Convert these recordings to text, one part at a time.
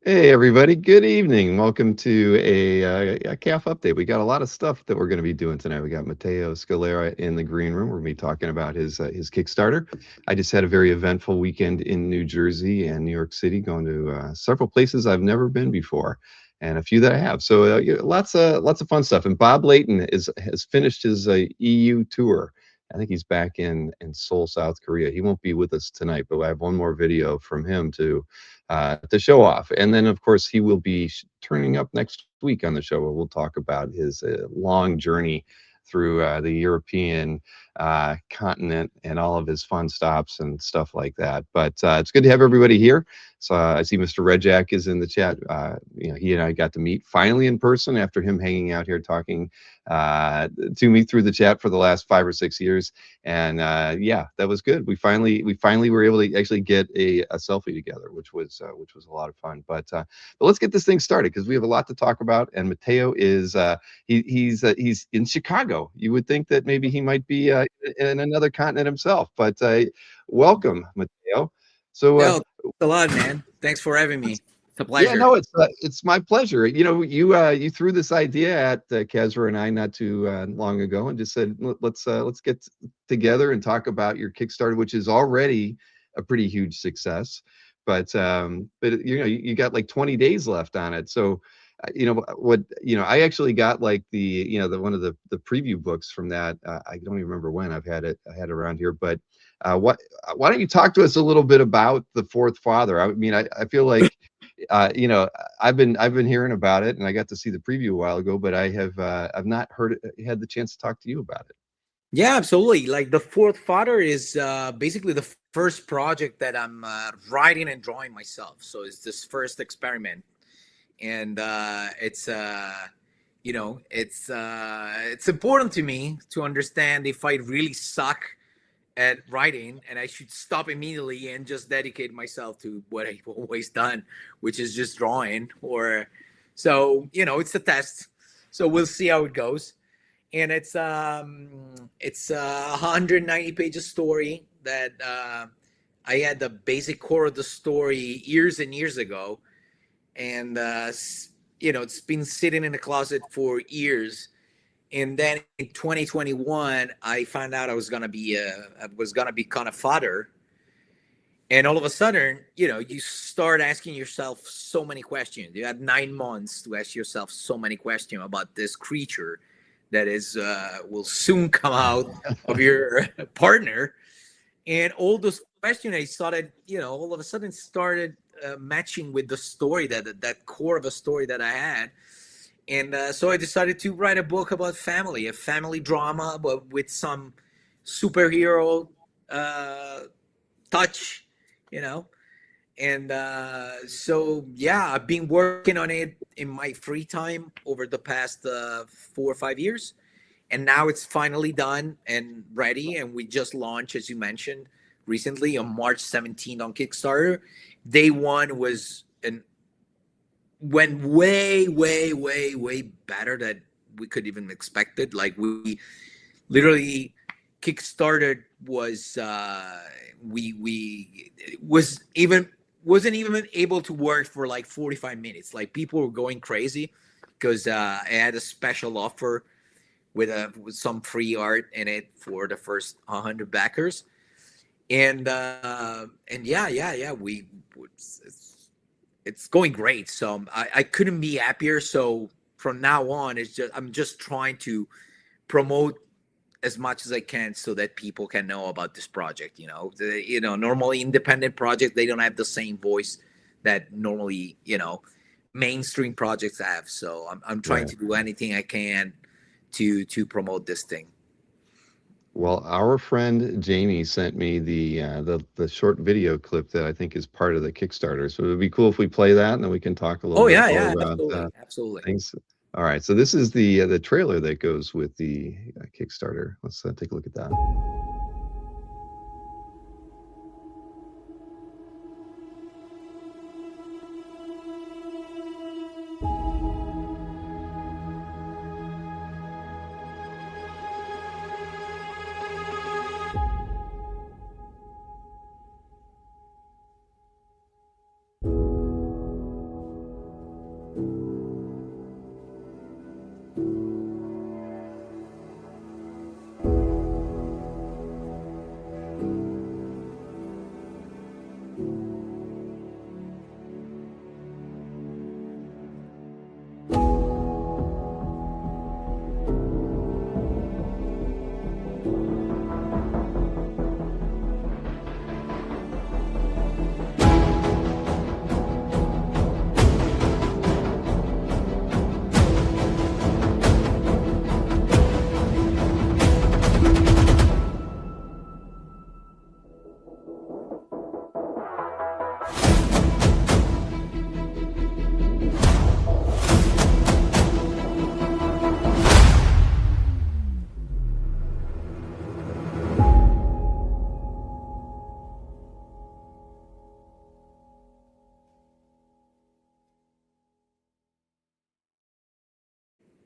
Hey everybody, good evening. Welcome to a CAF update. We got a lot of stuff that we're going to be doing tonight. We got Matteo Scalera in the green room. We're going to be talking about his Kickstarter. I just had a very eventful weekend in New Jersey and New York City, going to several places I've never been before, and a few that I have. So lots of fun stuff. And Bob Layton has finished his EU tour. I think he's back in Seoul, South Korea. He won't be with us tonight, but I have one more video from him to show off. And then, of course, he will be turning up next week on the show where we'll talk about his long journey through the European continent and all of his fun stops and stuff like that. But it's good to have everybody here. So I see Mr. Redjack is in the chat. He and I got to meet finally in person after him hanging out here talking to me through the chat for the last 5 or 6 years. And yeah, that was good. We finally were able to actually get a selfie together, which was a lot of fun. But let's get this thing started because we have a lot to talk about. And Matteo is he's in Chicago. You would think that maybe he might be in another continent himself, but welcome, Matteo. So Yo, thanks a lot, man. Thanks for having me. It's a yeah, pleasure. no, it's my pleasure. You threw this idea at Kezra and I not too long ago, and just said let's get together and talk about your Kickstarter, which is already a pretty huge success. But you got like 20 days left on it. So I actually got like the one of the preview books from that. I don't even remember when I had it around here, but what why don't you talk to us a little bit about the Fourth Father? I mean, I feel like I've been hearing about it, and I got to see the preview a while ago, but I've not had the chance to talk to you about it. Yeah, absolutely. Like the Fourth Father is basically the first project that I'm writing and drawing myself. So it's this first experiment, and it's important to me to understand if I really suck at writing and I should stop immediately and just dedicate myself to what I've always done, which is just drawing. Or so it's a test. So we'll see how it goes. And it's a 190 pages story that I had the basic core of the story years and years ago, and it's been sitting in the closet for years. And then in 2021 I found out I was gonna become a father. And all of a sudden, you start asking yourself so many questions. You had 9 months to ask yourself so many questions about this creature that is will soon come out of your partner. And all those questions I started, all of a sudden started matching with the story, that core of a story that I had. And so I decided to write a book about family, a family drama, but with some superhero uh, touch, you know. And so, yeah, I've been working on it in my free time over the past 4 or 5 years. And now it's finally done and ready. And we just launched, as you mentioned, recently on March 17th on Kickstarter. Day one went way, way, way, way better than we could even expected. Like we literally Kickstarter was we wasn't even able to work for like 45 minutes. Like people were going crazy because I had a special offer with some free art in it for the first 100 backers. And yeah, it's going great. So I couldn't be happier. So from now on, I'm just trying to promote as much as I can so that people can know about this project. Normally independent projects, they don't have the same voice that normally mainstream projects have. So I'm trying Right. to do anything I can to promote this thing. Well, our friend Jamie sent me the short video clip that I think is part of the Kickstarter. So it would be cool if we play that, and then we can talk a little Oh bit yeah, more yeah, about absolutely. things. All right. So this is the trailer that goes with the Kickstarter. Let's take a look at that.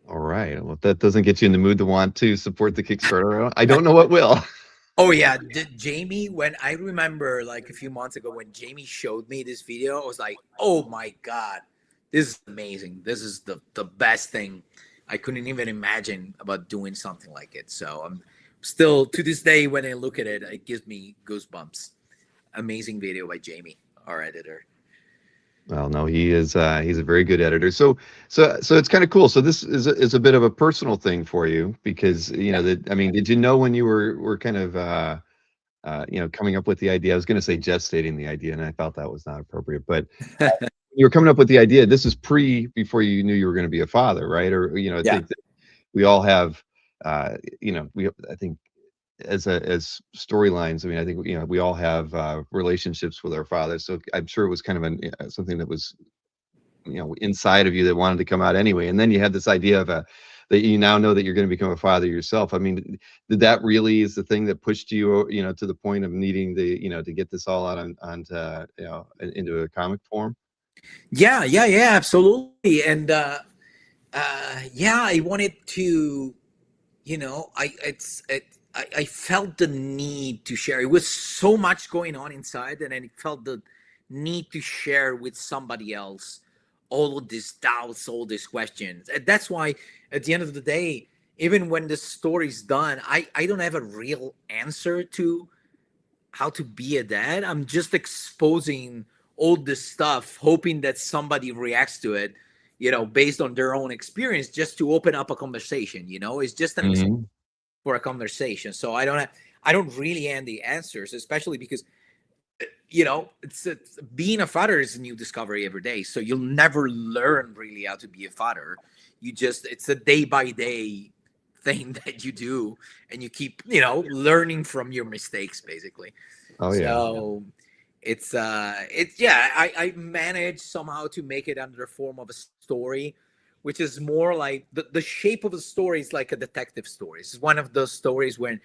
All right. Well, if that doesn't get you in the mood to want to support the Kickstarter, I don't know what will. Oh yeah, Jamie. When I remember like a few months ago when Jamie showed me this video, I was like, "Oh my god, this is amazing! This is the best thing." I couldn't even imagine about doing something like it. So I'm still to this day when I look at it, it gives me goosebumps. Amazing video by Jamie, our editor. Well, no, he's a very good editor. So it's kind of cool. So this is a bit of a personal thing for you because Yeah. that, I mean, did you know when you were kind of coming up with the idea? I was going to say gestating the idea, and I felt that was not appropriate. But you were coming up with the idea. This is before you knew you were going to be a father, right? Or I Yeah. think that we all have, I think as storylines. I mean, I think we all have relationships with our fathers. So I'm sure it was kind of something that was inside of you that wanted to come out anyway. And then you had this idea of that you now know that you're going to become a father yourself. I mean, did that really is the thing that pushed you, to the point of needing to get this all out onto into a comic form? Yeah, absolutely. And yeah, I wanted to, I felt the need to share. It was so much going on inside, and I felt the need to share with somebody else all of these doubts, all these questions. And that's why at the end of the day, even when the story's done, I don't have a real answer to how to be a dad. I'm just exposing all this stuff, hoping that somebody reacts to it, based on their own experience, just to open up a conversation. It's just an Hmm. for a conversation. So I don't really have the answers, especially because it's being a father is a new discovery every day. So you'll never learn really how to be a father. It's a day by day thing that you do, and you keep learning from your mistakes basically. Oh yeah. So it's yeah, I managed somehow to make it under the form of a story, which is more like the shape of the story is like a detective story. It's one of those stories when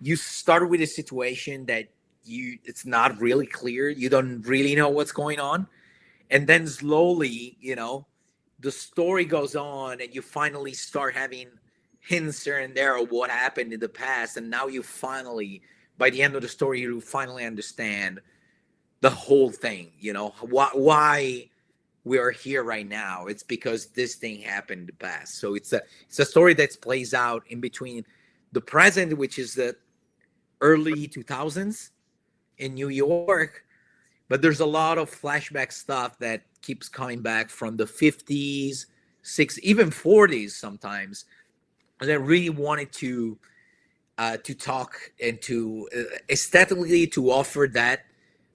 you start with a situation that it's not really clear, you don't really know what's going on, and then slowly the story goes on and you finally start having hints here and there of what happened in the past, and now you finally, by the end of the story, you finally understand the whole thing. Why we are here right now. It's because this thing happened in the past. So it's a story that plays out in between the present, which is the early 2000s in New York, but there's a lot of flashback stuff that keeps coming back from the 50s, 60s, even 40s sometimes. And I really wanted to talk and to aesthetically to offer that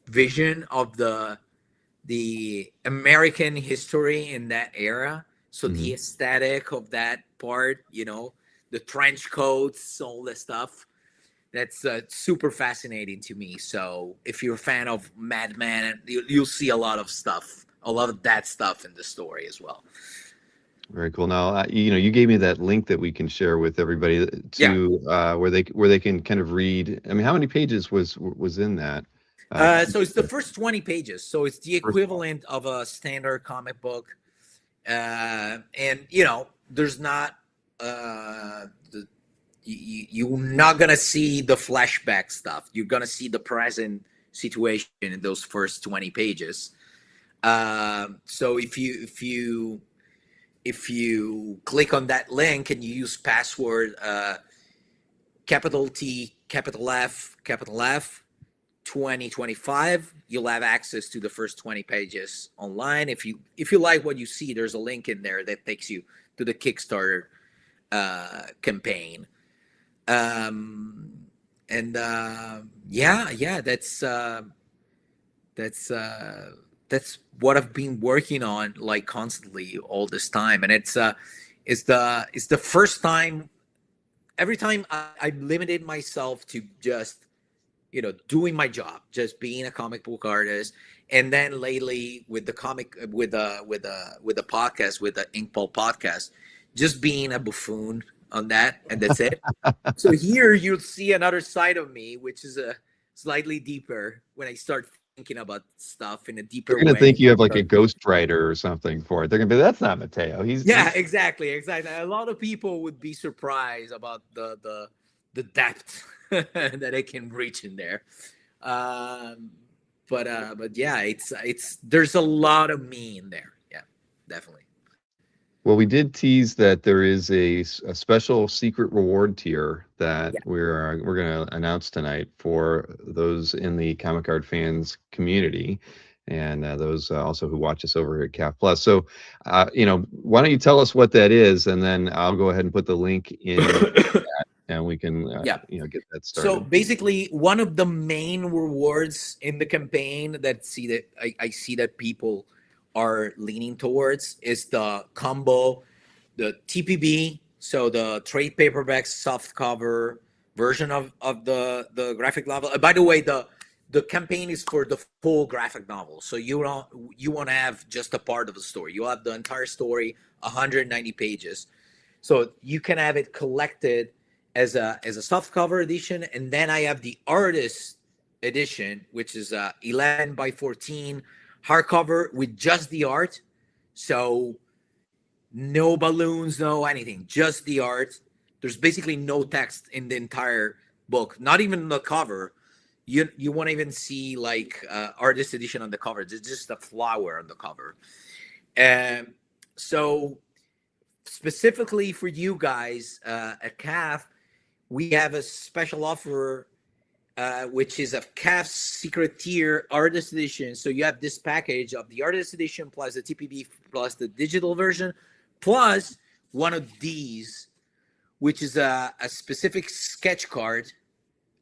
vision of the American history in that era. So Hmm. the aesthetic of that part, the trench coats, all that stuff. That's super fascinating to me. So if you're a fan of Mad Men, you'll see a lot of stuff, a lot of that stuff in the story as well. Very cool. Now, you gave me that link that we can share with everybody Yeah. to where they can kind of read. I mean, how many pages was in that? So it's the first 20 pages. So it's the First, equivalent of a standard comic book. And there's not you're not gonna see the flashback stuff. You're gonna see the present situation in those first 20 pages. So if you click on that link and you use password capital T capital F 2025, you'll have access to the first 20 pages online. If you like what you see, there's a link in there that takes you to the Kickstarter campaign. um and yeah, that's what I've been working on like constantly all this time. And it's the first time. Every time I limited myself to just doing my job, just being a comic book artist. And then lately with the comic with the podcast, with the Inkpulp podcast, just being a buffoon on that, and that's it. So here you'll see another side of me, which is a slightly deeper when I start thinking about stuff in a They're deeper gonna way. think you have like a ghostwriter or something for it. They're gonna be, that's not Matteo. Yeah, exactly. A lot of people would be surprised about the depth that it can reach in there. Um, but yeah, it's there's a lot of me in there. Yeah, definitely. Well, we did tease that there is a special secret reward tier that Yeah, we're going to announce tonight for those in the Comic Card fans community, and those also who watch us over at CAF Plus. So, why don't you tell us what that is, and then I'll go ahead and put the link in, and we can yeah. get that So started. basically, one of the main rewards in the campaign that I see that people are leaning towards is the combo, the TPB, so the trade paperback soft cover version of the graphic novel. By the way, the campaign is for the full graphic novel, so you won't have just a part of the story. You have the entire story, 190 pages, so you can have it collected as a soft cover edition, and then I have the artist edition, which is 11 by 14 hardcover with just the art. So no balloons, no anything, just the art. There's basically no text in the entire book, not even the cover. You won't even see like artist edition on the cover. It's just a flower on the cover. And so specifically for you guys at CAF, we have a special offer, which is a CAF Secret Tier Artist Edition. So you have this package of the Artist Edition plus the TPB plus the digital version, plus one of these, which is a specific sketch card.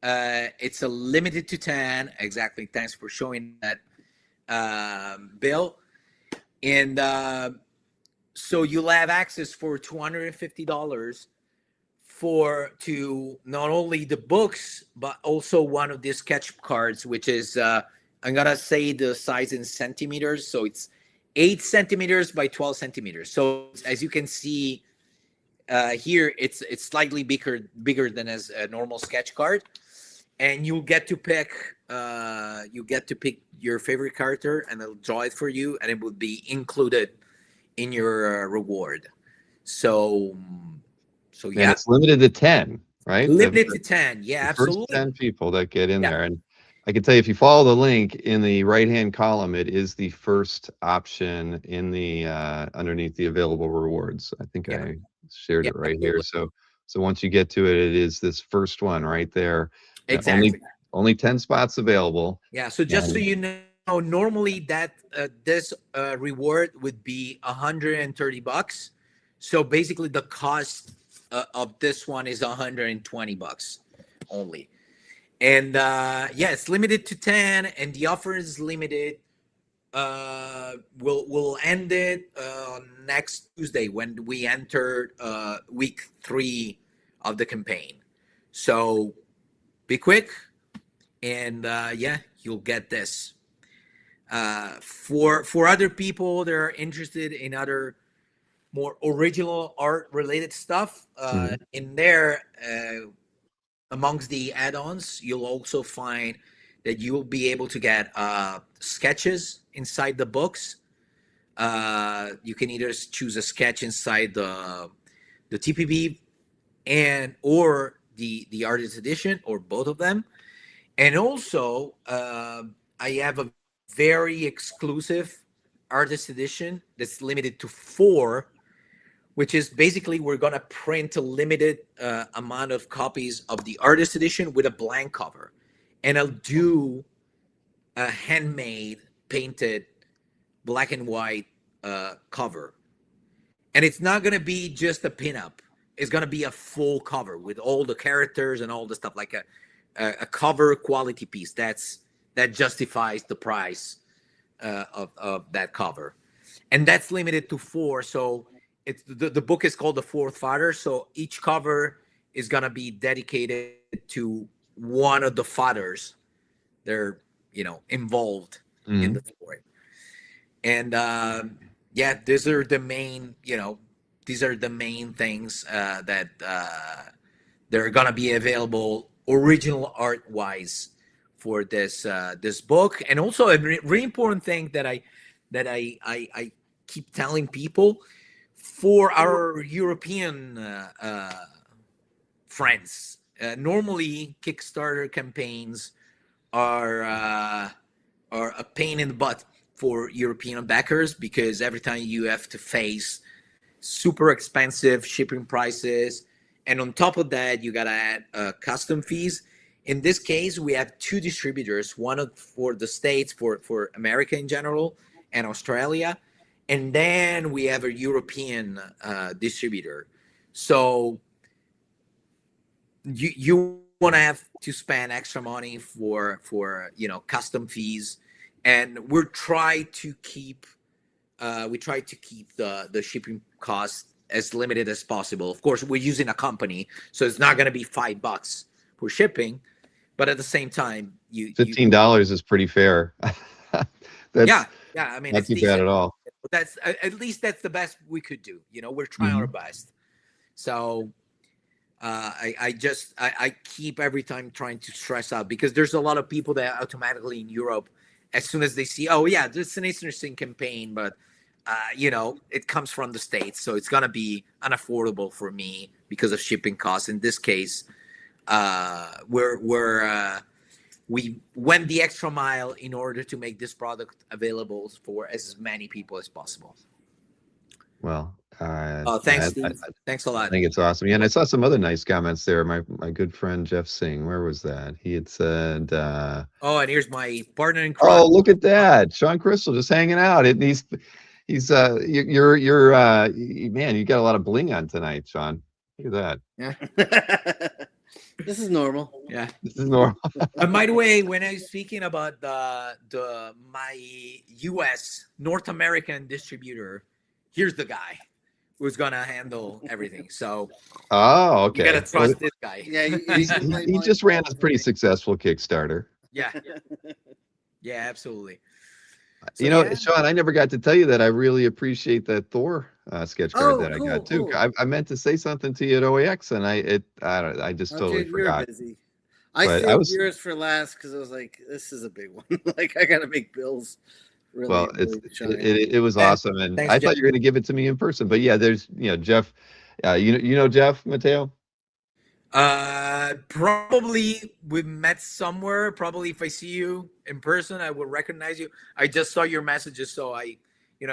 It's a limited to 10. Exactly. Thanks for showing that, Bill. And so you'll have access for $250 to not only the books but also one of these sketch cards, which is I'm gonna say the size in centimeters, so it's 8 centimeters by 12 centimeters. So as you can see here, it's slightly bigger than as a normal sketch card, and you get to pick your favorite character, and they'll draw it for you, and it will be included in your reward. So yeah, and it's limited to 10, right? limited to 10. Yeah, The absolutely. first 10 people that get in Yeah. there. And I can tell you, if you follow the link in the right-hand column, it is the first option in the underneath the available rewards. I think Yeah. I shared Yeah, it right here. So once you get to it, it is this first one right there. exactly. Only 10 spots available. Yeah. So just so you know, normally that this reward would be $130. So basically, the cost of this one is $120 only. And yeah, it's limited to 10, and the offer is limited. We'll end it next Tuesday when we enter week 3 of the campaign. So be quick, and yeah, you'll get this. For other people that are interested in other more original art related stuff, in there, amongst the add-ons, you'll also find that you will be able to get sketches inside the books. You can either choose a sketch inside the TPB or the artist edition, or both of them. And also, I have a very exclusive artist edition that's limited to 4, which is basically we're going to print a limited amount of copies of the artist edition with a blank cover. And I'll do a handmade painted black and white cover. And it's not going to be just a pinup. It's going to be a full cover with all the characters and all the stuff, like a cover quality piece. That justifies the price of that cover. And that's limited to 4. So it's the book is called The Fourth Father. So each cover is going to be dedicated to one of the fathers they're involved in the story. And yeah, these are the main things that they're going to be available original art wise for this book. And also a really important thing that I keep telling people, for our European friends. Normally, Kickstarter campaigns are a pain in the butt for European backers, because every time you have to face super expensive shipping prices, and on top of that, you gotta add custom fees. In this case, we have two distributors, one for the States, for America in general, and Australia, and then we have a European distributor. So you want to have to spend extra money for custom fees, and we try to keep the shipping cost as limited as possible. Of course, we're using a company, so it's not going to be $5 for shipping, but at the same time, $15 is pretty fair. Yeah, I mean, not too bad at all. That's at least that's the best we could do. We're trying our best. So I keep every time trying to stress out, because there's a lot of people that automatically in Europe, as soon as they see, oh yeah, this is an interesting campaign, but it comes from the States, so it's gonna be unaffordable for me because of shipping costs. In this case, we went the extra mile in order to make this product available for as many people as possible. Well, thanks, Steve. Thanks a lot. I think it's awesome. Yeah, and I saw some other nice comments there. My good friend Jeff Singh, where was that? He had said, oh, and here's my partner in crime. Oh, look at that. Sean Crystal just hanging out. He's you're man, you got a lot of bling on tonight, Sean. Look at that. Yeah. This is normal. Yeah, this is normal. And by the way, when I was speaking about my U.S. North American distributor, here's the guy who's gonna handle everything. So, oh, okay. You gotta trust this guy. Yeah, he just ran a pretty successful Kickstarter. Yeah, absolutely. So, Sean, I never got to tell you that I really appreciate that Thor sketch card that I got too. Cool. I meant to say something to you at OAX, and I just totally forgot. Busy. I saved yours for last because I was like, this is a big one. Like, I gotta make bills. Really, well, it was awesome, and thanks, I thought you were going to give it to me in person, but yeah, there's Jeff. You know Jeff Mateo. Probably we've met somewhere. Probably if I see you in person, I will recognize you. I just saw your messages, so I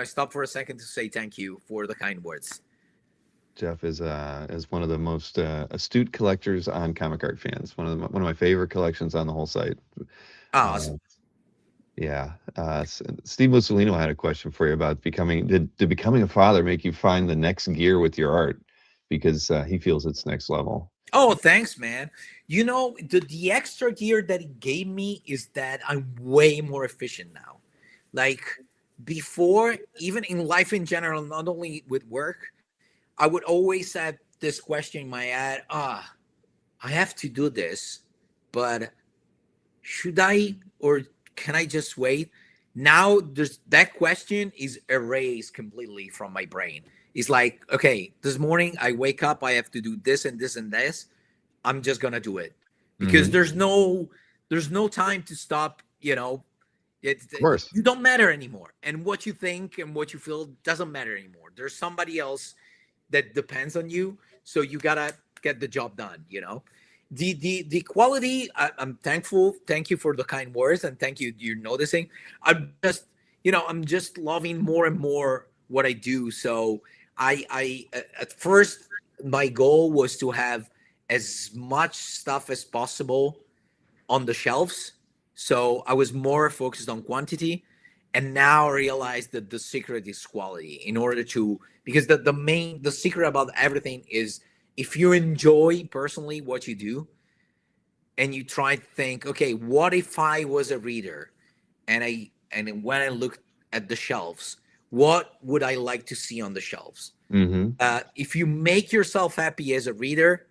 stopped for a second to say thank you for the kind words. Jeff is one of the most astute collectors on Comic Art Fans. One of my favorite collections on the whole site. Oh, awesome. Yeah. Steve Mussolino had a question for you about did becoming a father make you find the next gear with your art, because he feels it's next level. Oh, thanks, man. The extra gear that he gave me is that I'm way more efficient now. Like before, even in life in general, not only with work, I would always have this question in my head, I have to do this, but should I, or can I just wait? Now that question is erased completely from my brain. It's like, okay, this morning I wake up, I have to do this and this and this. I'm just gonna do it, because there's no time to stop. Of course, you don't matter anymore, and what you think and what you feel doesn't matter anymore. There's somebody else that depends on you, so you gotta get the job done. The quality. I'm thankful. Thank you for the kind words, and thank you. You're noticing. I'm just loving more and more what I do. So I at first my goal was to have as much stuff as possible on the shelves. So I was more focused on quantity, and now I realize that the secret is quality. Because the secret about everything is, if you enjoy personally what you do, and you try to think, okay, what if I was a reader, and when I looked at the shelves, what would I like to see on the shelves? If you make yourself happy as a reader,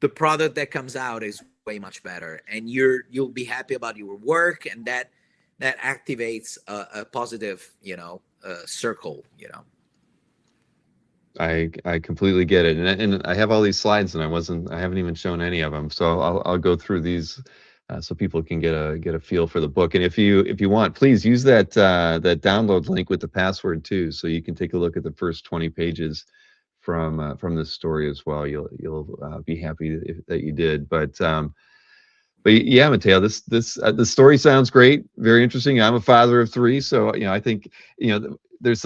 the product that comes out is way much better, and you'll be happy about your work, and that activates a positive circle. I completely get it, and I have all these slides, and I haven't even shown any of them, so I'll go through these so people can get a feel for the book. And if you want, please use that that download link with the password too, so you can take a look at the first 20 pages from this story as well. You'll be happy that you did. But yeah, Matteo, this the story sounds great, very interesting. I'm a father of 3, so I think there's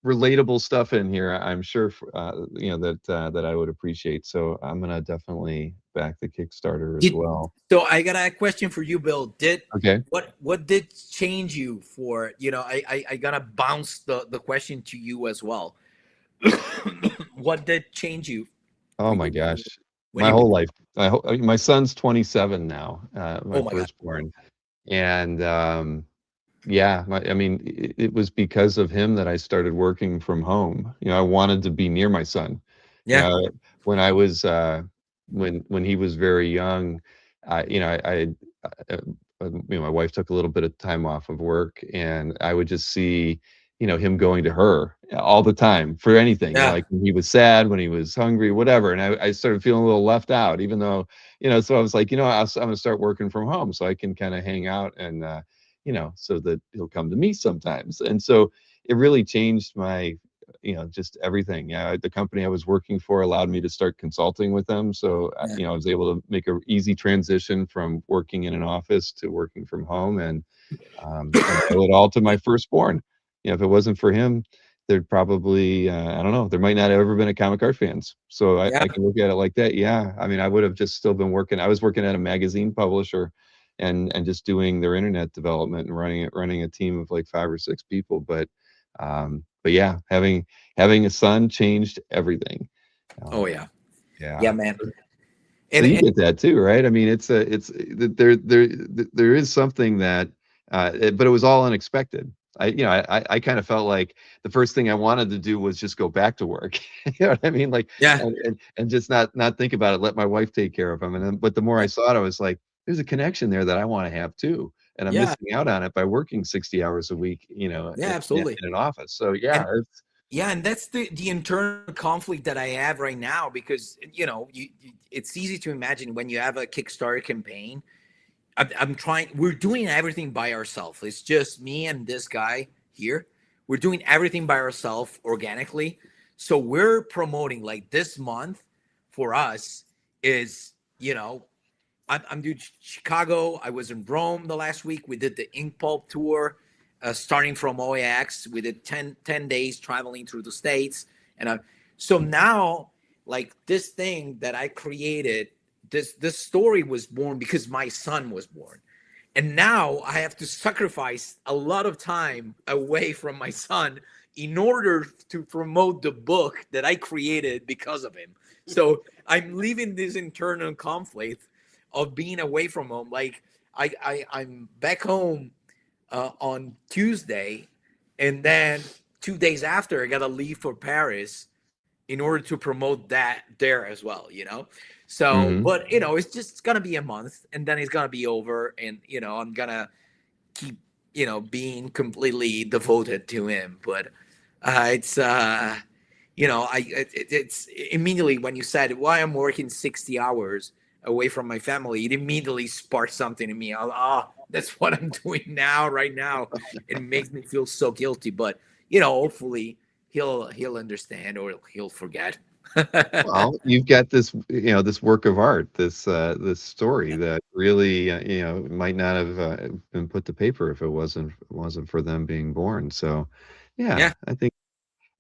relatable stuff in here. I'm sure that I would appreciate. So I'm gonna definitely back the Kickstarter as well. So I got a question for you, Bill. Okay. What did change you for I gotta bounce the question to you as well. What did change you? Oh my gosh. My whole life. My son's 27 now, my firstborn. And yeah, I mean, it was because of him that I started working from home. I wanted to be near my son. Yeah. When I was when he was very young, my wife took a little bit of time off of work, and I would just see him going to her all the time for anything. Yeah. Like when he was sad, when he was hungry, whatever. And I started feeling a little left out, even though, so I was like, I'm gonna start working from home so I can kind of hang out and, so that he'll come to me sometimes. And so it really changed my, just everything. Yeah. The company I was working for allowed me to start consulting with them. So, I was able to make an easy transition from working in an office to working from home, and I owe it all to my firstborn. If it wasn't for him, there'd probably, I don't know, there might not have ever been a Comic Art Fans. So I can look at it like that. Yeah. I mean, I would have just still been working. I was working at a magazine publisher and just doing their internet development and running a team of like 5 or 6 people. But yeah, having a son changed everything. Oh yeah. Yeah, man. And you get that too, right? I mean, there is something that, but it was all unexpected. I kind of felt like the first thing I wanted to do was just go back to work. You know what I mean? Like, yeah, and just not think about it. Let my wife take care of him. And then, but the more I saw it, I was like, there's a connection there that I want to have too, and I'm missing out on it by working 60 hours a week. Absolutely, in an office. So yeah, and that's the internal conflict that I have right now, because it's easy to imagine when you have a Kickstarter campaign. We're doing everything by ourselves. It's just me and this guy here. We're doing everything by ourselves organically. So we're promoting, like, this month for us is, I'm doing Chicago. I was in Rome the last week. We did the Ink Pulp tour, starting from OAX. We did 10 days traveling through the States. And so now, like, this thing that I created, this story was born because my son was born. And now I have to sacrifice a lot of time away from my son in order to promote the book that I created because of him. So I'm leaving this internal conflict of being away from home. Like, I'm back home on Tuesday, and then 2 days after I gotta leave for Paris in order to promote that there as well, So, but it's just gonna be a month, and then it's gonna be over, and I'm gonna keep being completely devoted to him. But it's it's immediately when you said why I'm working 60 hours away from my family, it immediately sparked something in me. That's what I'm doing right now. It makes me feel so guilty, but hopefully he'll understand, or he'll forget. Well, you've got this, this work of art, this story that really, might not have been put to paper if it wasn't for them being born. So, yeah. I think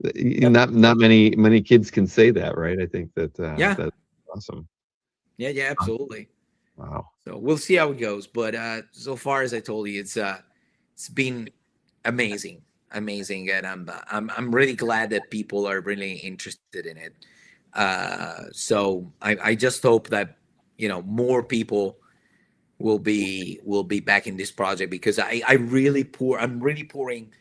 not many kids can say that, right? I think that that's awesome. Yeah, absolutely. Wow. So we'll see how it goes, but so far, as I told you, it's been amazing, and I'm really glad that people are really interested in it. So I just hope that more people will be back in this project, because I'm really pouring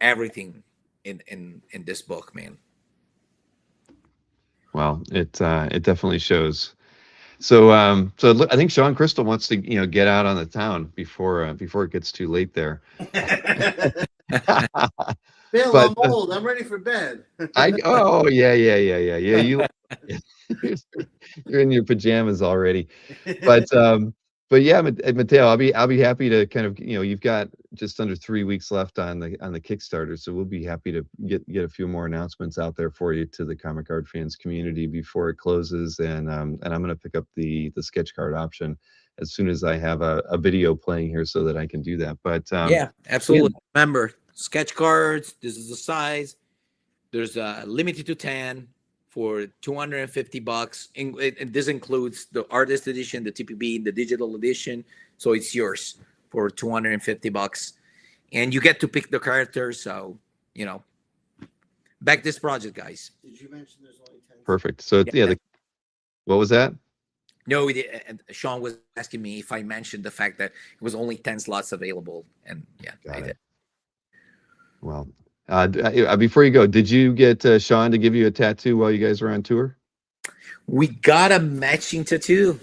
everything in this book, man. Well, it definitely shows. So I think Sean Crystal wants to get out on the town before it gets too late there. Bill, I'm old. I'm ready for bed. Yeah. You're in your pajamas already, but but yeah, Mateo, I'll be happy to kind of, you've got just under 3 weeks left on the Kickstarter, so we'll be happy to get a few more announcements out there for you to the comic card fans community before it closes, and I'm going to pick up the sketch card option as soon as I have a video playing here so that I can do that. But yeah, absolutely. Remember, sketch cards. This is the size. There's a limited to 10 for $250. And this includes the artist edition, the TPB, the digital edition. So it's yours for $250. And you get to pick the characters. So, back this project, guys. Did you mention there's only 10? Perfect. So what was that? No, Sean was asking me if I mentioned the fact that it was only 10 slots available. And yeah, I did. Well, before you go, did you get Sean to give you a tattoo while you guys were on tour? We got a matching tattoo.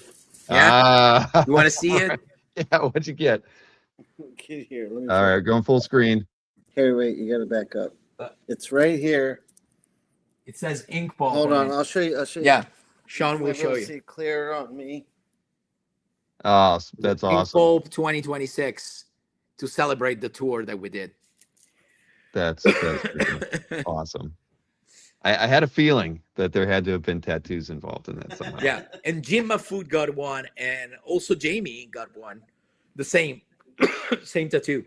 Yeah. You want to see it? Yeah. What'd you get? Get here. Let me All right, going full screen. Here, wait. You got to back up. It's right here. It says ink ball. Hold on. I'll show you. Yeah. Sean will show you. See clear on me. Oh, that's awesome. Inkpulp 2026 to celebrate the tour that we did. That's awesome. I had a feeling that there had to have been tattoos involved in that somehow. Yeah, and Jim Mafood got one, and also Jamie got one, the same tattoo.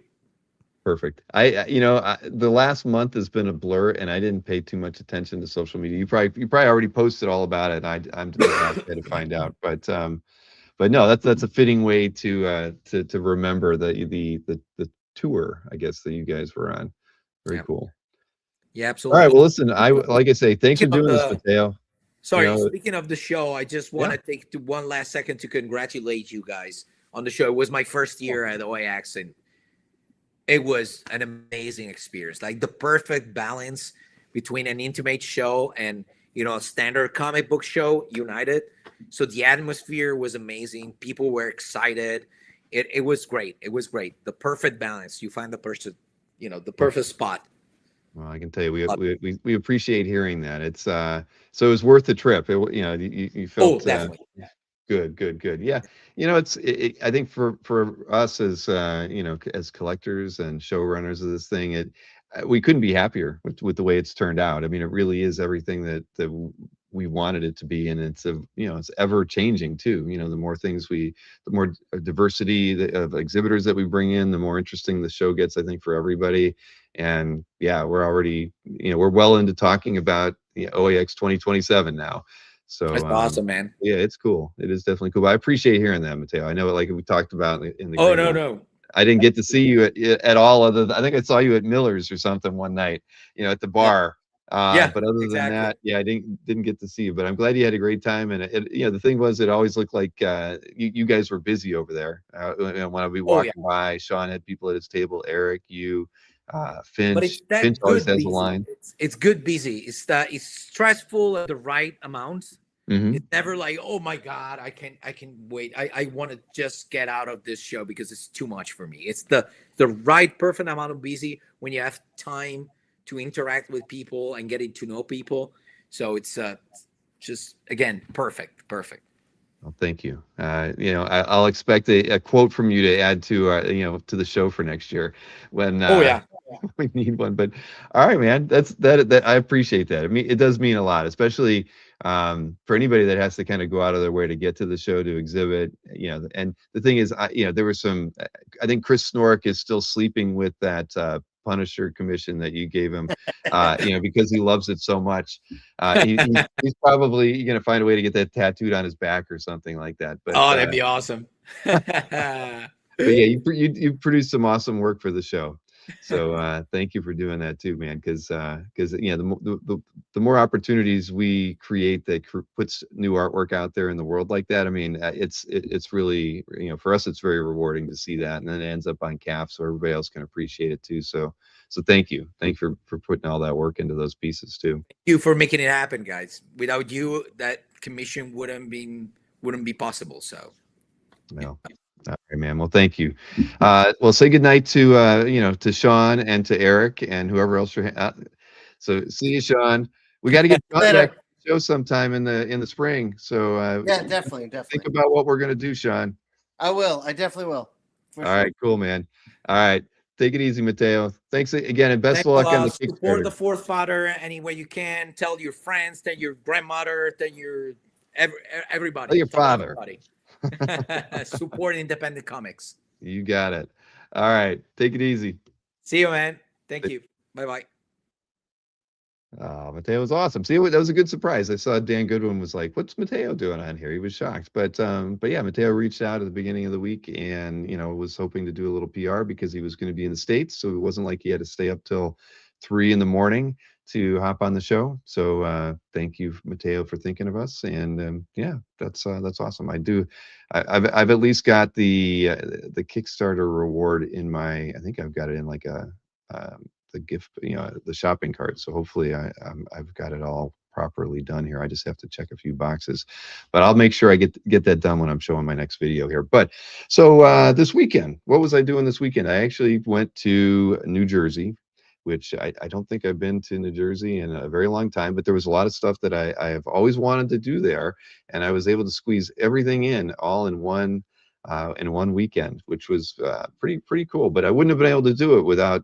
Perfect. The last month has been a blur, and I didn't pay too much attention to social media. You probably already posted all about it. I'm just happy to find out, but no, that's a fitting way to remember the tour, I guess, that you guys were on. Very cool. Yeah, absolutely. All right. Well, listen, like I say, thanks for doing this, Mateo. Sorry, speaking of the show, I just want to take one last second to congratulate you guys on the show. It was my first year at OAX, and it was an amazing experience. Like the perfect balance between an intimate show and a standard comic book show united. So the atmosphere was amazing. People were excited. It was great. It was great. The perfect balance. You find the perfect spot. Well, I can tell you, we appreciate hearing that. It's so it was worth the trip. You felt definitely. Good. Yeah, I think for us as as collectors and showrunners of this thing, we couldn't be happier with the way it's turned out. I mean, it really is everything that we wanted it to be, and it's it's ever changing too. The more the more diversity of exhibitors that we bring in, the more interesting the show gets, I think, for everybody. And yeah, we're already we're well into talking about OAX 2027 now. So that's awesome, man. Yeah, it's cool. It is definitely cool. But I appreciate hearing that, Mateo. I know, like we talked about in the no. I didn't get to see you at all. I think I saw you at Miller's or something one night, at the bar. But other than that, I didn't get to see you. But I'm glad you had a great time. And the thing was, it always looked like you guys were busy over there. When I'd be walking by, Sean had people at his table. Eric, you, Finch. Finch always has a line. It's good busy. It's stressful at the right amount. Mm-hmm. It's never like, oh my God, I can wait. I want to just get out of this show because it's too much for me. It's the right perfect amount of busy when you have time to interact with people and getting to know people. So it's just, again, perfect. Well, thank you. I'll expect a quote from you to add to to the show for next year when we need one. But all right, man, that I appreciate that. I mean, it does mean a lot, especially for anybody that has to kind of go out of their way to get to the show to exhibit. And the thing is, there was some. I think Chris Snork is still sleeping with that Punisher commission that you gave him, because he loves it so much. He's probably going to find a way to get that tattooed on his back or something like that. But that'd be awesome. But yeah, you produced some awesome work for the show. So thank you for doing that too, man. Because the more opportunities we create that puts new artwork out there in the world like that, I mean, it's really, for us, it's very rewarding to see that, and then it ends up on CAF, so everybody else can appreciate it too. So thank you for putting all that work into those pieces too. Thank you for making it happen, guys. Without you, that commission wouldn't be possible. So well. All right, man. Well, thank you. Well, say goodnight to to Sean and to Eric and whoever else you're. So see you, Sean. We got to get Sean back to the show sometime in the spring. So yeah, definitely. Think about what we're gonna do, Sean. I will. I definitely will. All right, cool, man. All right, take it easy, Mateo. Thanks again, and best Thank of you. luck on the Support the Kickstarter. fourth father any way you can. Tell your friends, tell your grandmother, tell your everybody. Tell your Tell father. everybody. Support independent comics. You got it. All right, take it easy. See you, man. Thank you. Bye-bye. Mateo was awesome. See, that was a good surprise. I saw Dan Goodwin was like, "What's Mateo doing on here?" He was shocked, but yeah, Mateo reached out at the beginning of the week, and was hoping to do a little PR because he was going to be in the States, so it wasn't like he had to stay up till 3 in the morning to hop on the show. So thank you, Mateo, for thinking of us, and yeah, that's awesome. I've at least got the Kickstarter reward in my. I think I've got it in like a. The gift, the shopping cart. So hopefully I've got it all properly done here. I just have to check a few boxes, but I'll make sure I get that done when I'm showing my next video here. But so this weekend, what was I doing this weekend? I actually went to New Jersey, which I don't think I've been to New Jersey in a very long time, but there was a lot of stuff that I have always wanted to do there, and I was able to squeeze everything in all in one weekend, which was pretty cool. But I wouldn't have been able to do it without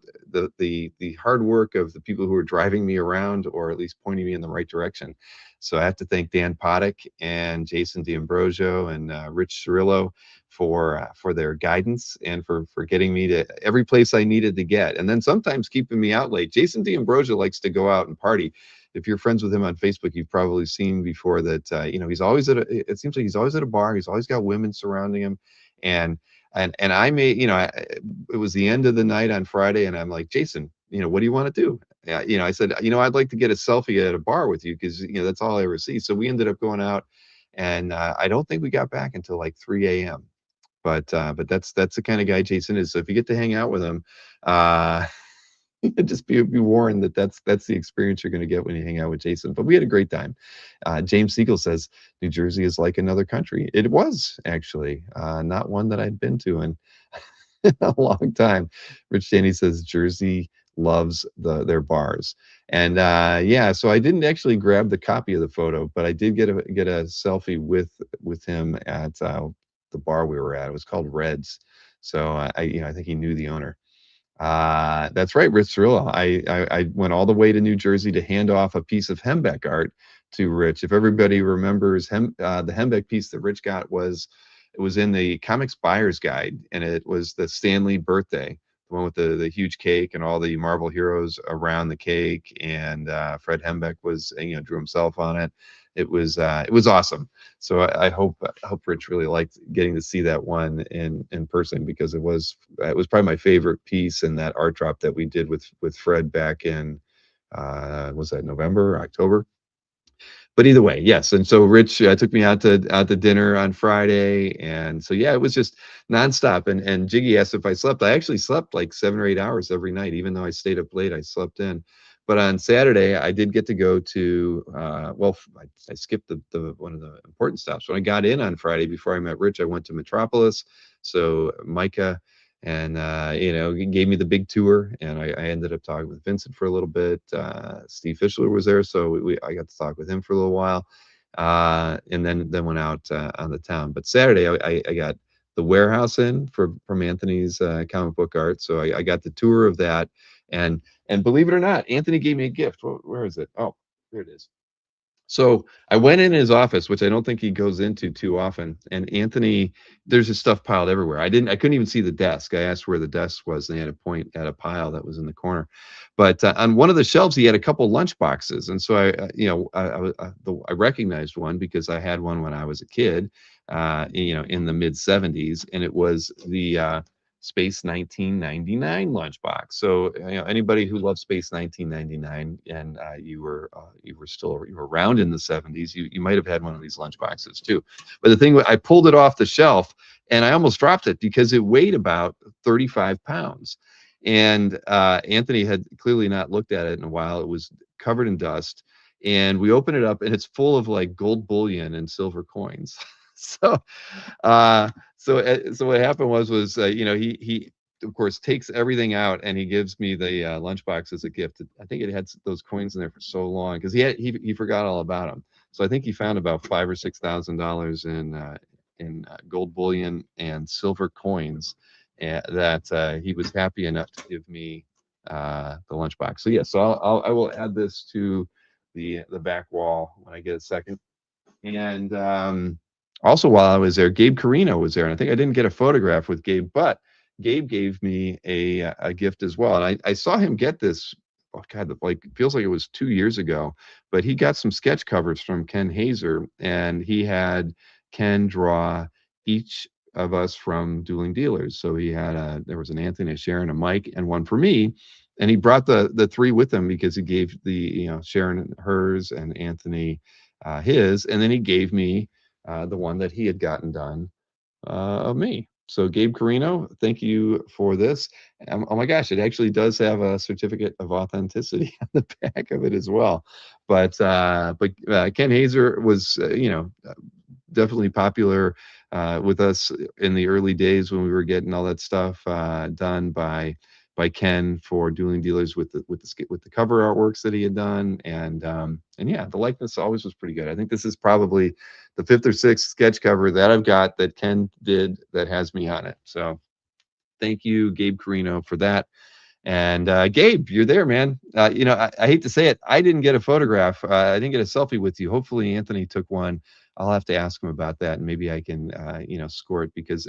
the hard work of the people who were driving me around, or at least pointing me in the right direction. So I have to thank Dan Poddick and Jason D'Ambrosio and Rich Cirillo for their guidance and for getting me to every place I needed to get, and then sometimes keeping me out late. Jason D'Ambrosio likes to go out and party. If you're friends with him on Facebook, you've probably seen before that he's always it seems like he's always at a bar. He's always got women surrounding him, and I made it was the end of the night on Friday, and I'm like, Jason, what do you want to do? I said, I'd like to get a selfie at a bar with you, because that's all I ever see. So we ended up going out, and I don't think we got back until like 3 a.m. But that's the kind of guy Jason is. So if you get to hang out with him, just be warned that that's the experience you're going to get when you hang out with Jason. But we had a great time. James Siegel says New Jersey is like another country. It was actually not one that I'd been to in a long time. Rich Danny says Jersey loves their bars, and yeah, so I didn't actually grab the copy of the photo, but I did get a selfie with him at the bar we were at. It was called Reds, so I think he knew the owner. That's right, Rich Cirillo. I went all the way to New Jersey to hand off a piece of Hembeck art to Rich. If everybody remembers, the Hembeck piece that Rich got was in the Comics Buyer's Guide, and it was the Stan Lee birthday, the one with the huge cake and all the Marvel heroes around the cake, and Fred Hembeck was drew himself on it. It was awesome. So I hope Rich really liked getting to see that one in person, because it was probably my favorite piece in that art drop that we did with Fred back in was that November, October? But either way, yes. And so Rich took me out to dinner on Friday, and so yeah, it was just nonstop. And Jiggy asked if I slept. I actually slept like 7 or 8 hours every night, even though I stayed up late. I slept in. But on Saturday, I did get to go to I skipped the one of the important stops. When I got in on Friday before I met Rich, I went to Metropolis. So Micah and gave me the big tour, and I ended up talking with Vincent for a little bit. Steve Fischler was there, so I got to talk with him for a little while, and then went out on the town. But Saturday I got the warehouse in from Anthony's comic book art, so I got the tour of that, and believe it or not, Anthony gave me a gift. Where is it? Oh, here it is. So I went in his office, which I don't think he goes into too often. And Anthony, there's his stuff piled everywhere. I couldn't even see the desk. I asked where the desk was, and they had to point at a pile that was in the corner. But on one of the shelves, he had a couple lunch boxes, and so I recognized one because I had one when I was a kid, in the mid '70s, and it was the Space 1999 lunchbox. So anybody who loves Space 1999 and you were around in the '70s, you might have had one of these lunchboxes too. But the thing, I pulled it off the shelf and I almost dropped it because it weighed about 35 pounds. And Anthony had clearly not looked at it in a while. It was covered in dust, and we open it up and it's full of like gold bullion and silver coins. So what happened was he of course takes everything out, and he gives me the lunchbox as a gift. I think it had those coins in there for so long because he forgot all about them. So I think he found about $5,000 or $6,000 in gold bullion and silver coins, that he was happy enough to give me the lunchbox. So yes, I will add this to the back wall when I get a second. And also, while I was there, Gabe Carino was there, and I think I didn't get a photograph with Gabe, but Gabe gave me a gift as well. And I saw him get this. Oh God, like it feels like it was 2 years ago, but he got some sketch covers from Ken Hazer, and he had Ken draw each of us from Dueling Dealers. So he had there was an Anthony, a Sharon, a Mike, and one for me. And he brought the three with him because he gave the Sharon hers and Anthony his, and then he gave me the one that he had gotten done of me. So Gabe Carino, thank you for this. Oh my gosh, it actually does have a certificate of authenticity on the back of it as well. But Ken Hazer was definitely popular with us in the early days when we were getting all that stuff done by Ken for Dueling Dealers with the cover artworks that he had done, and yeah, the likeness always was pretty good. I think this is probably the 5th or 6th sketch cover that I've got that Ken did that has me on it. So thank you, Gabe Carino, for that. And Gabe, you're there, man. I hate to say it, I didn't get a photograph. I didn't get a selfie with you. Hopefully Anthony took one. I'll have to ask him about that, and maybe I can score it, because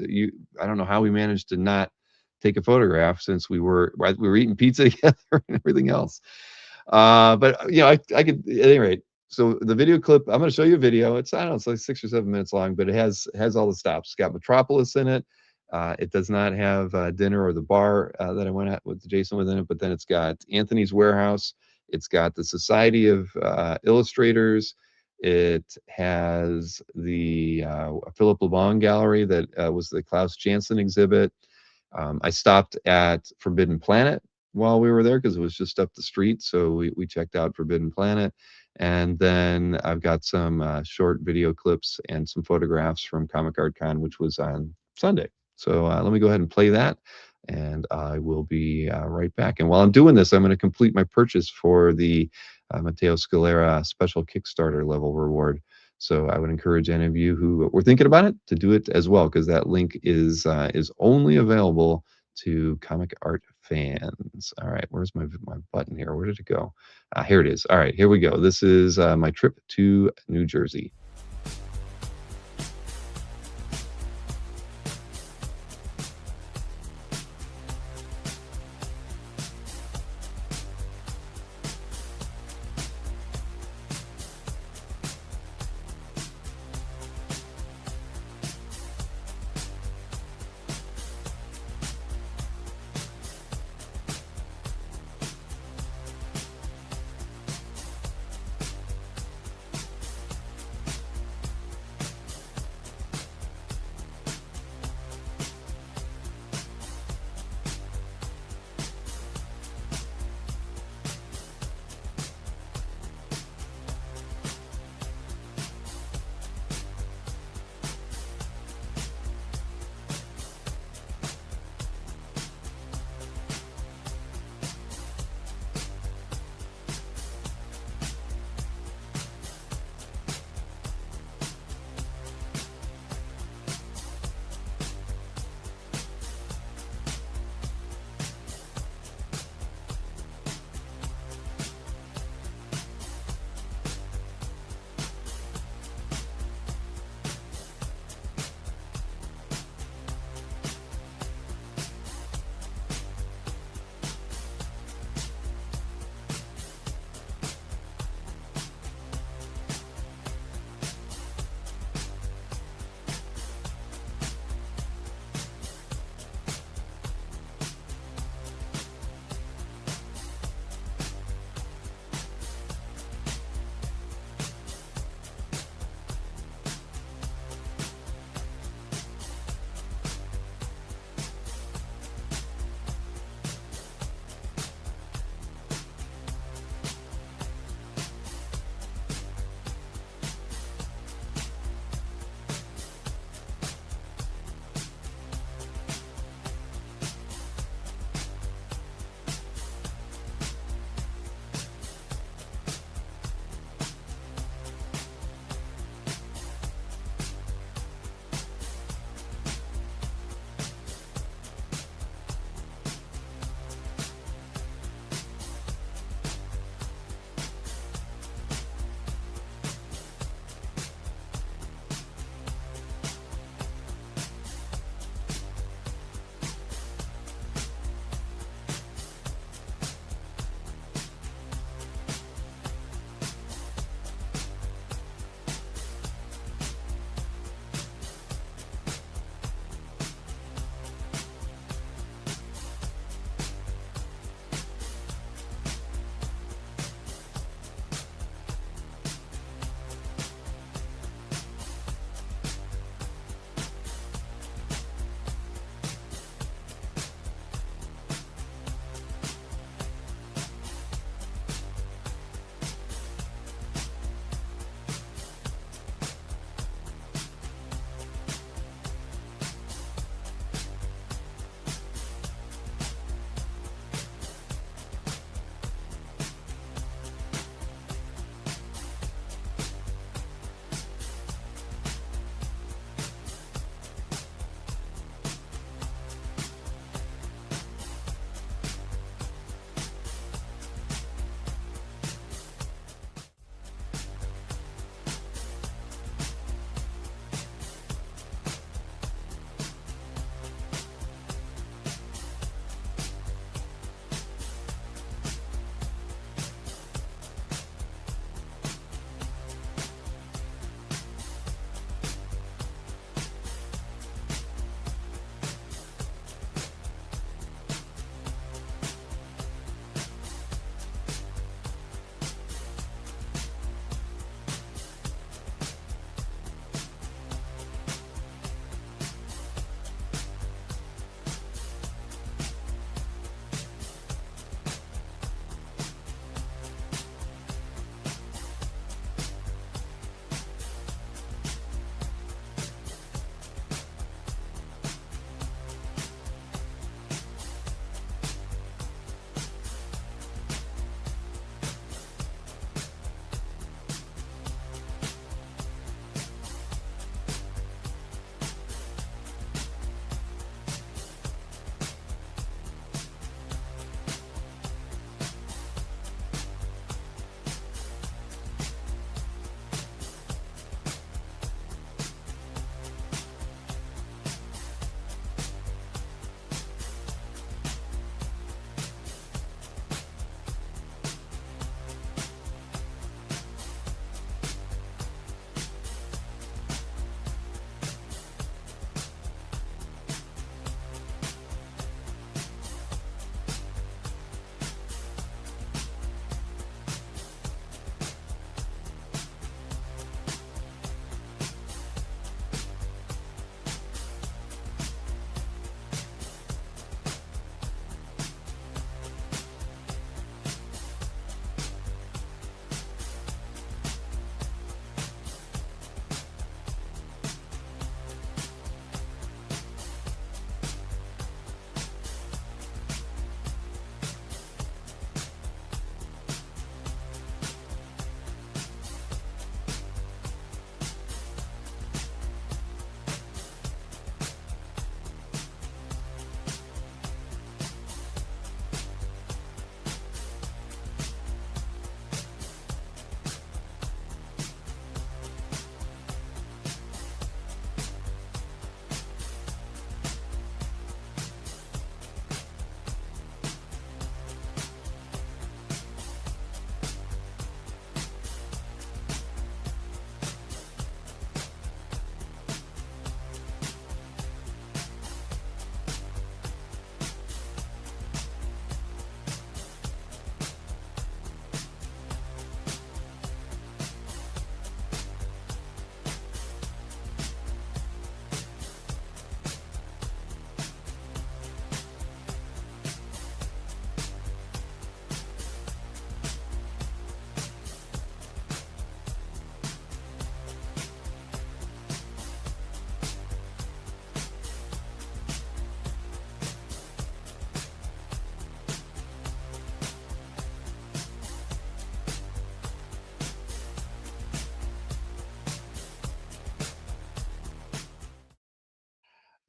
I don't know how we managed to not take a photograph since we were eating pizza together and everything else. But I could, at any rate. So the video clip, I'm going to show you a video. It's, I don't know, it's like 6 or 7 minutes long, but it has all the stops. It's got Metropolis in it. It does not have dinner or the bar that I went at with Jason within it, but then it's got Anthony's Warehouse. It's got the Society of Illustrators. It has the Philip LeBon Gallery that was the Klaus Janson exhibit. I stopped at Forbidden Planet while we were there because it was just up the street. So we checked out Forbidden Planet. And then I've got some short video clips and some photographs from Comic Art Con, which was on Sunday. So let me go ahead and play that, and I will be right back. And while I'm doing this, I'm going to complete my purchase for the Matteo Scalera special Kickstarter level reward. So I would encourage any of you who were thinking about it to do it as well, because that link is only available to comic art fans. All right, where's my button here? Where did it go? Here it is. All right, here we go. This is my trip to New Jersey.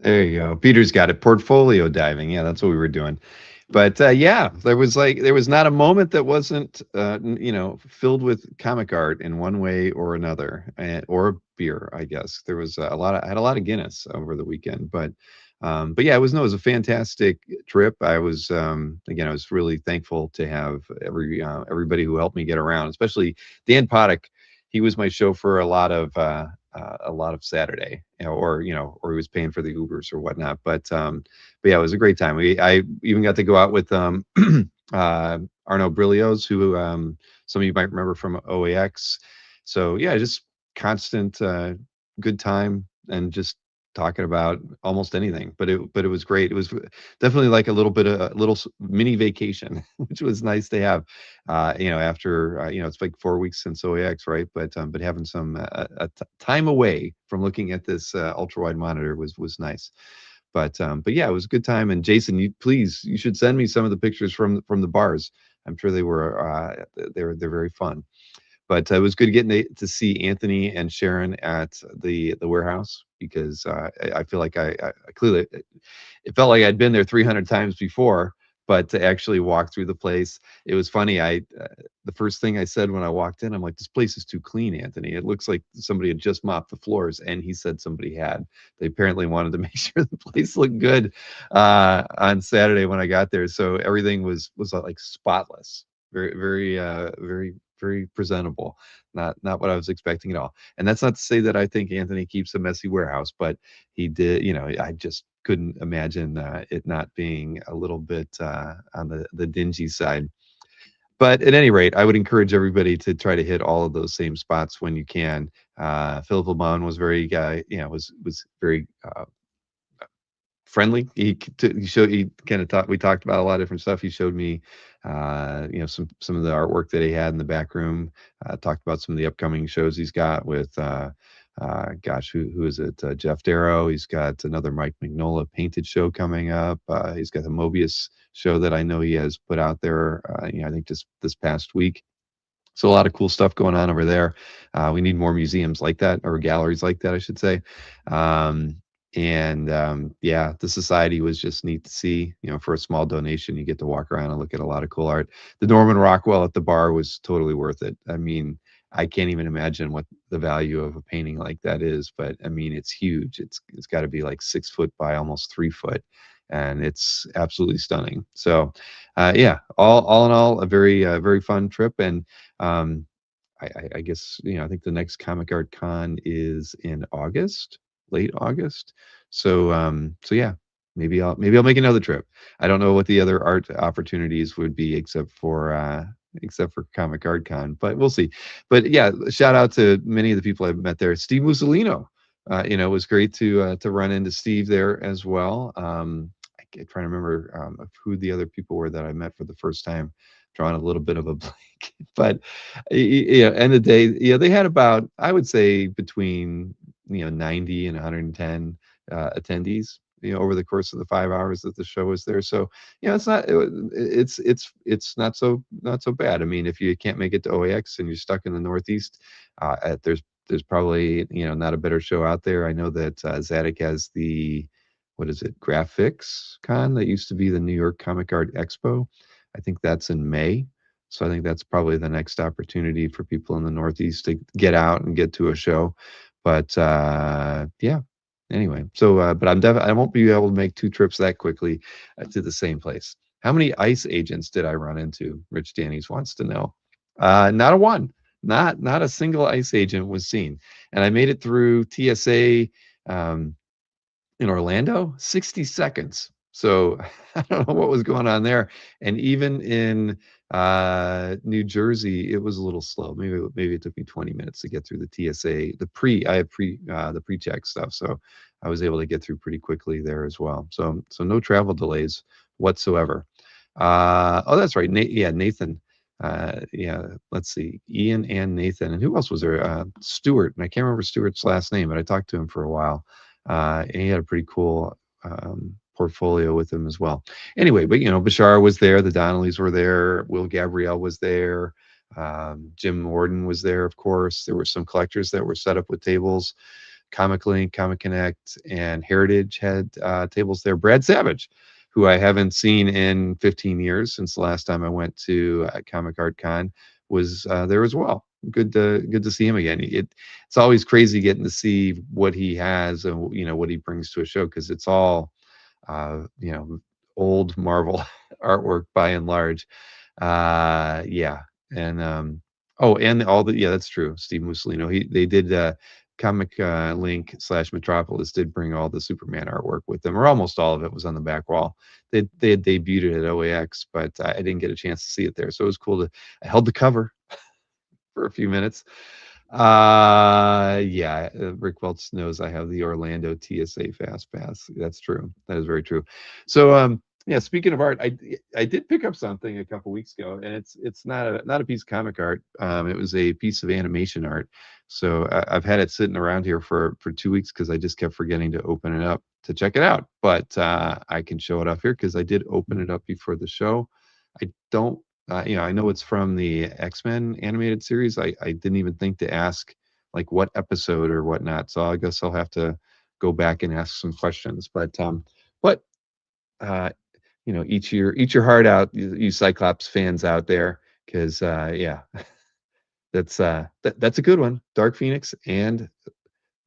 There you go. Peter's got it. Portfolio diving. Yeah, that's what we were doing. But yeah, there was not a moment that wasn't filled with comic art in one way or another, or beer. I guess there was I had a lot of Guinness over the weekend, but yeah, it was a fantastic trip. I was again, I was really thankful to have everybody who helped me get around, especially Dan Poddick. He was my chauffeur a lot of Saturday, or or he was paying for the Ubers or whatnot. But yeah, it was a great time. I even got to go out with Arno Brillios, who some of you might remember from OAX. So yeah, just constant good time, and just talking about almost anything. But it was great. It was definitely like a little bit of a little mini vacation, which was nice to have. After it's like 4 weeks since OAX, right? But having some time away from looking at this ultra wide monitor was nice. But yeah, it was a good time. And Jason, you should send me some of the pictures from the bars. I'm sure they're very fun. But it was good getting to see Anthony and Sharon at the warehouse, because I feel like I clearly, it felt like I'd been there 300 times before, but to actually walk through the place, it was funny. The first thing I said when I walked in, I'm like, this place is too clean, Anthony. It looks like somebody had just mopped the floors, and he said somebody had. They apparently wanted to make sure the place looked good on Saturday when I got there, so everything was like spotless, very very presentable. Not what I was expecting at all. And that's not to say that I think Anthony keeps a messy warehouse, but he did. I just couldn't imagine it not being a little bit on the dingy side. But at any rate, I would encourage everybody to try to hit all of those same spots when you can. Philip Lamon was very was very friendly. He kind of talked. We talked about a lot of different stuff. He showed me, some of the artwork that he had in the back room. Talked about some of the upcoming shows he's got with, who is it? Jeff Darrow. He's got another Mike Mignola painted show coming up. He's got the Mobius show that I know he has put out there. I think just this past week. So a lot of cool stuff going on over there. We need more museums like that, or galleries like that, I should say. Yeah, the society was just neat to see. For a small donation, you get to walk around and look at a lot of cool art. The Norman Rockwell at the bar was totally worth it. I mean, I can't even imagine what the value of a painting like that is, but I mean, it's huge. It's got to be like 6 foot by almost 3 foot, and it's absolutely stunning. So yeah, all in all, a very fun trip. And I guess I think the next Comic Art Con is in August, late August. So yeah, maybe I'll make another trip. I don't know what the other art opportunities would be, except for Comic Art Con, but we'll see. But yeah, shout out to many of the people I've met there. Steve Mussolino, it was great to run into Steve there as well. I'm trying to remember who the other people were that I met for the first time. Drawing a little bit of a blank, but end of the day, they had about, I would say, between 90 and 110 attendees, over the course of the 5 hours that the show was there. So it's not so bad. I mean, if you can't make it to OAX and you're stuck in the Northeast, there's probably not a better show out there. I know that Zadig has the, what is it, Graphics Con that used to be the New York Comic Art Expo. I think that's in May. So I think that's probably the next opportunity for people in the Northeast to get out and get to a show. But yeah, anyway, so but I won't be able to make 2 trips that quickly to the same place. How many ICE agents did I run into? Rich Danny's wants to know. Not a one. Not a single ICE agent was seen. And I made it through TSA in Orlando, 60 seconds. So I don't know what was going on there. And even in New Jersey, it was a little slow. Maybe it took me 20 minutes to get through the TSA. I have the pre-check stuff, so I was able to get through pretty quickly there as well. So no travel delays whatsoever. Oh, that's right. Nathan. Yeah, let's see. Ian and Nathan. And who else was there? Stuart. And I can't remember Stuart's last name, but I talked to him for a while. And he had a pretty cool portfolio with him as well. Anyway, but Bashar was there, the Donnellys were there, Will Gabrielle was there, Jim Warden was there, of course. There were some collectors that were set up with tables. Comic Link, Comic Connect, and Heritage had tables there. Brad Savage, who I haven't seen in 15 years since the last time I went to Comic Art Con, was there as well. Good to see him again. It's always crazy getting to see what he has and what he brings to a show, because it's all old Marvel artwork by and large. Yeah, and and all the that's true. Steve Mussolino. They did Comic Link / Metropolis did bring all the Superman artwork with them, or almost all of it was on the back wall. They had debuted it at OAX, but I didn't get a chance to see it there, so it was cool I held the cover for a few minutes. Rick Welch knows I have the Orlando TSA Fast Pass. That's true. That is very true. So speaking of art, I did pick up something a couple weeks ago, and it's not a piece of comic art. It was a piece of animation art. So I've had it sitting around here for 2 weeks because I just kept forgetting to open it up to check it out. But I can show it off here because I did open it up before the show. I don't I know it's from the X-Men animated series. I didn't even think to ask like what episode or whatnot. So I guess I'll have to go back and ask some questions. But eat your heart out, you Cyclops fans out there, because that's a good one. Dark Phoenix and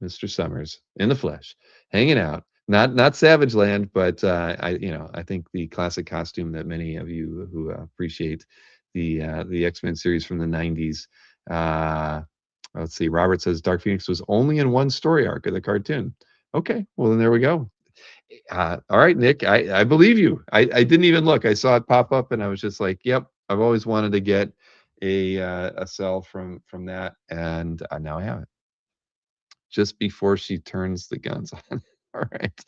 Mr. Summers in the flesh, hanging out. Not Savage Land, but I think the classic costume that many of you who appreciate the X-Men series from the 90s. Let's see. Robert says Dark Phoenix was only in one story arc of the cartoon. Okay, well then there we go. All right, Nick, I believe you. I didn't even look. I saw it pop up, and I was just like, yep. I've always wanted to get a cell from that, and now I have it. Just before she turns the guns on. All right.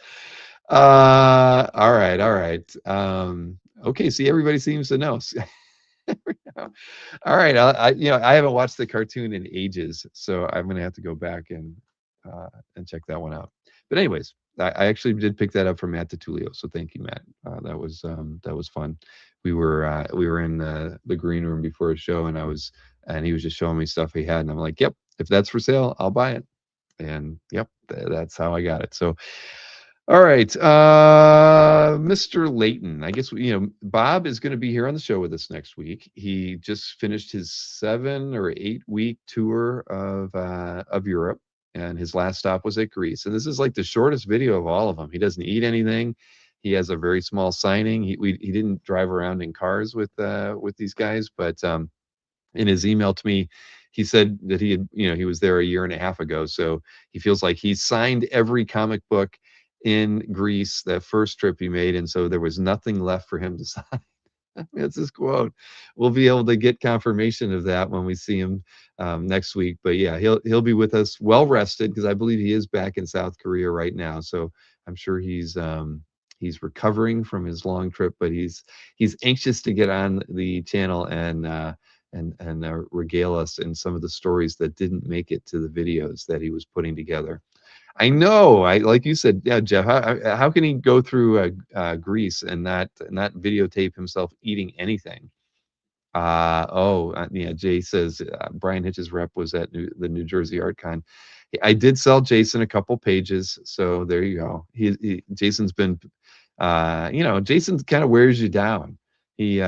Okay, see, everybody seems to know. All right, I haven't watched the cartoon in ages, so I'm gonna have to go back and check that one out. But anyways, I actually did pick that up from Matt DiTullio, so thank you, Matt. That was fun. We were in the green room before a show, and he was just showing me stuff he had, and I'm like, yep, if that's for sale, I'll buy it. And yep, that's how I got it. So, all right, Mr. Layton. I guess Bob is going to be here on the show with us next week. He just finished his 7 or 8 week tour of Europe, and his last stop was at Greece. And this is like the shortest video of all of them. He doesn't eat anything. He has a very small signing. He didn't drive around in cars with these guys, but in his email to me, he said that he was there a year and a half ago. So he feels like he signed every comic book in Greece that first trip he made, and so there was nothing left for him to sign. That's his quote. We'll be able to get confirmation of that when we see him next week. But yeah, he'll be with us, well rested, because I believe he is back in South Korea right now. So I'm sure he's recovering from his long trip, but he's anxious to get on the channel and regale us in some of the stories that didn't make it to the videos that he was putting together. I know, like you said, yeah, Jeff. How can he go through Greece and not videotape himself eating anything? Jay says Brian Hitch's rep was at the New Jersey Art Con. I did sell Jason a couple pages, so there you go. Jason's been, Jason kind of wears you down. He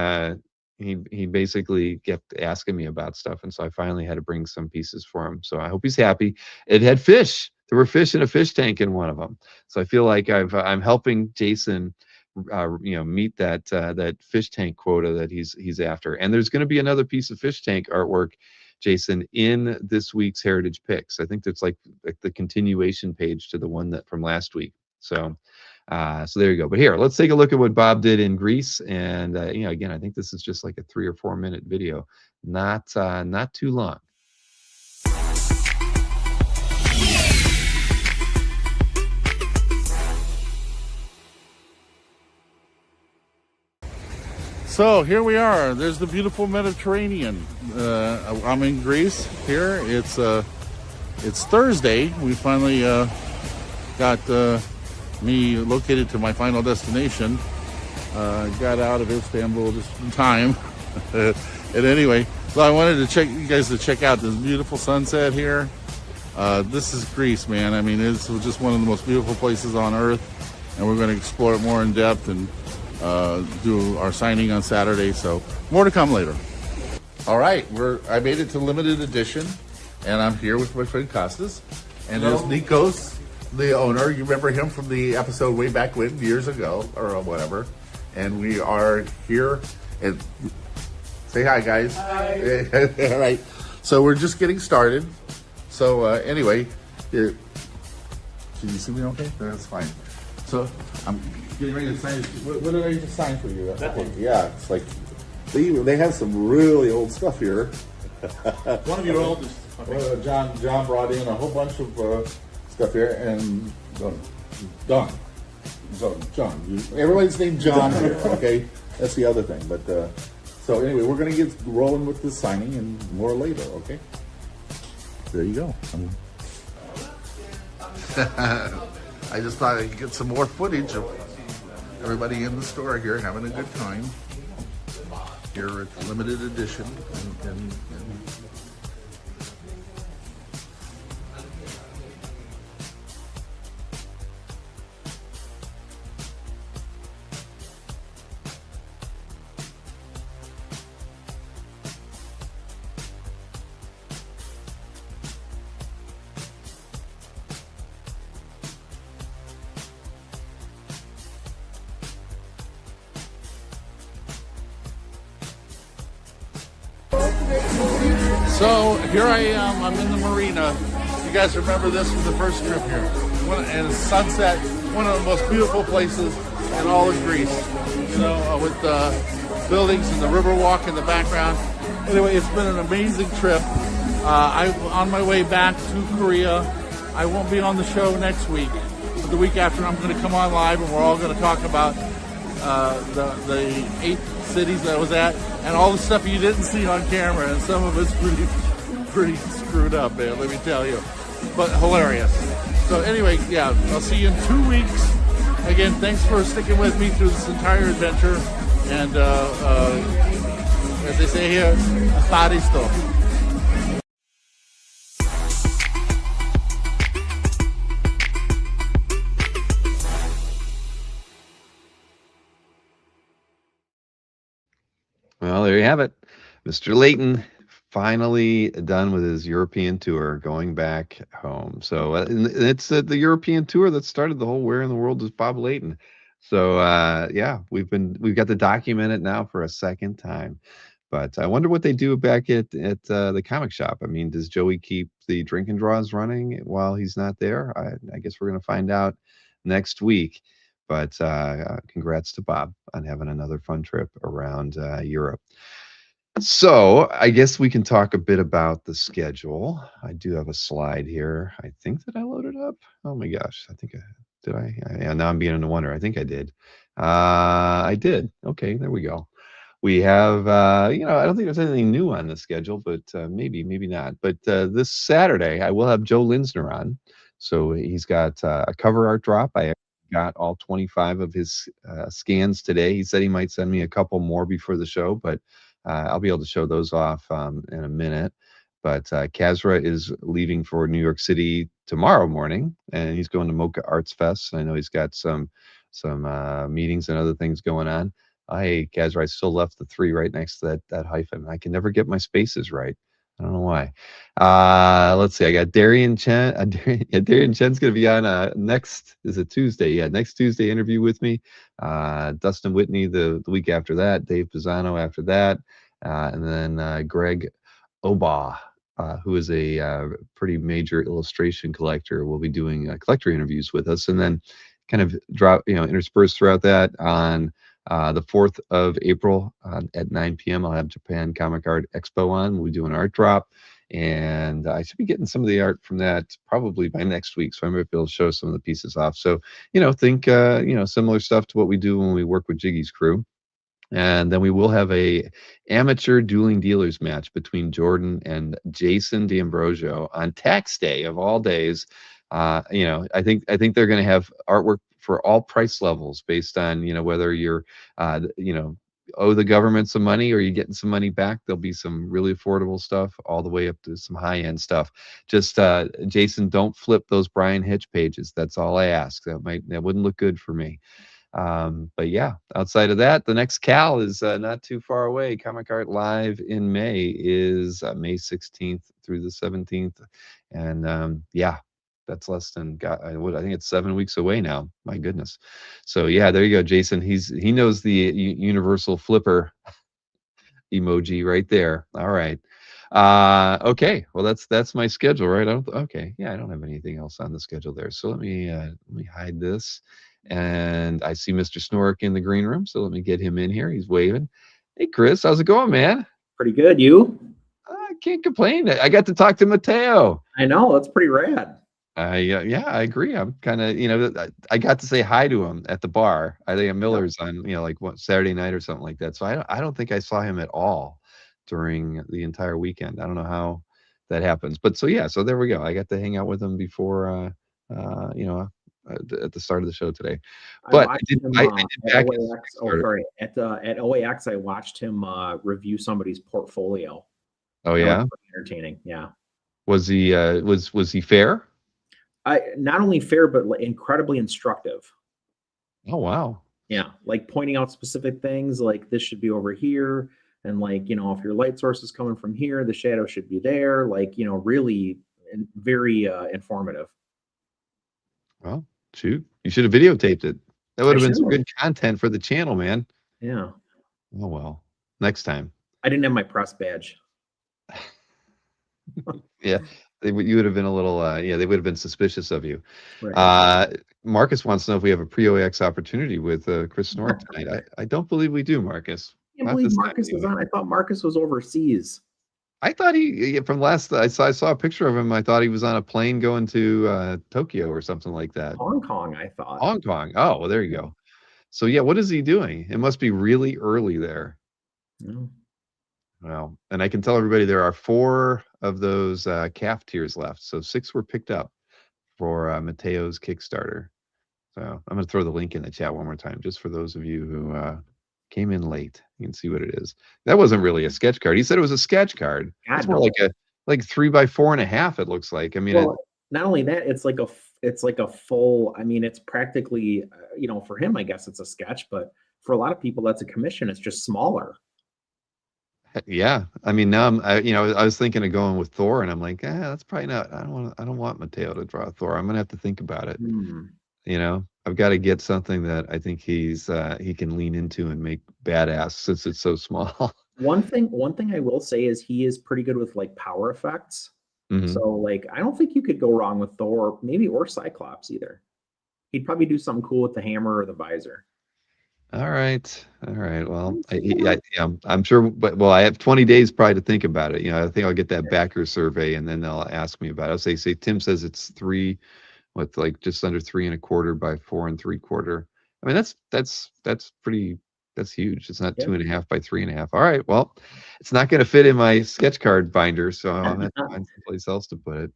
basically kept asking me about stuff, and so I finally had to bring some pieces for him. So I hope he's happy. It had fish. There were fish in a fish tank in one of them. So I feel like I'm helping Jason, meet that fish tank quota that he's after. And there's going to be another piece of fish tank artwork, Jason, in this week's Heritage Picks. I think that's like the continuation page to the one that from last week. So there you go. But here, let's take a look at what Bob did in Greece. And again, I think this is just like a 3 or 4 minute video, not too long. So here we are. There's the beautiful Mediterranean. I'm in Greece here. It's Thursday. We finally got me located to my final destination. Got out of Istanbul just in time. And anyway, so I wanted to you guys to check out this beautiful sunset here. This is Greece, man. I mean, it's just one of the most beautiful places on earth, and we're going to explore it more in depth and do our signing on Saturday. So more to come later. All right, I made it to limited edition, and I'm here with my friend Costas, and there's Nikos, the owner. You remember him from the episode way back when, years ago, or whatever. And we are here. And say hi, guys. Hi. All right. So we're just getting started. So anyway, here. Can you see me okay? That's fine. So I'm getting ready to sign. What did I just sign for you? Okay. Yeah, it's like they have some really old stuff here. One of your oldest. John brought in a whole bunch of stuff here, and John. Everybody's named John here. Okay, that's the other thing. But so anyway, we're gonna get rolling with this signing and more later. Okay. There you go. I just thought I could get some more footage of everybody in the store here having a good time. Here at limited edition. And so here I am. I'm in the marina. You guys remember this from the first trip here. And sunset, one of the most beautiful places in all of Greece. You know, with the buildings and the river walk in the background. Anyway, it's been an amazing trip. I'm on my way back to Korea. I won't be on the show next week, but the week after I'm going to come on live, and we're all going to talk about the 8 cities that I was at and all the stuff you didn't see on camera, and some of it's pretty screwed up, man, let me tell you, but hilarious. So anyway, yeah, I'll see you in 2 weeks. Again, thanks for sticking with me through this entire adventure, and as they say here, Faristo. Well, there you have it. Mr. Layton finally done with his European tour, going back home. So and it's the European tour that started the whole "Where in the World is Bob Layton?" So yeah, we've got to document it now for a second time. But I wonder what they do back at the comic shop. I mean, does Joey keep the drink and draws running while he's not there? I guess we're going to find out next week. But congrats to Bob on having another fun trip around Europe. So I guess we can talk a bit about the schedule. I do have a slide here. I think that I loaded up. Oh my gosh. I think did I? Yeah, now I'm beginning to wonder. I think I did. I did. Okay, there we go. We have, I don't think there's anything new on the schedule, but maybe not. But this Saturday, I will have Joe Linsner on. So he's got a cover art drop. I got all 25 of his scans today. He said he might send me a couple more before the show, but I'll be able to show those off in a minute. But Kazra is leaving for New York City tomorrow morning, and he's going to Mocha Arts Fest. And I know he's got some meetings and other ththings going on. Hey, Kazra, I still left the 3 right next to that hyphen. I can never get my spaces right. I don't know why. Let's see. I got Darian Chen. Darian Chen's going to be on next, is it Tuesday? Yeah, next Tuesday interview with me. Dustin Whitney the week after that. Dave Pisano after that. And then Greg Obaugh, who is a pretty major illustration collector, will be doing collector interviews with us. And then kind of interspersed throughout that on the 4th of April at 9 p.m. I'll have Japan Comic Art Expo on. We'll do an art drop, and I should be getting some of the art from that probably by next week. So I might be able to show some of the pieces off. So, think, similar stuff to what we do when we work with Jiggy's crew. And then we will have a amateur dueling dealers match between Jordan and Jason D'Ambrosio on tax day of all days. I think they're going to have artwork for all price levels based on whether you're owe the government some money or you're getting some money back, there'll be some really affordable stuff all the way up to some high-end stuff. Just Jason, don't flip those Brian Hitch pages. That's all I ask. That wouldn't look good for me. But yeah, outside of that, the next Cal is not too far away. Comic Art Live in May is May 16th through the 17th. And yeah, that's less than I think it's 7 weeks away now. My goodness. So yeah, there you go, Jason. He knows the universal flipper emoji right there. All right. Okay. Well, that's my schedule, right? Okay. Yeah, I don't have anything else on the schedule there. So let me hide this. And I see Mr. Snork in the green room, so let me get him in here. He's waving. Hey, Chris, how's it going, man? Pretty good. You? I can't complain. I got to talk to Mateo. I know, that's pretty rad. Yeah, I agree. I'm kind of, I got to say hi to him at the bar. I think at Miller's on, like what, Saturday night or something like that. So I don't think I saw him at all during the entire weekend. I don't know how that happens, but so yeah, so there we go. I got to hang out with him before, at the start of the show today. But at OAX, I watched him review somebody's portfolio. Oh yeah, entertaining. Yeah. Was he was he fair? Not only fair, but incredibly instructive. Oh wow. Yeah, like pointing out specific things, like this should be over here, and like if your light source is coming from here, the shadow should be there. Like really very informative. Well, shoot, you should have videotaped it. That would have been some good content for the channel, man. Yeah. Oh well, next time. I didn't have my press badge. Yeah, you would have been a little. They would have been suspicious of you. Right. Marcus wants to know if we have a pre-OAX opportunity with Chris Snork tonight. I don't believe we do, Marcus. I can't believe Marcus was on. I thought Marcus was overseas. I thought from last I saw a picture of him. I thought he was on a plane going to Tokyo or something like that. Hong Kong, I thought. Hong Kong. Oh, well, there you go. So yeah, what is he doing? It must be really early there. No. Well, and I can tell everybody there are 4 of those calf tiers left. So 6 were picked up for Mateo's Kickstarter. So I'm going to throw the link in the chat one more time, just for those of you who came in late. You can see what it is. That wasn't really a sketch card. He said it was a sketch card. It's more like 3 by 4.5. It looks like. I mean, not only that, it's like a full. I mean, it's practically, for him, I guess it's a sketch, but for a lot of people, that's a commission. It's just smaller. Yeah, I mean now I was thinking of going with Thor, and I'm like, that's probably not. I don't want Mateo to draw Thor. I'm gonna have to think about it. I've got to get something that I think he can lean into and make badass, since it's so small. One thing I will say is he is pretty good with like power effects. Mm-hmm. So like I don't think you could go wrong with Thor, or Cyclops either. He'd probably do something cool with the hammer or the visor. All right. Well, I'm sure, but I have 20 days probably to think about it. I think I'll get that backer survey, and then they'll ask me about it. I'll say Tim says it's 3, like just under 3.25 by 4.75. I mean, that's huge. It's not 2.5 by 3.5. All right. Well, it's not going to fit in my sketch card binder, so I'll have to find someplace else to put it.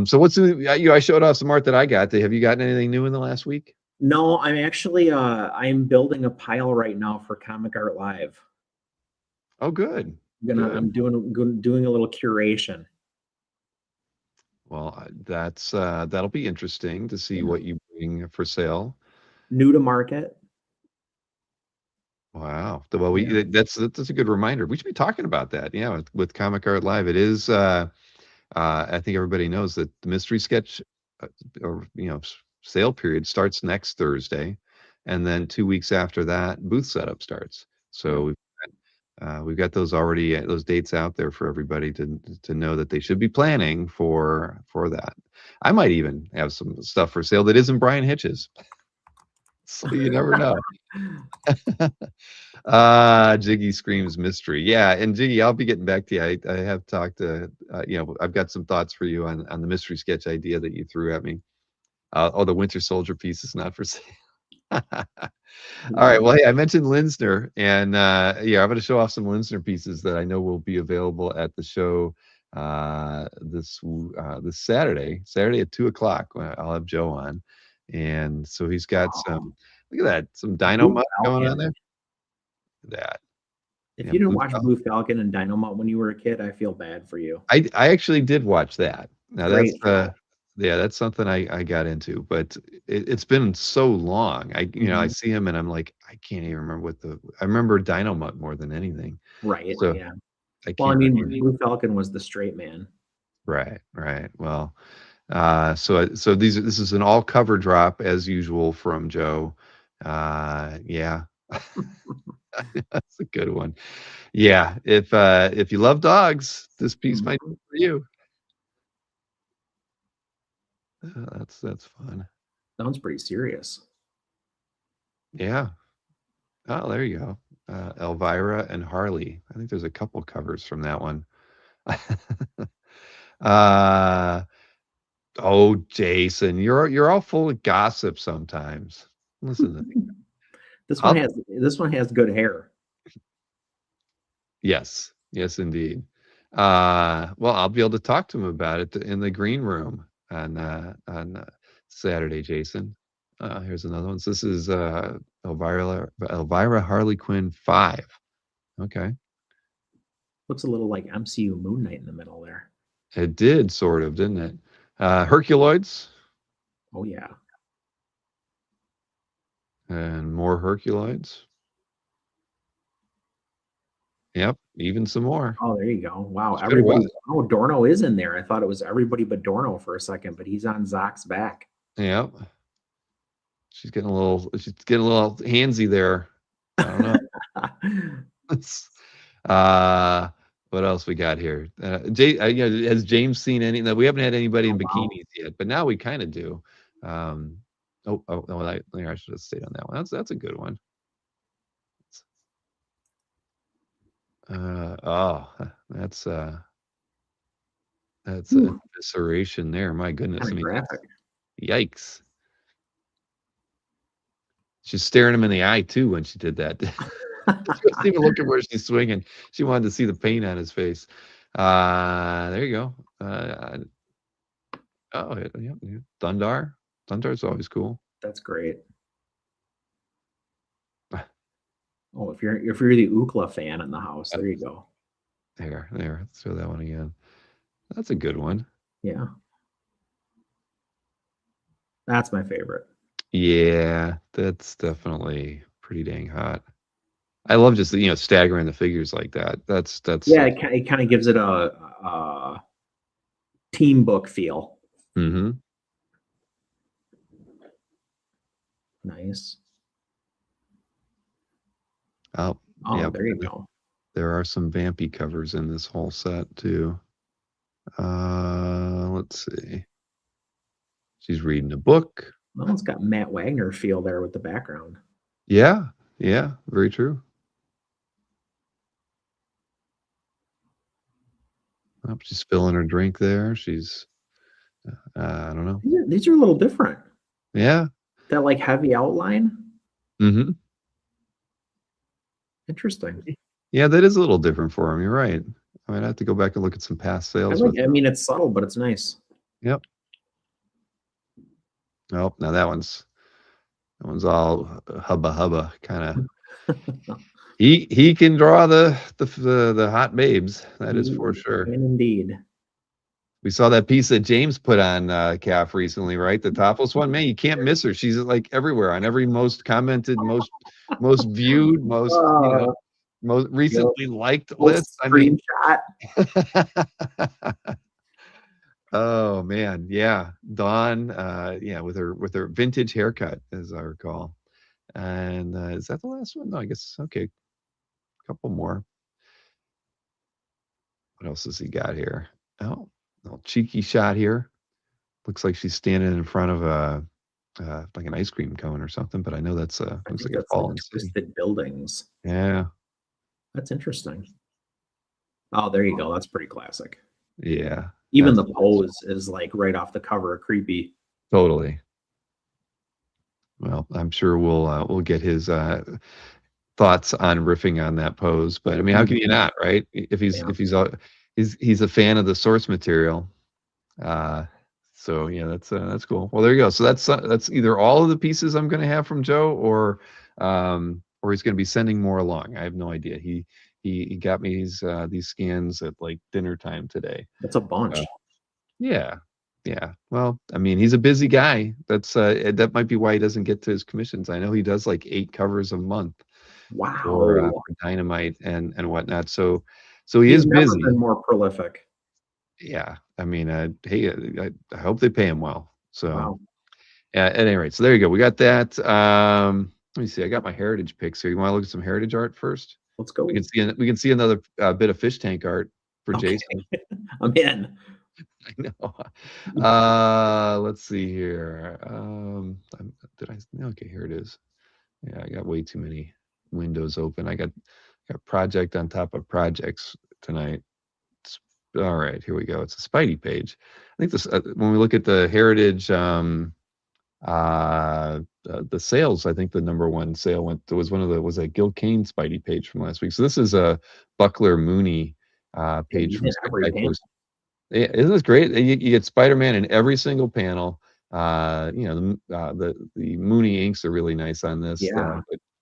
So what's I showed off some art that I got. Have you gotten anything new in the last week? No, I'm actually I'm building a pile right now for Comic Art Live. Oh, good. I'm doing a little curation. Well, that'll be interesting to see what you bring for sale. New to market. Wow. Well, that's a good reminder. We should be talking about that. Yeah, with Comic Art Live, it is. I think everybody knows that the mystery sketch, sale period starts next Thursday, and then 2 weeks after that, booth setup starts. So we've got those dates out there for everybody to know that they should be planning for that. I might even have some stuff for sale that isn't Brian Hitch's. So you never know. Jiggy screams mystery. Yeah, and Jiggy, I'll be getting back to you. I have talked to I've got some thoughts for you on the mystery sketch idea that you threw at me. The Winter Soldier piece is not for sale. All right. Well, hey, I mentioned Linsner, and I'm going to show off some Linsner pieces that I know will be available at the show this Saturday at 2:00. I'll have Joe on, and so he's got some. Look at that, some Dino Mutt going on there. that. If Yeah, you didn't Blue watch Falcon. Blue Falcon and Dynamite when you were a kid, I feel bad for you. I actually did watch that. Now that's Great show. yeah, that's something I got into, but it's been so long. I Mhm. see him and I'm like, I can't even remember I remember Dynamite more than anything. Right. So Yeah. I Well, I can't mean, remember. Blue Falcon was the straight man. Right, right. Well, so this is an all cover drop as usual from Joe. Yeah. That's a good one. Yeah, if you love dogs, this piece might be for you. That's fun. Sounds pretty serious. Yeah. Oh, there you go. Elvira and Harley. I think there's a couple covers from that one. uh oh, Jason, you're all full of gossip sometimes. Listen to me. This I'll- one has good hair. Yes, yes, indeed. Well, I'll be able to talk to him about it in the green room on Saturday, Jason. Here's another one. So this is Elvira Harley Quinn 5. Okay. Looks a little like MCU Moon Knight in the middle there. It did sort of, didn't it? Herculoids Oh yeah. and more Herculoids. Yep, even some more. Oh, there you go. Wow. It's been a Everybody. while. Oh, Dorno is in there. I thought it was everybody but Dorno for a second, but he's on Zach's back. Yep. She's getting a little handsy there. I don't know. What else we got here? Has James seen any? No, we haven't had anybody in bikinis yet, but now we kind of do. I should have stayed on that one. That's a good one. That's evisceration there. My goodness. Kind of graphic. Yikes. She's staring him in the eye too when she did that. She wasn't even looking where she's swinging. She wanted to see the pain on his face. There you go. Yeah. Thundar. Thundar's always cool. That's great. Oh, if you're the Ookla fan in the house, there you go. There. Let's show that one again. That's a good one. Yeah. That's my favorite. Yeah, that's definitely pretty dang hot. I love just staggering the figures like that. That's yeah. It kind of gives it a team book feel. Mm-hmm. Nice. Oh, yeah, there you go. There are some Vampy covers in this whole set too. Let's see. She's reading a book. Well, it's got Matt Wagner feel there with the background. Yeah, very true. Oh, she's filling her drink there. She's, I don't know. These are a little different. Yeah. That like heavy outline. Mm-hmm. Interesting. Yeah, that is a little different for him. You're right. I might have to go back and look at some past sales. I mean, it's subtle, but it's nice. Yep. Oh, now that one's all hubba kind of. He can draw the hot babes. That is for sure. And indeed. We saw that piece that James put on CAF recently, right? The topless one. Man, you can't miss her. She's like everywhere on every most commented, most viewed, most most recently liked list. I mean, oh man, yeah, Dawn, with her vintage haircut, as I recall. And is that the last one? No, I guess okay. A couple more. What else has he got here? Oh, a little cheeky shot here. Looks like she's standing in front of a like an ice cream cone or something, but I know looks like a fallen Twisted Buildings. Yeah. That's interesting. Oh, there you go. That's pretty classic. Yeah. Even the pose is like right off the cover, creepy. Totally. Well, I'm sure we'll get his thoughts on riffing on that pose, but I mean, how can you not, right? If he's a fan of the source material. So yeah, that's cool. Well, there you go. So that's either all of the pieces I'm going to have from Joe, or or he's going to be sending more along. I have no idea. He got me these scans at like dinner time today. That's a bunch. Yeah. Yeah. Well, I mean, he's a busy guy. That's that might be why he doesn't get to his commissions. I know he does like 8 covers a month Wow. for Dynamite and whatnot. So he He's is never busy. been more prolific. Yeah. I mean, hey, I hope they pay him well. So Wow. at any rate, so there you go. We got that. Let me see. I got my heritage picks here. You want to look at some heritage art first? Let's go. We can see another bit of fish tank art for Okay. Jason. I'm in. I know. Let's see here. Okay, here it is. Yeah, I got way too many windows open. I got project on top of projects tonight. All right, here we go. It's a Spidey page. I think this when we look at the heritage the sales, I think the #1 sale was a Gil Kane Spidey page from last week. So this is a Buckler Mooney page from Spectacular. Yeah, isn't this great? You get Spider-Man in every single panel. The Mooney inks are really nice on this. Yeah.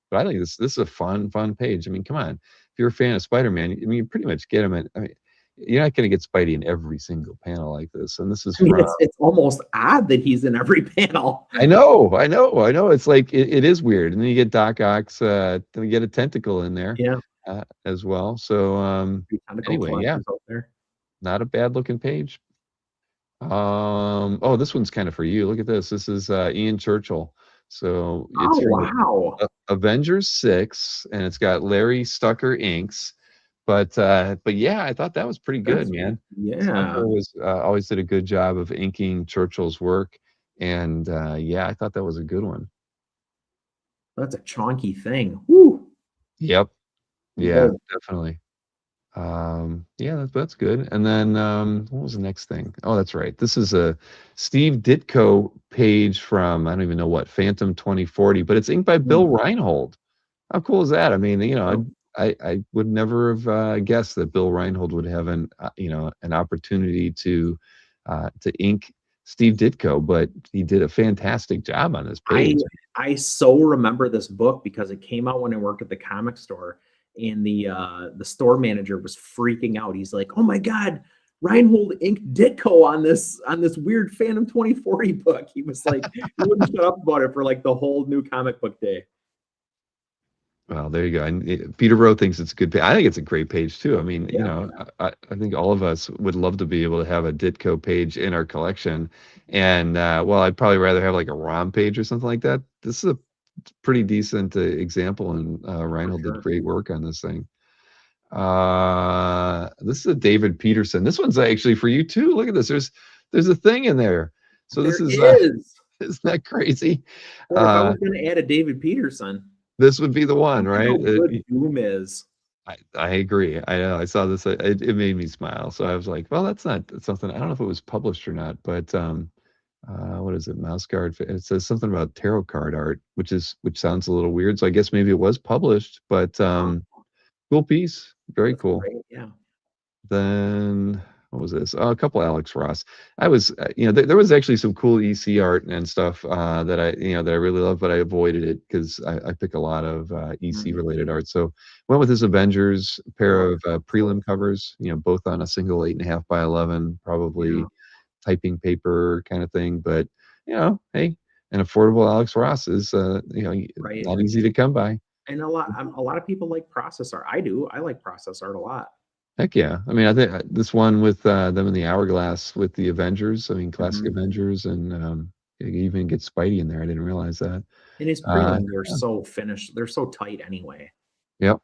But I think this is a fun page. I mean, come on. If you're a fan of Spider-Man, I mean, you pretty much get him in. I mean, you're not going to get Spidey in every single panel like this. And this is it's almost odd that he's in every panel. I know. It's like it is weird. And then you get Doc Ock's then you get a tentacle in there as well. So anyway, yeah. Not a bad looking page. Oh, this one's kind of for you. Look at this. This is Ian Churchill. So it's wow. Avengers 6, and it's got Larry Stucker inks. But yeah, I thought that was pretty good, man. Yeah, Stucker was always did a good job of inking Churchill's work, and yeah, I thought that was a good one. That's a chunky thing. Woo. Yep. Yeah, definitely. Yeah, that's good. And then what was the next thing? Oh, that's right. This is a Steve Ditko page from I don't even know what, Phantom 2040, but it's inked by Bill Reinhold. How cool is that? I mean, I would never have guessed that Bill Reinhold would have an opportunity to ink Steve Ditko, but he did a fantastic job on this page. I so remember this book because it came out when I worked at the comic store. And the store manager was freaking out. He's like, "Oh my God, Reinhold inked Ditko on this weird Phantom 2040 book." He was like, he wouldn't shut up about it for like the whole New Comic Book Day. Well, there you go. And Peter Rowe thinks it's a good page. I think it's a great page too. I mean, I think all of us would love to be able to have a Ditko page in our collection. And well, I'd probably rather have like a ROM page or something like that. This is a pretty decent example, and Reinhold did great work on this thing. This is a David Peterson. This one's actually for you too. Look at this. There's a thing in there. So this is isn't that crazy? Or if I was going to add a David Peterson, this would be the one, right? Doom is. I agree. I know. I saw this. It made me smile. So I was like, well, that's not something. I don't know if it was published or not, but what is it? Mouse Guard. It says something about tarot card art, which sounds a little weird. So I guess maybe it was published, but cool piece. Very cool. Great. Yeah. Then what was this? Oh, a couple Alex Ross. I was, there was actually some cool EC art and stuff that I really love, but I avoided it because I pick a lot of EC related art. So went with this Avengers pair of prelim covers, both on a single 8.5 by 11, probably. Typing paper kind of thing, but hey, an affordable Alex Ross is not easy to come by. And a lot of people like process art. I do. I like process art a lot. Heck yeah! I mean, I think this one with them in the Hourglass with the Avengers. I mean, classic Avengers, and you even get Spidey in there. I didn't realize that. And his prelims are so finished. They're so tight anyway. Yep.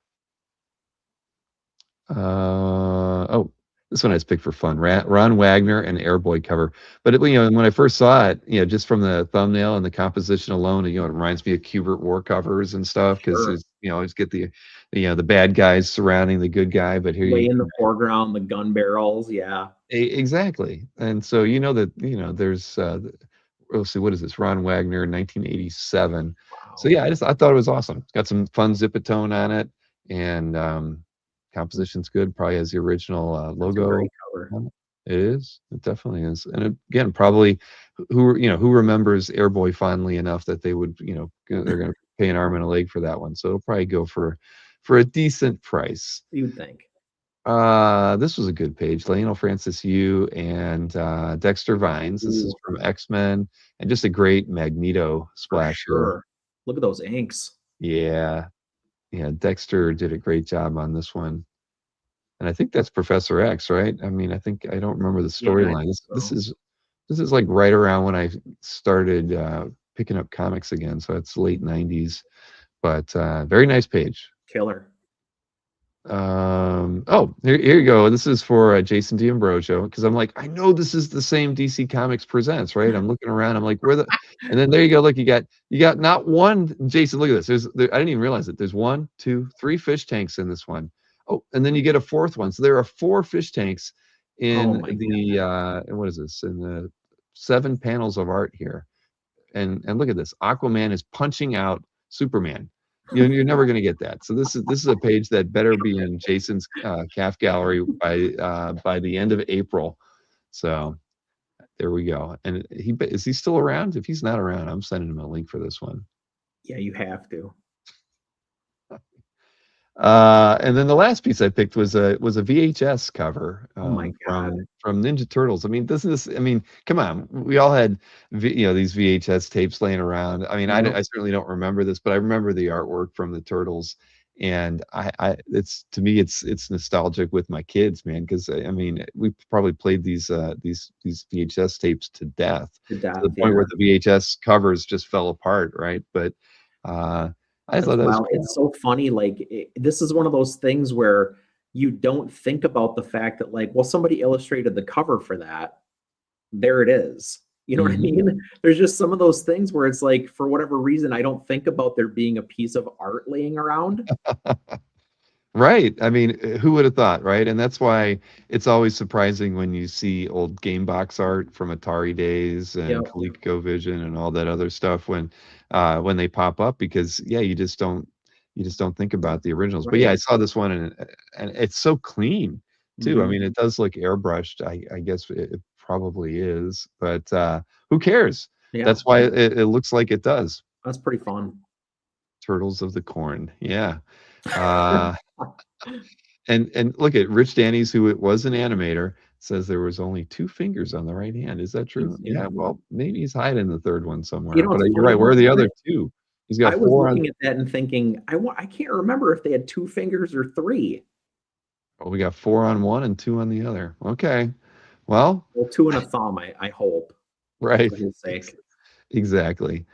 This one I just picked for fun. Ron Wagner and Airboy cover. But when I first saw it, just from the thumbnail and the composition alone, it reminds me of Kubert War covers and stuff because always get the bad guys surrounding the good guy. But here way in the foreground, the gun barrels, yeah, exactly. And so there's let's see, what is this? Ron Wagner, 1987. Wow. So yeah, I thought it was awesome. It's got some fun Zipatone on it, and composition's good. Probably has the original logo. It is. It definitely is. And again, probably who remembers Airboy fondly enough that they would they're going to pay an arm and a leg for that one, so it'll probably go for a decent price. You'd think. This was a good page. Lionel Francis Yu and Dexter Vines. This is from X-Men, and just a great Magneto splash here. Sure. Look at those inks. Yeah. Dexter did a great job on this one. And I think that's Professor X, right? I mean, I don't remember the storyline. This is like right around when I started picking up comics again, so it's late 90s. But very nice page. Killer. Oh, here you go. This is for Jason D'Ambrosio, because I'm like, I know this is the same DC Comics Presents, right? I'm looking around, I'm like, and then there you go. Look, you got not one. Jason, look at this. I didn't even realize it. There's 1, 2, 3 fish tanks in this one. Oh, and then you get a 4th one. So there are 4 fish tanks in what is this? In the 7 panels of art here. And look at this. Aquaman is punching out Superman. You're never going to get that. So this is a page that better be in Jason's calf gallery by the end of April. So there we go. And is he still around? If he's not around, I'm sending him a link for this one. Yeah, you have to. And then the last piece I picked was a VHS cover from Ninja Turtles. I mean, come on, we all had these VHS tapes laying around. I mean, I certainly don't remember this, but I remember the artwork from the Turtles, and it's to me it's nostalgic with my kids, man, because I mean we probably played these VHS tapes to death, to the point where the VHS covers just fell apart, right? But I thought that was cool. It's so funny. Like this is one of those things where you don't think about the fact that, like, well, somebody illustrated the cover for that. There it is. You know what I mean? There's just some of those things where it's like, for whatever reason, I don't think about there being a piece of art laying around. Right. I mean, who would have thought, right? And that's why it's always surprising when you see old game box art from Atari days and ColecoVision and all that other stuff when they pop up, because you just don't think about the originals. Right. But I saw this one and it's so clean too. I mean, it does look airbrushed. I guess it probably is, but who cares? Yeah. That's why it looks like it does. That's pretty fun. Turtles of the Corn. Yeah. And look at Rich Danny's, who it was an animator, says there was only 2 fingers on the right hand. Is that true? Yeah. Well, maybe he's hiding the 3rd one somewhere. But you're right. Where are the other 2? He's got 4. I was looking at that and thinking, I can't remember if they had 2 fingers or 3. Oh, we got 4 on one and 2 on the other. Okay. Well, 2 and a thumb. I hope. Right. For his sake. Exactly.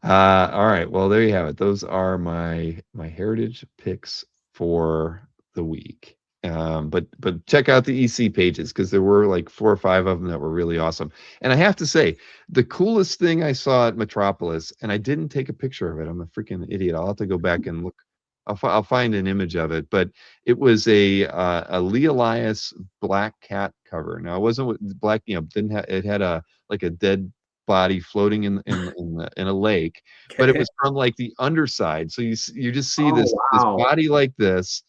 All right. Well, there you have it. Those are my heritage picks for the week. But check out the EC pages, because there were like 4 or 5 of them that were really awesome. And I have to say, the coolest thing I saw at Metropolis, and I didn't take a picture of it. I'm a freaking idiot. I'll have to go back and look. I'll find an image of it. But it was a Lee Elias Black Cat cover. Now it wasn't black. It had a dead body floating in a lake, but it was from like the underside. So you just see this body like this.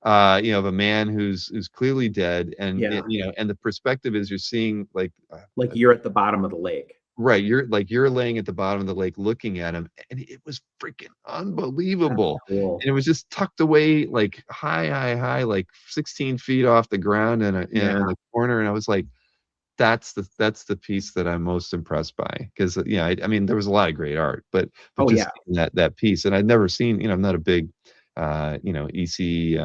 Of a man who's clearly dead, and and the perspective is you're seeing like you're at the bottom of the lake, right? You're laying at the bottom of the lake looking at him, and it was freaking unbelievable. Cool. And it was just tucked away like high, like 16 feet off the ground in the corner, and I was like, that's the piece that I'm most impressed by, because I mean there was a lot of great art, but just that piece, and I'd never seen, I'm not a big EC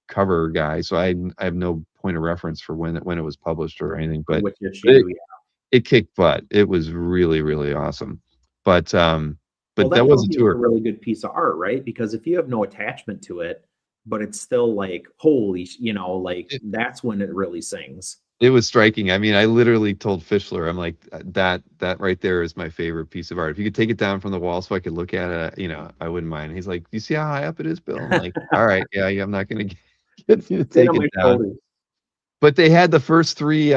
cover guy, so I have no point of reference for when it was published or anything, but it kicked butt. It was really, really awesome. But that was a really good piece of art, right? Because if you have no attachment to it, but it's still like, holy, that's when it really sings. It was striking. I mean, I literally told Fischler, I'm like, that right there is my favorite piece of art. If you could take it down from the wall so I could look at it, I wouldn't mind. He's like, you see how high up it is, Bill? I'm like, all right, I'm not going to get you to take it down. But they had the first 3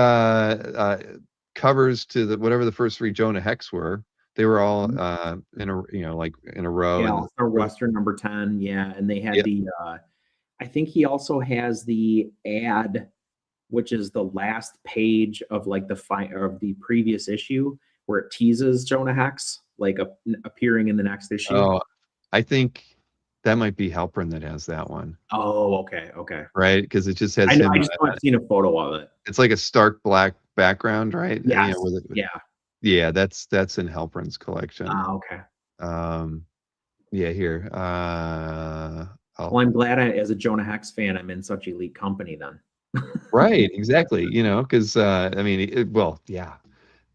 covers to whatever the first 3 Jonah Hex were. They were all in a row. Yeah, Western number 10. Yeah, and they had I think he also has the ad, which is the last page of like the previous issue, where it teases Jonah Hex appearing in the next issue. Oh, I think that might be Halpern that has that one, Oh, okay, okay. right? Because it just has I know. him. I just haven't seen a photo of it. It's like a stark black background, right? Yes. Yeah. Yeah. Yeah, that's in Halpern's collection. Okay. Yeah, here. Well, I'm glad as a Jonah Hex fan, I'm in such elite company then. Right, exactly. Because I mean, well, yeah.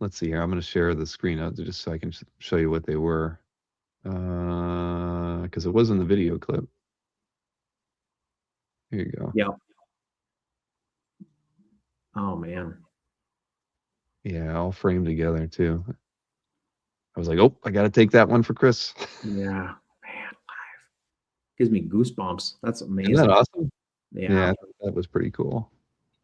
Let's see here. I'm going to share the screen out just so I can show you what they were, because it was in the video clip. Here you go. Yep. Oh man. Yeah, all framed together too. I was like, oh, I got to take that one for Chris. Yeah, man, gives me goosebumps. That's amazing. Isn't that awesome? Yeah, that was pretty cool.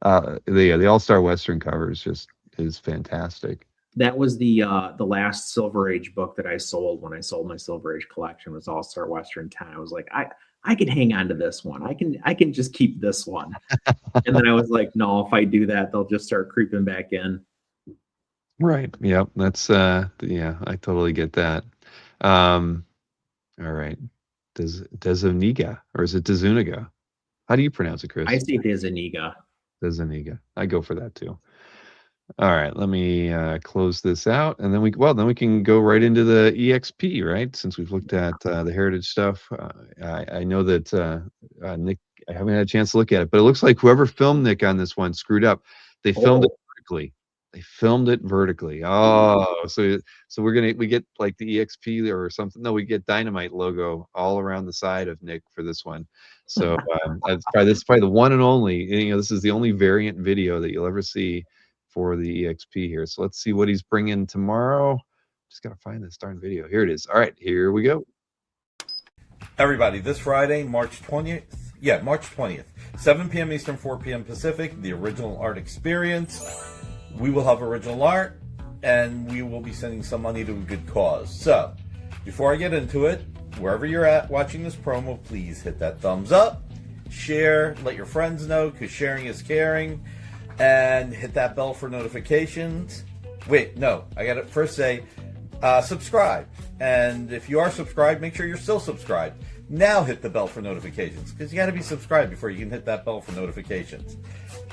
The All-Star Western cover is fantastic. that was the last Silver Age book that I sold when I sold my Silver Age collection was All-Star Western 10. I was like, I can hang on to this one. I can just keep this one. And then I was like, no, if I do that, they'll just start creeping back in. Right. Yep. That's yeah, I totally get that. All right. Dezuniga, or is it Dezuniga? How do you pronounce it, Chris? I say Dezuniga. Dezuniga. I go for that too. All right, let me close this out, and then we can go right into the EXP, right? Since we've looked at the heritage stuff, I know that Nick, I haven't had a chance to look at it, but it looks like whoever filmed Nick on this one screwed up. They filmed it vertically. They filmed it vertically. Oh, so we get like the EXP or something. No, we get Dynamite logo all around the side of Nick for this one. So this is probably the one and only. This is the only variant video that you'll ever see for the EXP here. So let's see what he's bringing tomorrow. Just gotta find this darn video. Here it is. All right, here we go. Everybody, this Friday, March 20th. Yeah, March 20th, 7 p.m. Eastern, 4 p.m. Pacific, the Original Art Experience. We will have original art, and we will be sending some money to a good cause. So, before I get into it, wherever you're at watching this promo, please hit that thumbs up, share, let your friends know, because sharing is caring, and hit that bell for notifications. Wait, no, I gotta first say, subscribe. And if you are subscribed, make sure you're still subscribed. Now hit the bell for notifications, because you gotta be subscribed before you can hit that bell for notifications.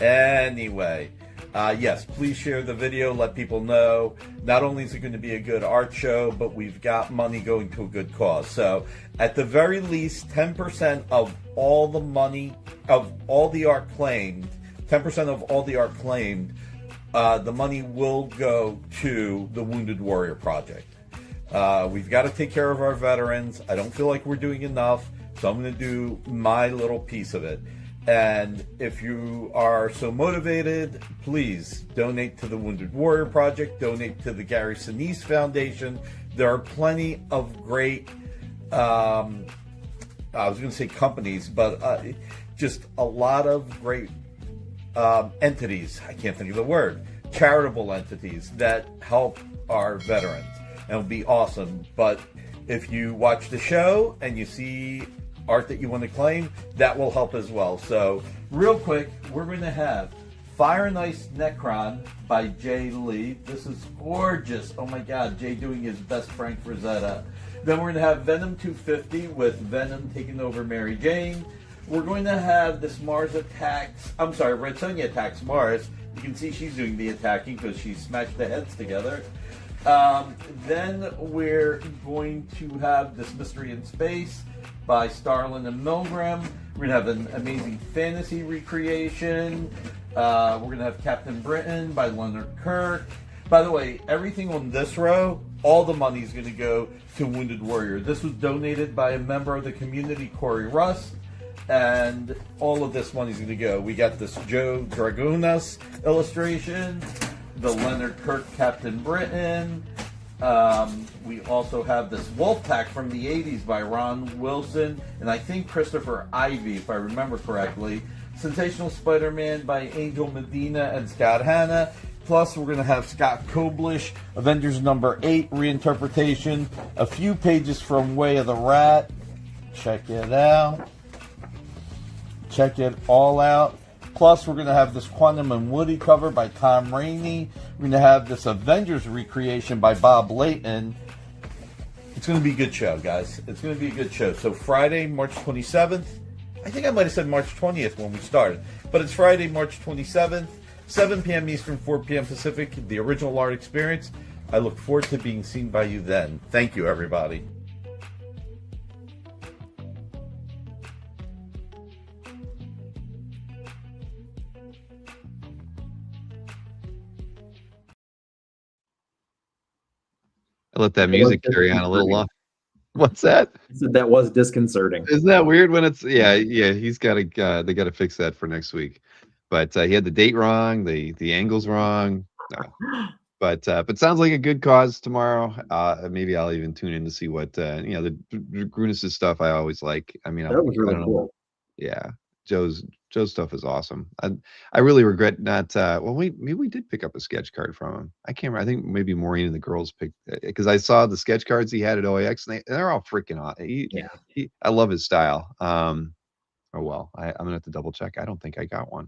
Anyway, yes, please share the video, let people know. Not only is it going to be a good art show, but we've got money going to a good cause. So, at the very least, 10% of all the money, of all the art claimed, 10% of all the art claimed, the money will go to the Wounded Warrior Project. We've got to take care of our veterans. I don't feel like we're doing enough, so I'm going to do my little piece of it. And if you are so motivated, please donate to the Wounded Warrior Project, donate to the Gary Sinise Foundation. There are plenty of great, I was going to say companies, but just a lot of great entities, I can't think of the word, charitable entities that help our veterans. And it'll be awesome. But if you watch the show and you see art that you want to claim, that will help as well. So real quick, we're going to have Fire and Ice Necron by Jay Lee. This is gorgeous. Oh my God, Jay doing his best Frank Frazetta. Then we're going to have Venom 250 with Venom taking over Mary Jane. We're going to have this Red Sonja attacks Mars. You can see she's doing the attacking because she smashed the heads together. Then we're going to have this Mystery in Space by Starlin and Milgram. We're going to have an amazing fantasy recreation. We're going to have Captain Britain by Leonard Kirk. By the way, everything on this row, all the money is going to go to Wounded Warrior. This was donated by a member of the community, Corey Rust, and all of this money is going to go. We got this Joe Dragunas illustration, the Leonard Kirk Captain Britain. We also have this Wolf Pack from the 80s by Ron Wilson and I think Christopher Ivey, if I remember correctly. Sensational Spider-Man by Angel Medina and Scott Hanna. Plus, we're going to have Scott Koblish, Avengers number 8 reinterpretation, a few pages from Way of the Rat. Check it out. Check it all out. Plus, we're going to have this Quantum and Woody cover by Tom Rainey. We're going to have this Avengers recreation by Bob Layton. It's going to be a good show, guys. It's going to be a good show. So Friday, March 27th. I think I might have said March 20th when we started, but it's Friday, March 27th, 7 p.m. Eastern, 4 p.m. Pacific, the original art experience. I look forward to being seen by you then. Thank you, everybody. I let that music carry on a little long. What's that? So that was disconcerting. Isn't that weird when it's yeah. He's got to they got to fix that for next week. But he had the date wrong, the angle's wrong. But sounds like a good cause tomorrow. Maybe I'll even tune in to see what the Grunis' stuff. I always like. I mean, That was really cool. Yeah, Joe's stuff is awesome. I really regret not. Maybe we did pick up a sketch card from him. I can't remember. I think maybe Maureen and the girls picked because I saw the sketch cards he had at OAX and they're all freaking awesome. I love his style. I'm gonna have to double check. I don't think I got one.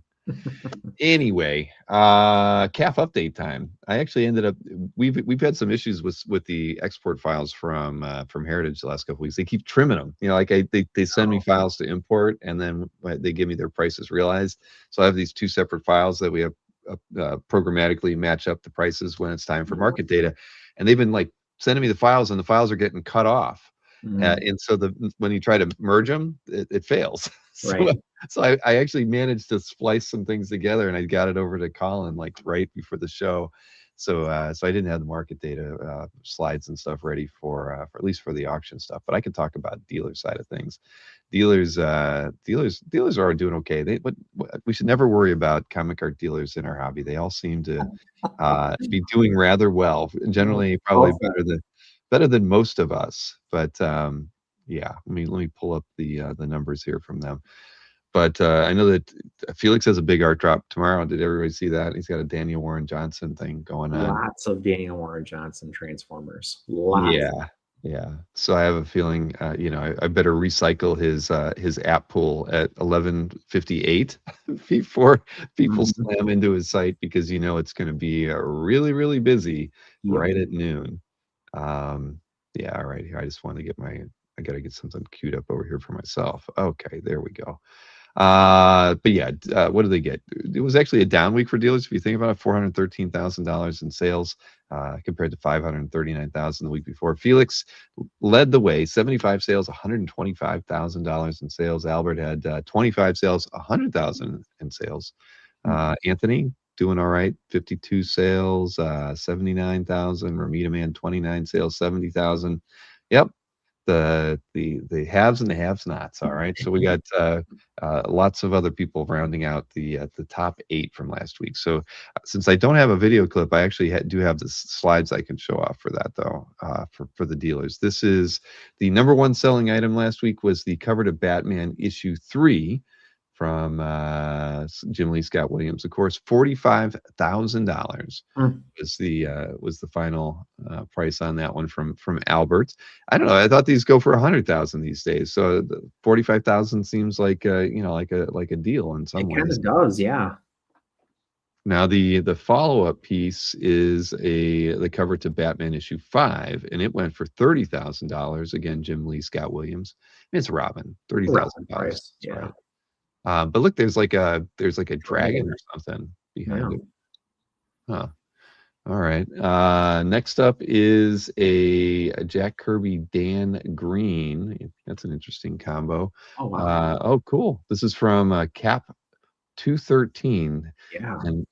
Anyway, CAF update time. I actually ended up we've had some issues with the export files from Heritage the last couple weeks. They keep trimming them. Like they send me files to import and then they give me their prices realized. So I have these two separate files that we have programmatically match up the prices when it's time for market data, and they've been like sending me the files and the files are getting cut off. And so when you try to merge them, it fails. So I actually managed to splice some things together, and I got it over to Colin like right before the show. So I didn't have the market data slides and stuff ready for at least for the auction stuff. But I can talk about dealer side of things. Dealers are doing okay. We should never worry about comic art dealers in our hobby. They all seem to be doing rather well. Generally, probably better than most of us. But let me pull up the numbers here from them. But I know that Felix has a big art drop tomorrow. Did everybody see that? He's got a Daniel Warren Johnson thing going on. Lots of Daniel Warren Johnson Transformers. Lots. Yeah. So I have a feeling, I better recycle his app pool at 11:58 before people slam into his site because it's going to be really, really busy right at noon. All right here. I just want to get I got to get something queued up over here for myself. Okay, there we go. What do they get? It was actually a down week for dealers. If you think about it, $413,000 in sales compared to $539,000 the week before. Felix led the way, 75 sales, $125,000 in sales. Albert had 25 sales, $100,000 in sales. Anthony doing all right, 52 sales, 79,000. Ramita Man, 29 sales, 70,000. Yep. The haves and the have-nots. All right, so we got lots of other people rounding out the top 8 from last week. So since I don't have a video clip, I actually do have the slides I can show off for that though. For the dealers, this is the number one selling item last week was the cover to Batman issue 3 from Jim Lee Scott Williams. Of course, $45,000 was the final price on that one from Albert. I don't know. I thought these go for $100,000 these days. So the 45,000 seems like like a deal in some ways. It kind of does, yeah. Now the follow-up piece is the cover to Batman issue 5, and it went for $30,000. Again, Jim Lee Scott Williams. It's Robin, $30,000. Yeah. Right. But look, there's like a dragon or something behind it. Huh. All right. Next up is a Jack Kirby Dan Green. That's an interesting combo. Oh wow. Oh cool. This is from Cap 213. Yeah. And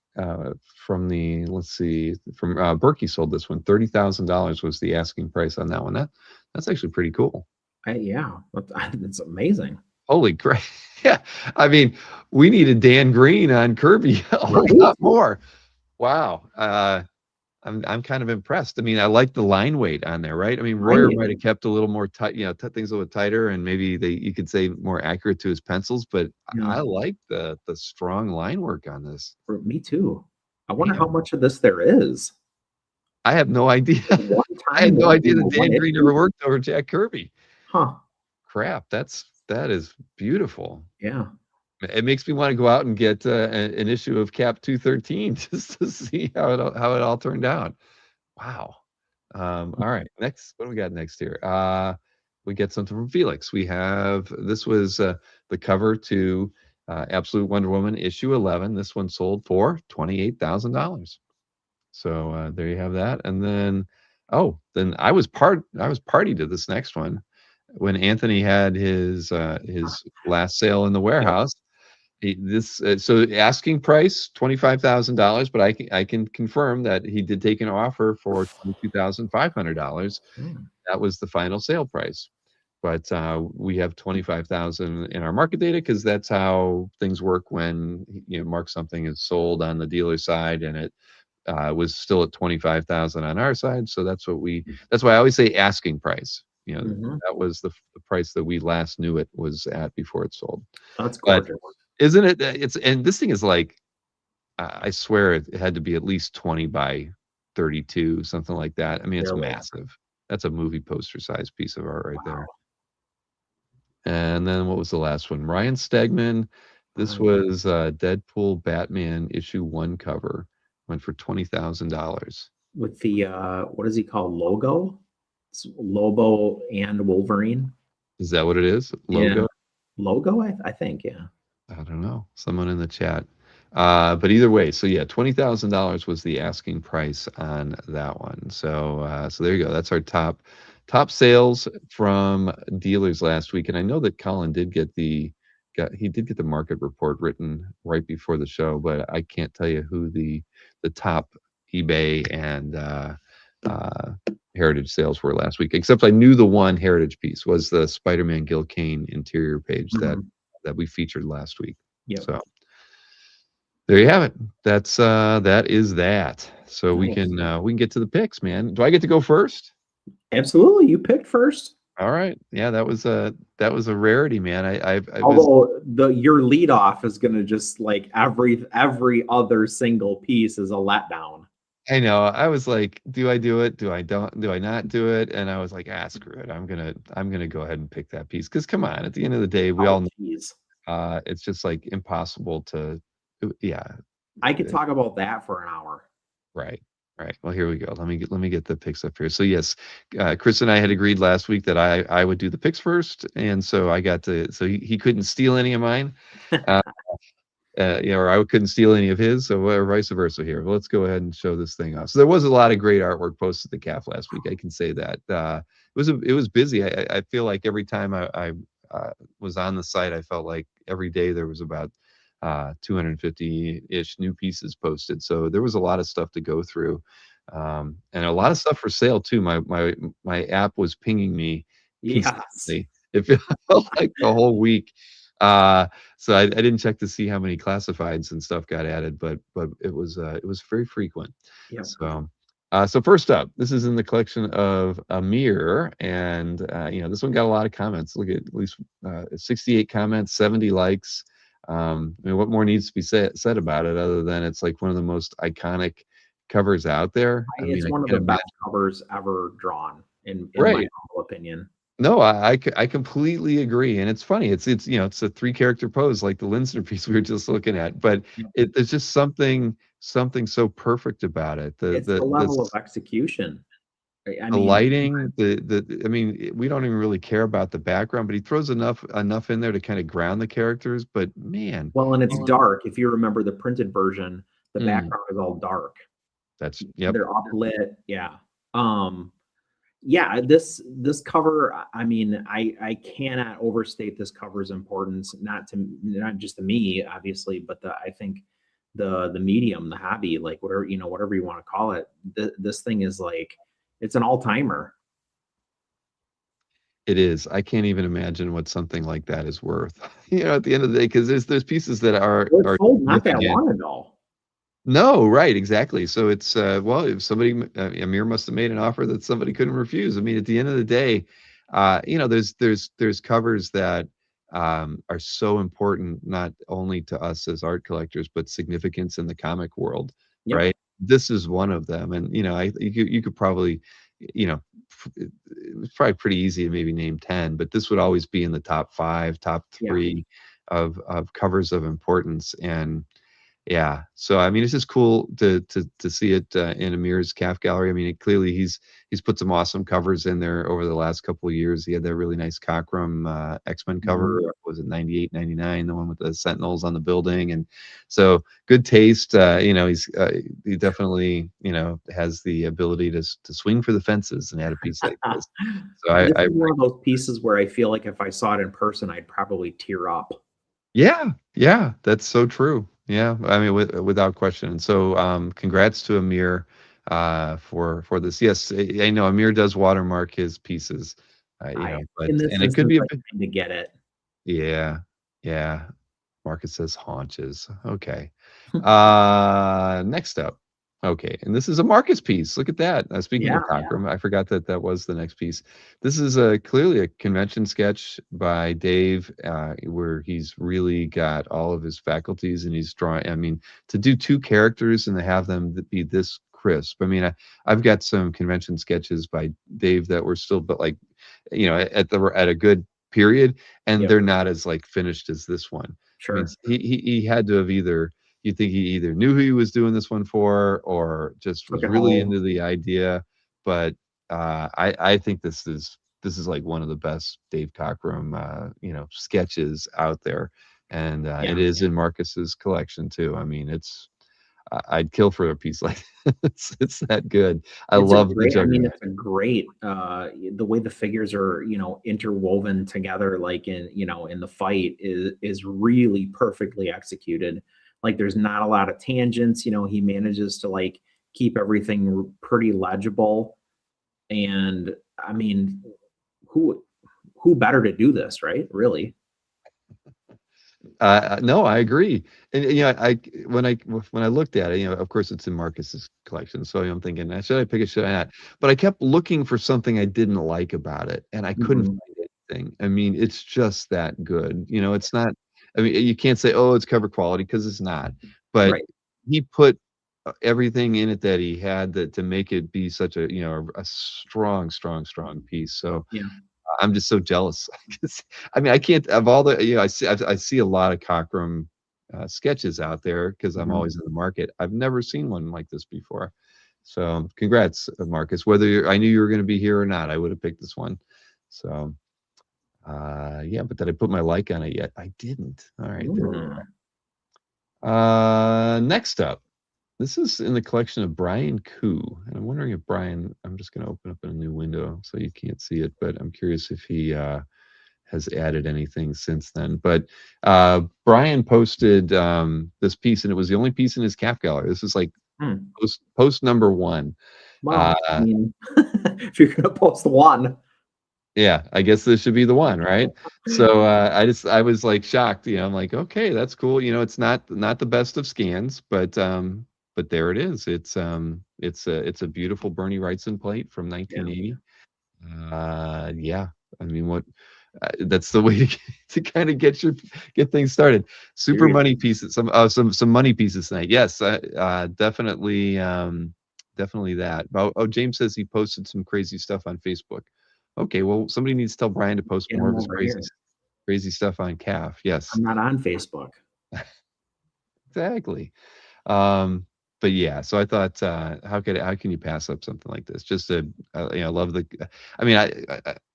from Berkey sold this one. $30,000 was the asking price on that one. That's actually pretty cool. It's amazing. Holy crap. Yeah. I mean, we needed Dan Green on Kirby a lot more. Wow. I'm kind of impressed. I mean, I like the line weight on there, right? I mean, Royer might have kept a little more tight, things a little tighter, and maybe you could say more accurate to his pencils, but I like the strong line work on this. Me too. I wonder how much of this there is. I have no idea. I had no idea that Dan Green ever worked over Jack Kirby. Huh. Crap. That is beautiful. Yeah. It makes me want to go out and get an issue of Cap 213 just to see how it all turned out. Wow, All right, next, what do we got next here? We get something from Felix. We have, this was the cover to Absolute Wonder Woman issue 11. This one sold for $28,000. So there you have that. And then, then I was party to this next one when Anthony had his last sale in the warehouse. So asking price $25,000, but I can confirm that he did take an offer for $22,500. That was the final sale price. But we have 25,000 in our market data because that's how things work when Mark something is sold on the dealer side and it was still at 25,000 on our side. So that's why I always say asking price. That was the price that we last knew it was at before it sold. That's gorgeous. Isn't it? And this thing is like, I swear it had to be at least 20 by 32, something like that. I mean, it's massive. That's a movie poster size piece of art right there. And then what was the last one? Ryan Stegman. This was Deadpool Batman issue 1 cover. Went for $20,000. With the what is he called? Logo? It's Lobo and Wolverine. Is that what it is? Logo? Yeah. Logo, I think, yeah. I don't know. Someone in the chat. But either way, so yeah, $20,000 was the asking price on that one. So so there you go. That's our top sales from dealers last week. And I know that Colin did get the market report written right before the show, but I can't tell you who the top eBay and Heritage sales were last week, except I knew the one Heritage piece was the Spider-Man Gil Kane interior page that we featured last week. Yeah. So there you have it. That is that. So we can get to the picks, man. Do I get to go first? Absolutely. You picked first. All right. Yeah, that was a rarity, man. Although your lead off is gonna just like every other single piece is a letdown. I know. I was like, do I do it? Do I not do it? And I was like, screw it. I'm gonna go ahead and pick that piece. Because come on, at the end of the day, we all know it's just like impossible to I could talk about that for an hour. Right. Well, here we go. Let me get the picks up here. So yes, Chris and I had agreed last week that I would do the picks first, and so I got to. So he couldn't steal any of mine, or I couldn't steal any of his. So vice versa here. Well, let's go ahead and show this thing off. So there was a lot of great artwork posted at the CAF last week. I can say that it was busy. I feel like every time I was on the site, I felt like every day there was about 250-ish new pieces posted. So there was a lot of stuff to go through, and a lot of stuff for sale too. My app was pinging me consistently. It felt like the whole week. So I didn't check to see how many classifieds and stuff got added, but it was very frequent. Yeah. So first up, this is in the collection of Amir, and this one got a lot of comments. Look at least 68 comments, 70 likes. I mean, what more needs to be said about it other than it's like one of the most iconic covers out there? It's one of the best covers ever drawn, in my humble opinion. No, I completely agree, and it's funny. It's a 3-character pose like the Linsner piece we were just looking at, but there's just something so perfect about it. The level of execution. The lighting, I mean, we don't even really care about the background, but he throws enough in there to kind of ground the characters. But man, and it's dark. If you remember the printed version, the background is all dark. They're uplit. Yeah. This cover. I mean, I cannot overstate this cover's importance. Not just to me, obviously, but I think the medium, the hobby, like whatever you want to call it. This thing is like. It's an all-timer. It is. I can't even imagine what something like that is worth. At the end of the day, because there's pieces that are sold not that long ago. No, right, exactly. So it's if somebody Amir must have made an offer that somebody couldn't refuse. I mean, at the end of the day, there's covers that are so important not only to us as art collectors, but significance in the comic world, right? This is one of them, and you could probably, it's probably pretty easy to maybe name 10, but this would always be in the top 5, top 3 of covers of importance. And Yeah. So I mean, it's just cool to see it in Amir's calf gallery. I mean, clearly he's put some awesome covers in there over the last couple of years. He had that really nice Cockrum X-Men cover. Was it 98, 99, the one with the Sentinels on the building? And so good taste. You know, he definitely, you know, has the ability to swing for the fences and add a piece like this. So This is one of those pieces where I feel like if I saw it in person, I'd probably tear up. Yeah, yeah, that's so true. Yeah, I mean, without question. And so, congrats to Amir for this. Yes, I know Amir does watermark his pieces, you know, but In this and it could be a instance, bit. to get it. Yeah, yeah. Marcus says haunches. Okay. Next up. Okay, and this is a Marcus piece. Look at that. Speaking of Yeah, Cockrum, I forgot that that was the next piece. This is clearly a convention sketch by Dave, where he's really got all of his faculties and he's drawing. I mean, to do two characters and to have them be this crisp. I mean, I've got some convention sketches by Dave that were still, but like, you know, at a good period, and Yep. they're not as like finished as this one. I mean, Sure. he had to have either, you think he either knew who he was doing this one for or just Took was it really home. into the idea. But I think this is like one of the best Dave Cockrum you know, sketches out there, and it is in Marcus's collection too. I mean, I'd kill for a piece like it's that good. I It's a love the great, I mean, Juggernaut. it's a great, the way the figures are, you know, interwoven together, like in, you know, in the fight is really perfectly executed. Like there's not a lot of tangents, you know, he manages to like keep everything pretty legible. And I mean, who better to do this, right? Really? No, I agree. And you know, when I looked at it, you know, of course it's in Marcus's collection, so I'm thinking, should I pick it? Should I not? But I kept looking for something I didn't like about it, and I couldn't Mhm. find anything. I mean, it's just that good. You know, it's not. I mean, you can't say, oh, it's cover quality because it's not. But Right. he put everything in it that he had that to make it be such a, you know, a strong, strong, strong piece. So Yeah. I'm just so jealous. 'Cause, I mean, I can't of all the, you know, I see a lot of Cockrum sketches out there because I'm Mhm. always in the market. I've never seen one like this before. So congrats, Marcus. Whether I knew you were going to be here or not, I would have picked this one. So yeah, but did I put my like on it yet? I didn't. All right, there we Mm. are. Next up. This is in the collection of Brian Koo. And I'm wondering if Brian, I'm just going to open up a new window so you can't see it, but I'm curious if he has added anything since then. But Brian posted this piece, and it was the only piece in his calf gallery. This is like Hmm. post number one. Well, I mean, if you're gonna post one, Yeah, I guess this should be the one, right? So I was like shocked, you know, I'm like, okay, that's cool. You know, it's not the best of scans, but there it is. It's a beautiful Bernie Wrightson plate from 1980. Yeah, I mean, what that's the way to kind of get things started. Super Seriously. money pieces, some money pieces tonight. Yes, definitely definitely that. Oh, James says he posted some crazy stuff on Facebook. Okay, well, somebody needs to tell Brian to post Get more them of his over here. crazy stuff on calf. Yes, I'm not on Facebook. exactly. But yeah, so I thought, how can you pass up something like this? Just to, you know, love the. I mean,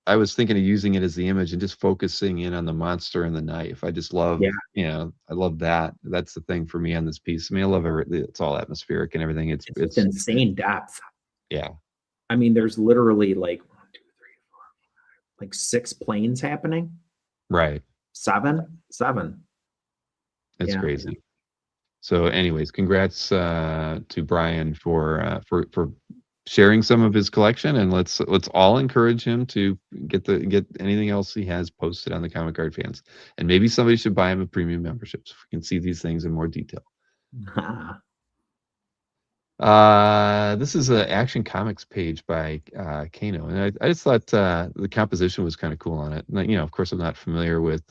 I was thinking of using it as the image and just focusing in on the monster and the knife. I just love, Yeah. you know, I love that. That's the thing for me on this piece. I mean, I love everything. It's all atmospheric and everything. It's insane depth. Yeah, I mean, there's literally like 1, 2, 3, 4, 5, like 6 planes happening. right. Seven. It's Yeah. crazy. So, anyways, congrats to Brian for sharing some of his collection, and let's all encourage him to get anything else he has posted on the Comic Card Fans, and maybe somebody should buy him a premium membership so we can see these things in more detail. This is an Action Comics page by Kano, and I just thought the composition was kind of cool on it. And, you know, of course, I'm not familiar with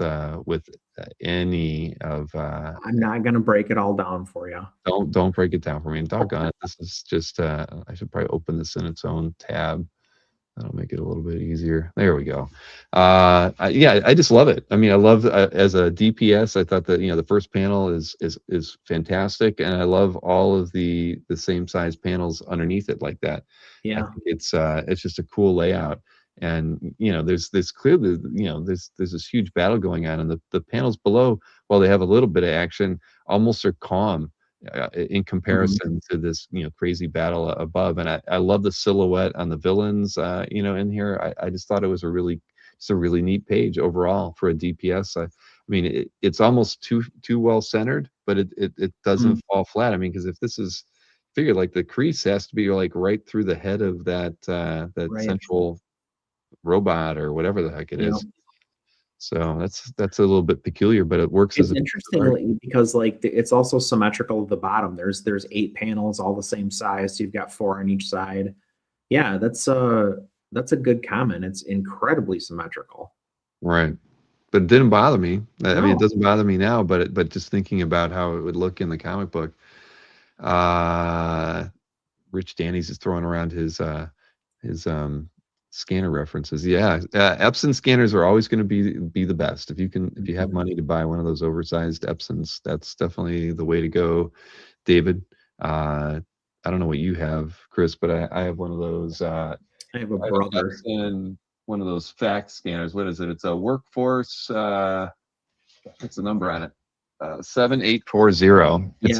any of. I'm not gonna break it all down for you. Don't break it down for me. And doggone it, this is just. I should probably open this in its own tab. That'll make it a little bit easier. There we go. Yeah, I just love it. I mean, I love as a DPS. I thought that the first panel is fantastic, and I love all of the same size panels underneath it like that. I Yeah. think it's just a cool layout, and there's this clearly there's this huge battle going on, and the panels below, while they have a little bit of action, almost are calm in comparison to this crazy battle above. And I love the silhouette on the villains in here. I just thought it was a really neat page overall for a DPS. I mean, it's almost too well centered, but it doesn't fall flat. I mean, because if this is figure, like, the crease has to be like right through the head of that Right. central robot or whatever the heck it Yeah. is. So that's a little bit peculiar, but it works as It's a interesting because like it's also symmetrical at the bottom. There's 8 panels, all the same size. So you've got 4 on each side. Yeah, that's a good comment. It's incredibly symmetrical. right. But it didn't bother me. I mean, it No. doesn't bother me now, but just thinking about how it would look in the comic book. Rich Danny's is throwing around his scanner references. Yeah, Epson scanners are always going to be the best. If you have money to buy one of those oversized Epsons, that's definitely the way to go, David. I don't know what you have, Chris, but I have one of those. I have a I have brother. Epson, one of those fax scanners. What is it? It's a Workforce. What's the number on it? 7840. It's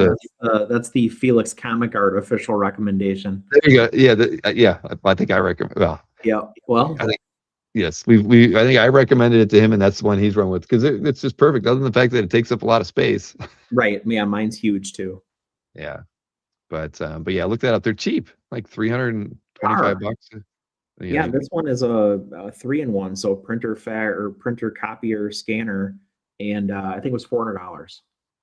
That's the Felix Comic Art official recommendation. there you go. Yeah, yeah. I think I recommend. Well, Yeah. Well, I think yes, I think I recommended it to him, and that's the one he's run with because it's just perfect. Other than the fact that it takes up a lot of space. right. Yeah, mine's huge too. Yeah, but yeah, look that up. They're cheap, like $325. Yeah, this one is a 3-in-1, so printer printer copier scanner, and I think it was $400.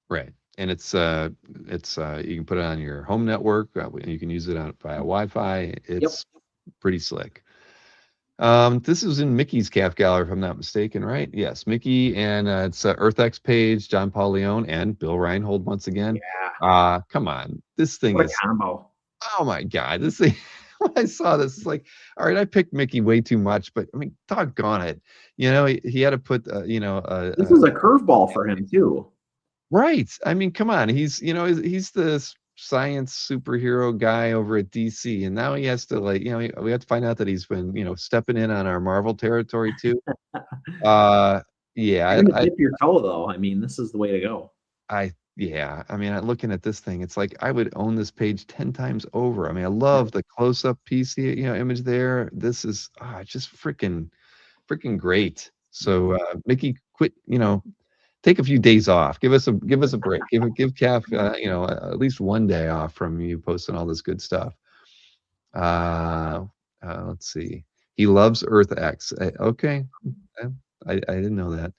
Right, and it's you can put it on your home network. You can use it via Wi-Fi. It's pretty slick. This is in Mickey's calf gallery, if I'm not mistaken, right? Yes, Mickey, and it's EarthX page, John Paul Leon, and Bill Reinhold once again. Yeah. Come on, this thing What is. a combo. Oh my God, this thing. When I saw this, it's like, all right, I picked Mickey way too much, but I mean, doggone it, he had to put, This was a curveball for him too. right. I mean, come on, he's the science superhero guy over at DC, and now he has to, like, we have to find out that he's been, stepping in on our Marvel territory too. Yeah, You're gonna dip your toe though. I mean, this is the way to go. Yeah, I mean, looking at this thing, it's like I would own this page 10 times over. I mean, I love the close-up PC, image there. This is just freaking great. So Mickey, quit, take a few days off. Give us a break. Give Calf, at least one day off from you posting all this good stuff. Let's see. He loves EarthX. Okay, I didn't know that.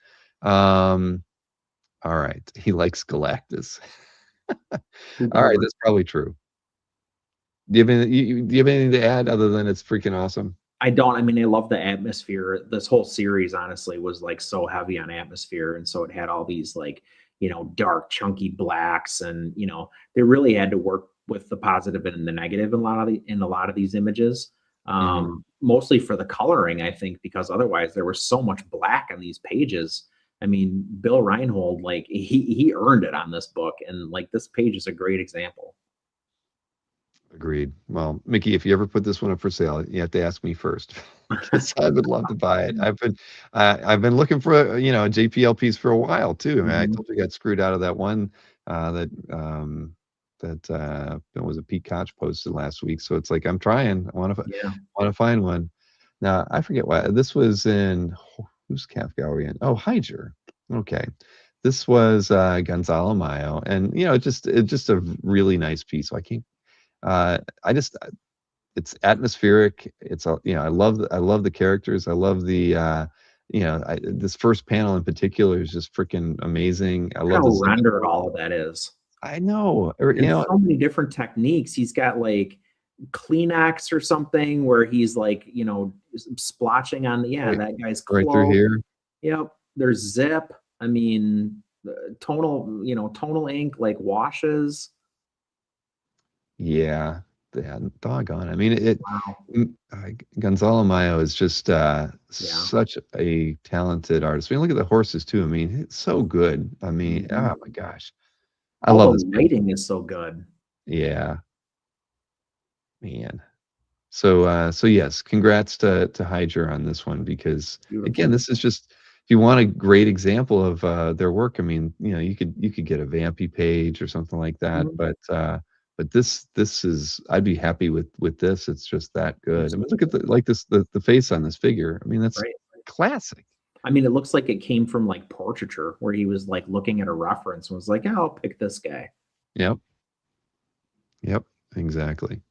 All right. He likes Galactus. All right, that's probably true. Do you have anything to add other than it's freaking awesome? I don't. I mean, I love the atmosphere. This whole series, honestly, was like so heavy on atmosphere, and so it had all these like dark, chunky blacks, and they really had to work with the positive and the negative in a lot of these images. Mostly for the coloring, I think, because otherwise there was so much black on these pages. I mean, Bill Reinhold, like he earned it on this book, and like this page is a great example. Agreed. Well, Mickey, if you ever put this one up for sale, you have to ask me first because I would love to buy it. I've been looking for a JPL piece for a while too. I mean, I totally got screwed out of that one that was a Pete Koch posted last week. So it's like I'm trying. I want to find one. Now I forget why this was in. Who's Calf Gallery in? Oh, Hyger. Okay. This was Gonzalo Mayo. And it's just a really nice piece. So I can't it's atmospheric. It's I love the characters. I love the this first panel in particular is just freaking amazing. I love how rendered all of that is. I know. So many different techniques. He's got like Kleenex or something where he's like splotching on that guy's clothes. Right through here. Yep. There's zip. I mean, tonal ink like washes. Yeah. yeah, doggone. I mean, it Wow. Gonzalo Mayo is just such a talented artist. I mean, look at the horses too. I mean, it's so good. I mean, Mhm. oh my gosh, I All love the this painting. lighting is so good. Yeah, man. So yes, congrats to Hydra on this one, because again, Beautiful. this is just, if you want a great example of their work, I mean, you could get a Vampy page or something like that, Mhm. but this is, I'd be happy with this. It's just that good. I mean, look at Absolutely. the face on this figure. I mean, that's Right. classic. I mean, it looks like it came from like portraiture, where he was like looking at a reference and was like, "Yeah, I'll pick this guy." Yep, yep, exactly.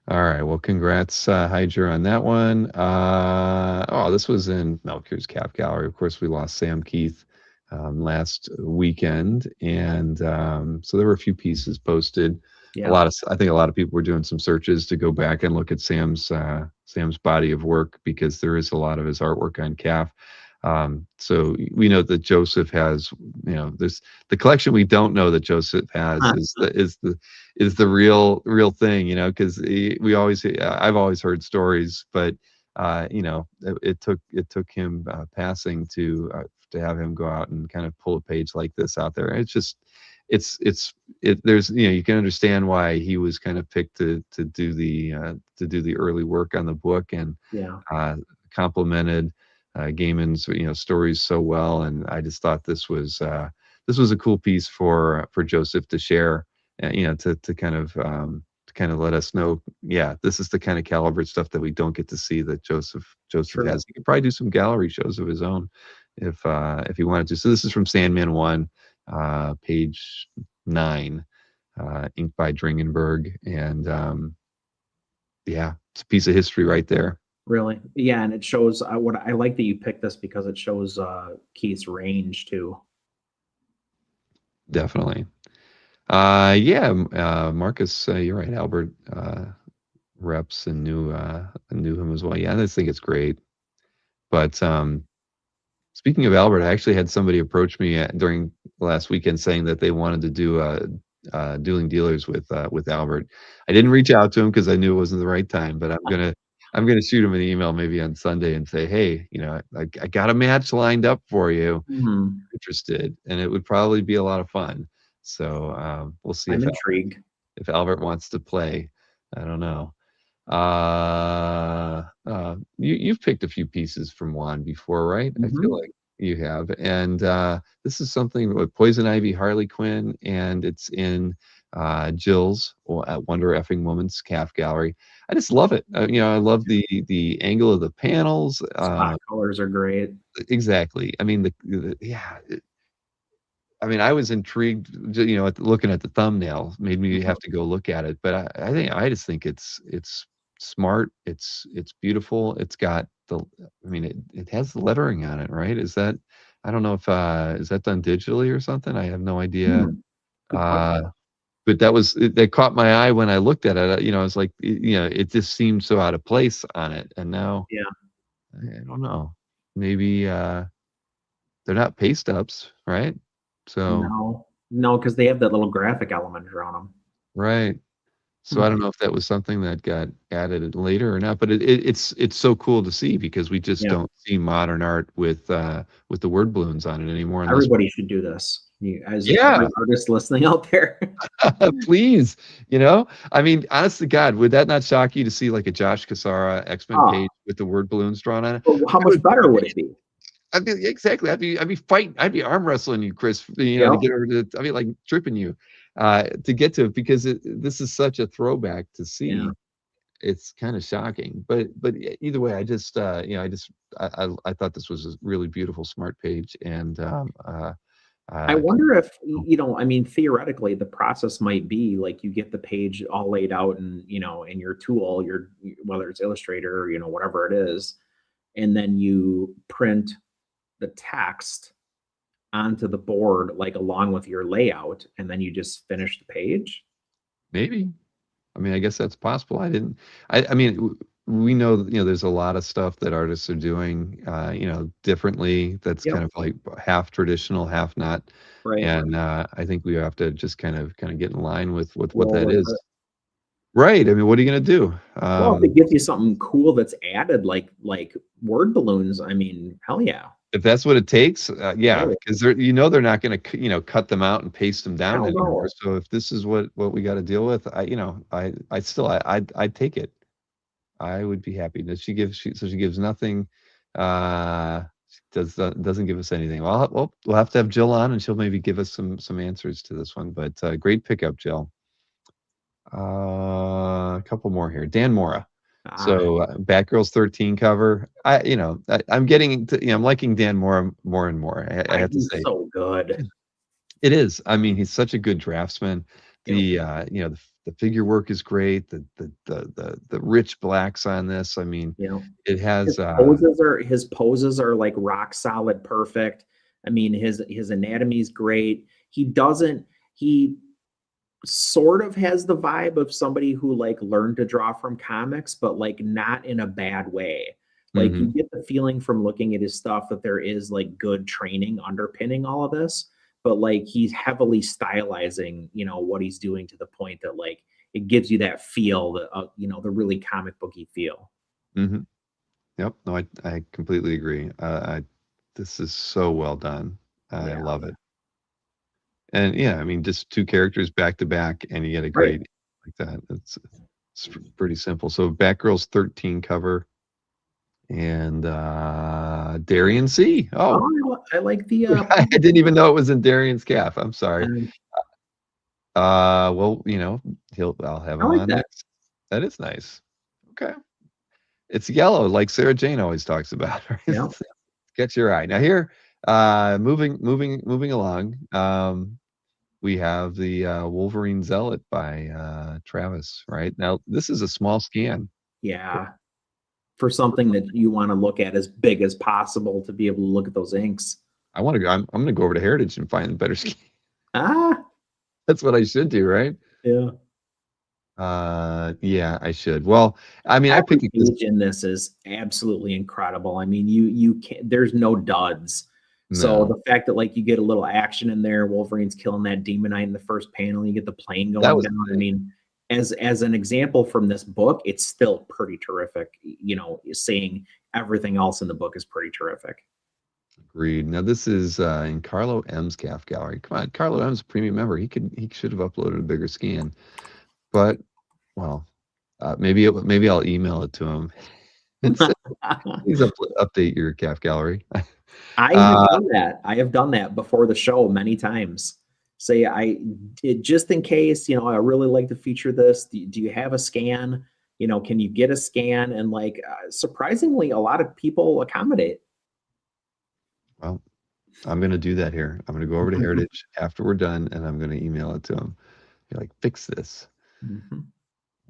All right. Well, congrats, Hydra, on that one. Oh, this was in Melchior's Cap Gallery. Of course, we lost Sam Keith last weekend, and so there were a few pieces posted. Yeah. I think a lot of people were doing some searches to go back and look at Sam's body of work, because there is a lot of his artwork on CAF. So we know that Joseph has, there's the collection we don't know that Joseph has is the real thing, because we always, I've always heard stories, but it took him passing to have him go out and kind of pull a page like this out there. It's just, there's, you can understand why he was kind of picked to do the early work on the book, and Yeah. complimented Gaiman's stories so well. And I just thought this was a cool piece for Joseph to share, to kind of let us know, yeah, this is the kind of caliber stuff that we don't get to see that Joseph True. has. He could probably do some gallery shows of his own if he wanted to. So this is from Sandman 1, page 9, inked by Dringenberg, and yeah, it's a piece of history right there. Really. Yeah, and it shows what I like that you picked this, because it shows Keith's range too. Definitely. Yeah, Marcus, you're right. Albert reps and knew him as well. Yeah, I just think it's great. But speaking of Albert, I actually had somebody approach me during last weekend saying that they wanted to do Dueling Dealers with Albert. I didn't reach out to him because I knew it wasn't the right time, but I'm gonna shoot him an email maybe on Sunday and say, hey, I got a match lined up for you. Mhm. Interested, and it would probably be a lot of fun. So we'll see I'm intrigued. if Albert wants to play. I don't know. You've picked a few pieces from Juan before, right? I feel Mhm. like you have, and this is something with Poison Ivy, Harley Quinn, and it's in Jill's at Wonder Effing Woman's Calf Gallery. I just love it. I love the angle of the panels. Spot colors are great. Exactly. I mean, yeah. I mean, I was intrigued, looking at the thumbnail, made me Mhm. have to go look at it. But I just think it's smart. It's beautiful. It's got I mean, it has the lettering on it, right? I don't know if is that done digitally or something? I have no idea. Hmm. Good Uh, question. but that caught my eye when I looked at it. I was like, it just seemed so out of place on it. And now Yeah. I don't know. Maybe they're not paste ups, right? So. No, because they have that little graphic element around them. Right. So I Hmm. don't know if that was something that got added later or not, but it's so cool to see, because we just Yeah. don't see modern art with the word balloons on it anymore. Unless, Everybody should do this. As yeah, every artist listening out there. please, I mean, honest to God, would that not shock you to see like a Josh Cassara X-Men Oh, page with the word balloons drawn on it? well, how I much would better would it be? I'd be exactly. I'd be fighting. I'd be arm wrestling you, Chris. To Yep. get her to. I'd be like tripping you, to get to it, because this is such a throwback to see. Yeah. It's kind of shocking, but either way, I thought this was a really beautiful, smart page, and I wonder if, I mean, theoretically, the process might be like you get the page all laid out and, in your tool, whether it's Illustrator or, whatever it is, and then you print the text onto the board, like along with your layout, and then you just finish the page. maybe. I mean, I guess that's possible. I mean, we know that, there's a lot of stuff that artists are doing, differently. That's Yep. kind of like half traditional, half not. Right. And I think we have to just kind of get in line with what Roll that with is. it. Right. I mean, what are you going to do? Well, if it gives you something cool that's added, like word balloons, I mean, hell yeah. If that's what it takes, yeah, Right. because they're not going to, cut them out and paste them down Hell anymore. no. So if this is what we got to deal with, I'd take it. I would be happy. Does she give? She gives nothing. She doesn't give us anything. Well, we'll have to have Jill on, and she'll maybe give us some answers to this one. But great pickup, Jill. A couple more here. Dan Mora. So Batgirls 13 cover. I'm getting to, I'm liking Dan Mora more and more. I have to he's say, so good. it is. I mean, he's such a good draftsman. Yep. The figure work is great. The rich blacks on this. I mean, it has his poses are like rock solid, perfect. I mean, his anatomy is great. He sort of has the vibe of somebody who like learned to draw from comics, but like not in a bad way. Like you get the feeling from looking at his stuff that there is like good training underpinning all of this, but like he's heavily stylizing, what he's doing to the point that like it gives you that feel that the really comic booky feel. Yep. No, I completely agree. This is so well done. I love it. And yeah, I mean, just two characters back to back, and you get a great like that. It's pretty simple. So Batgirls 13 cover, and Darian C. Oh, I like the. I didn't even know it was in Darian's calf. I'm sorry. Well, I'll have him on next. That is nice. Okay. It's yellow, like Sarah Jane always talks about. Right? Yeah. Catch your eye. Now here, moving along. We have the Wolverine Zealot by Travis. Right now, this is a small scan. Yeah. For something that you want to look at as big as possible to be able to look at those inks. I'm going to go over to Heritage and find a better scan. That's what I should do, right? Yeah. Yeah, I should. Well, I mean, I picked page in this is absolutely incredible. I mean, you can't. There's no duds. No. So the fact that like you get a little action in there, Wolverine's killing that Demonite in the first panel, you get the plane going down. I mean, as an example from this book, it's still pretty terrific. Saying everything else in the book is pretty terrific. Agreed. Now this is in Carlo M's calf gallery. Come on, Carlo M's a premium member. He should have uploaded a bigger scan. But well, maybe I'll email it to him. Please update your calf gallery. I have done that. I have done that before the show many times. Say just in case, I really like to feature this. Do you have a scan? Can you get a scan? And like surprisingly, a lot of people accommodate. Well, I'm going to do that here. I'm going to go over to Heritage after we're done, and I'm going to email it to him. Be like, fix this.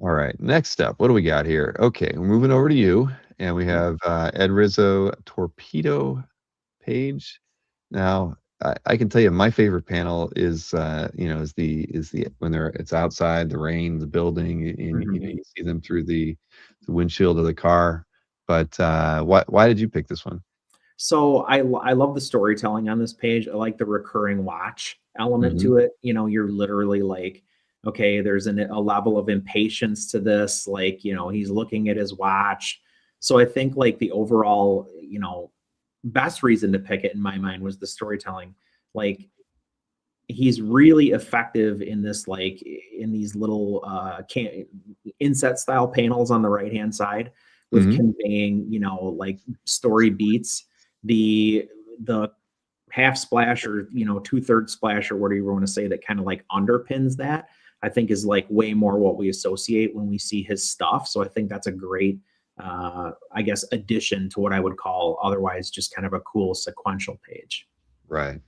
All right. Next up, what do we got here? Okay, we're moving over to you, and we have Ed Rizzo Torpedo page. Now, I can tell you my favorite panel is is the when it's outside, the rain, the building, and you see them through the windshield of the car. But why did you pick this one? So I love the storytelling on this page. I like the recurring watch element to it. You're literally like, okay, there's a level of impatience to this. Like, he's looking at his watch. So I think like the overall, best reason to pick it in my mind was the storytelling. Like he's really effective in this, like in these little inset style panels on the right-hand side with conveying, like story beats. The half splash or 2/3 splash or whatever you want to say that kind of like underpins that, I think is like way more what we associate when we see his stuff. So I think that's a great I guess addition to what I would call otherwise just kind of a cool sequential page. Right.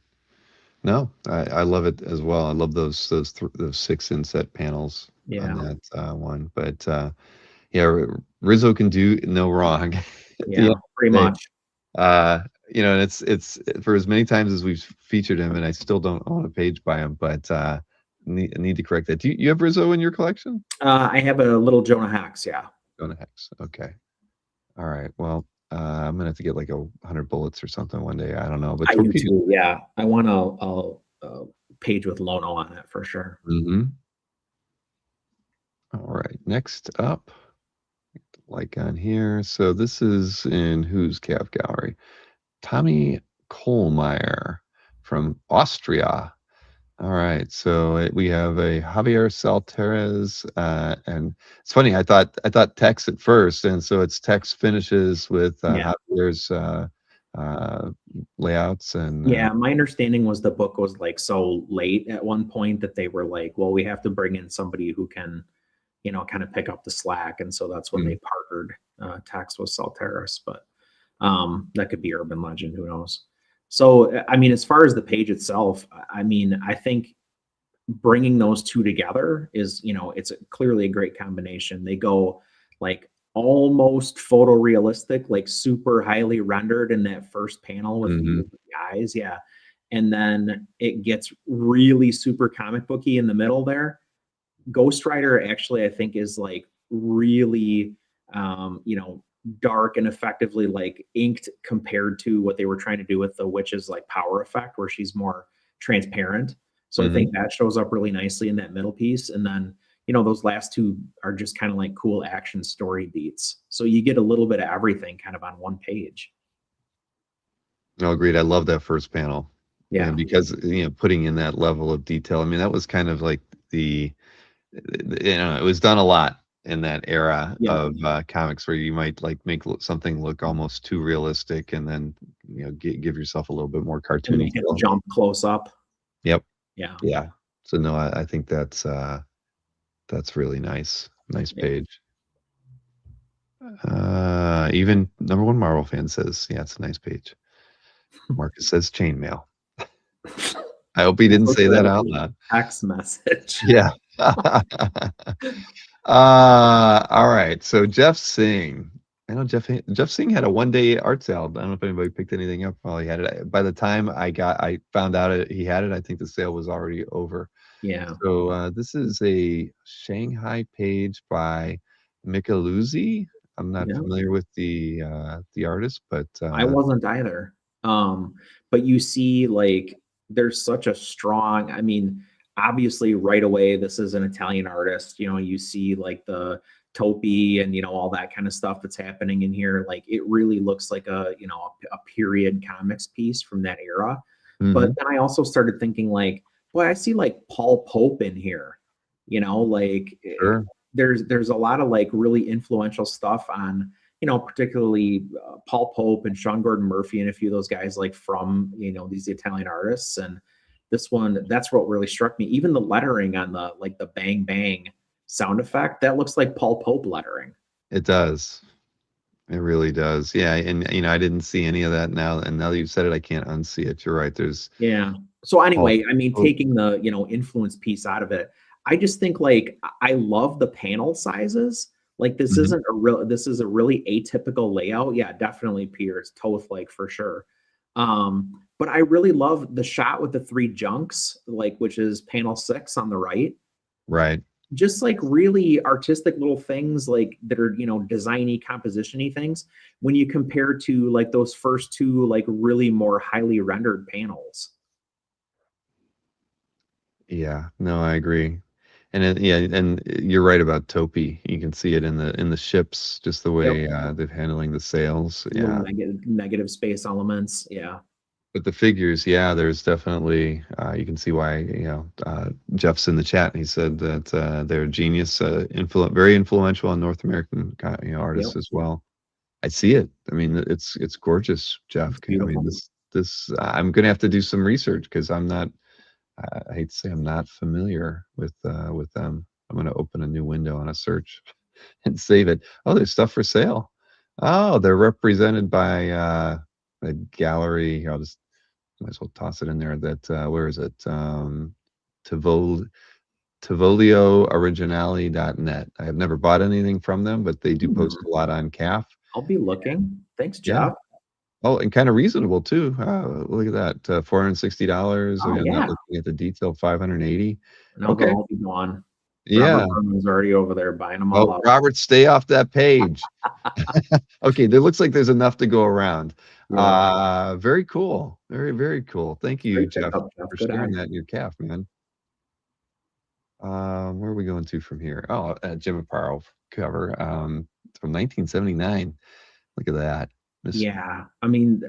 No, I love it as well. I love those 6 inset panels on that one. But Rizzo can do no wrong. Yeah, pretty much. And it's for as many times as we've featured him, and I still don't own a page by him, but need to correct that. Do you have Rizzo in your collection? I have a little Jonah Hex, yeah. Jonah Hex, okay. All right, well, I'm gonna have to get like 100 bullets or something one day. I don't know, but I do too, yeah. I want a page with Lono on it for sure. All right, next up, like on here. So this is in whose calf gallery? Tommy Kohlmeyer from Austria. All right, so we have a Javier Salterez, and it's funny. I thought Tex at first, and so it's Tex finishes with Yeah. Javier's layouts, and Yeah, my understanding was the book was like so late at one point that they were like, well, we have to bring in somebody who can, kind of pick up the slack. And so that's when they partnered Tex with Salteris, but that could be urban legend, who knows? So, I mean, as far as the page itself, I mean, I think bringing those two together is, it's clearly a great combination. They go like almost photorealistic, like super highly rendered in that first panel with the eyes. Yeah. And then it gets really super comic booky in the middle there. Ghost Rider actually, I think, is like really, dark and effectively like inked compared to what they were trying to do with the Witch's like power effect, where she's more transparent. So I think that shows up really nicely in that middle piece. And then, those last two are just kind of like cool action story beats. So you get a little bit of everything kind of on one page. No, agreed. I love that first panel. Yeah. And because, putting in that level of detail, I mean, that was kind of like it was done a lot in that era of comics where you might like make something look almost too realistic and then, give yourself a little bit more cartoony. Jump close up. Yep. Yeah. Yeah. So no, I think that's really nice. Nice page. Even number one Marvel fan says, yeah, it's a nice page. Marcus says chainmail. I hope he didn't say that out loud. Text message. Yeah. All right. So Jeff Singh. I know Jeff Singh had a one-day art sale. I don't know if anybody picked anything up while he had it. By the time I found out he had it, I think the sale was already over. Yeah. So this is a Shanghai page by Micheluzzi. I'm not familiar with the artist, but I wasn't either. But you see, like, there's such a strong, I mean, obviously right away, this is an Italian artist. You see like the Topi and, all that kind of stuff that's happening in here. Like, it really looks like a period comics piece from that era. But then I also started thinking like, boy, I see like Paul Pope in here, like there's a lot of like really influential stuff on, particularly Paul Pope and Sean Gordon Murphy and a few of those guys like from, these Italian artists. And this one, that's what really struck me. Even the lettering on the, like the bang, bang sound effect, that looks like Paul Pope lettering. It does. It really does. Yeah. And, I didn't see any of that now. And now that you've said it, I can't unsee it. You're right. Yeah. So anyway, I mean, taking the, influence piece out of it, I just think like, I love the panel sizes. Like this isn't this is a really atypical layout. Yeah, definitely Pierce Toth-like for sure. But I really love the shot with the three junks, like, which is panel 6 on the right. Right. Just like really artistic little things like that are, designy, composition-y things when you compare to like those first two, like really more highly rendered panels. Yeah, no, I agree. And and you're right about Topi. You can see it in the ships, just the way they're handling the sails. Yeah, negative space elements. Yeah, but the figures, there's definitely you can see why. Jeff's in the chat, and he said that they're genius, very influential on North American artists as well. I see it. I mean, it's gorgeous, Jeff. I mean, this I'm gonna have to do some research because I'm not. I hate to say I'm not familiar with them. I'm going to open a new window on a search and save it. Oh, there's stuff for sale. Oh, they're represented by a gallery. I'll just might as well toss it in there. That where is it? TivolioOriginali.net. I have never bought anything from them, but they do post a lot on CAF. I'll be looking. Thanks, Jeff. Oh, and kind of reasonable too. Look at that, $460. Oh, Not looking at the detail, $580. No, okay, they'll all be gone. Yeah, Robert already over there buying them all up. Robert, stay off that page. Okay, there looks like there's enough to go around. Yeah. Very cool. Very, very cool. Thank you, Jeff, for sharing that in your CAF, man. Where are we going to from here? Oh, Jim Aparo cover from 1979. Look at that. Yeah, I mean,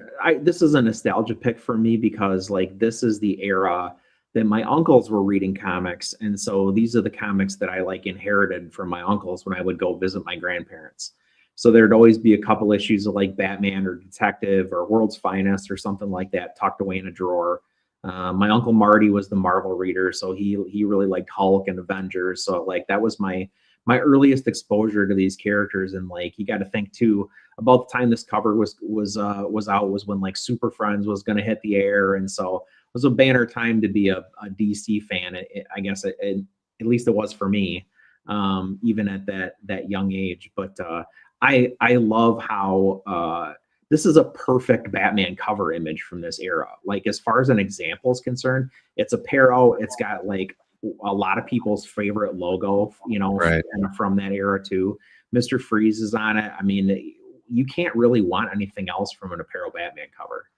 this is a nostalgia pick for me because like this is the era that my uncles were reading comics, and so these are the comics that I like inherited from my uncles when I would go visit my grandparents. So there'd always be a couple issues of like Batman or Detective or World's Finest or something like that tucked away in a drawer. My uncle Marty was the Marvel reader, so he really liked Hulk and Avengers. So like that was my earliest exposure to these characters, and like you got to think too about the time this cover was out was when like Super Friends was going to hit the air, and so it was a banner time to be a DC fan. I guess at least it was for me, even at that young age. But I love how this is a perfect Batman cover image from this era. Like as far as an example is concerned, it's a Aparo. It's got like a lot of people's favorite logo, Right. from that era too. Mr. Freeze is on it. I mean, you can't really want anything else from an Aparo Batman cover.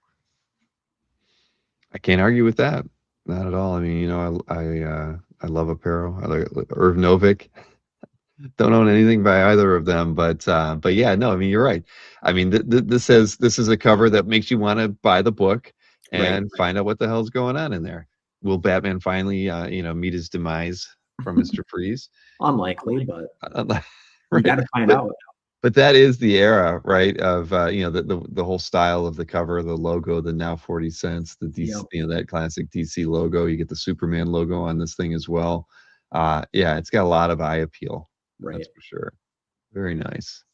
I can't argue with that. Not at all. I mean, I love Aparo. I like Irv Novick. Don't own anything by either of them, but yeah, no, I mean, you're right. I mean, this is a cover that makes you want to buy the book and find out what the hell's going on in there. Will Batman finally, meet his demise from Mr. Freeze? Unlikely, but Right. we got to find out. But that is the era, right? Of the whole style of the cover, the logo, the now 40 cents, the DC, that classic DC logo. You get the Superman logo on this thing as well. Yeah, it's got a lot of eye appeal. Right. That's for sure. Very nice.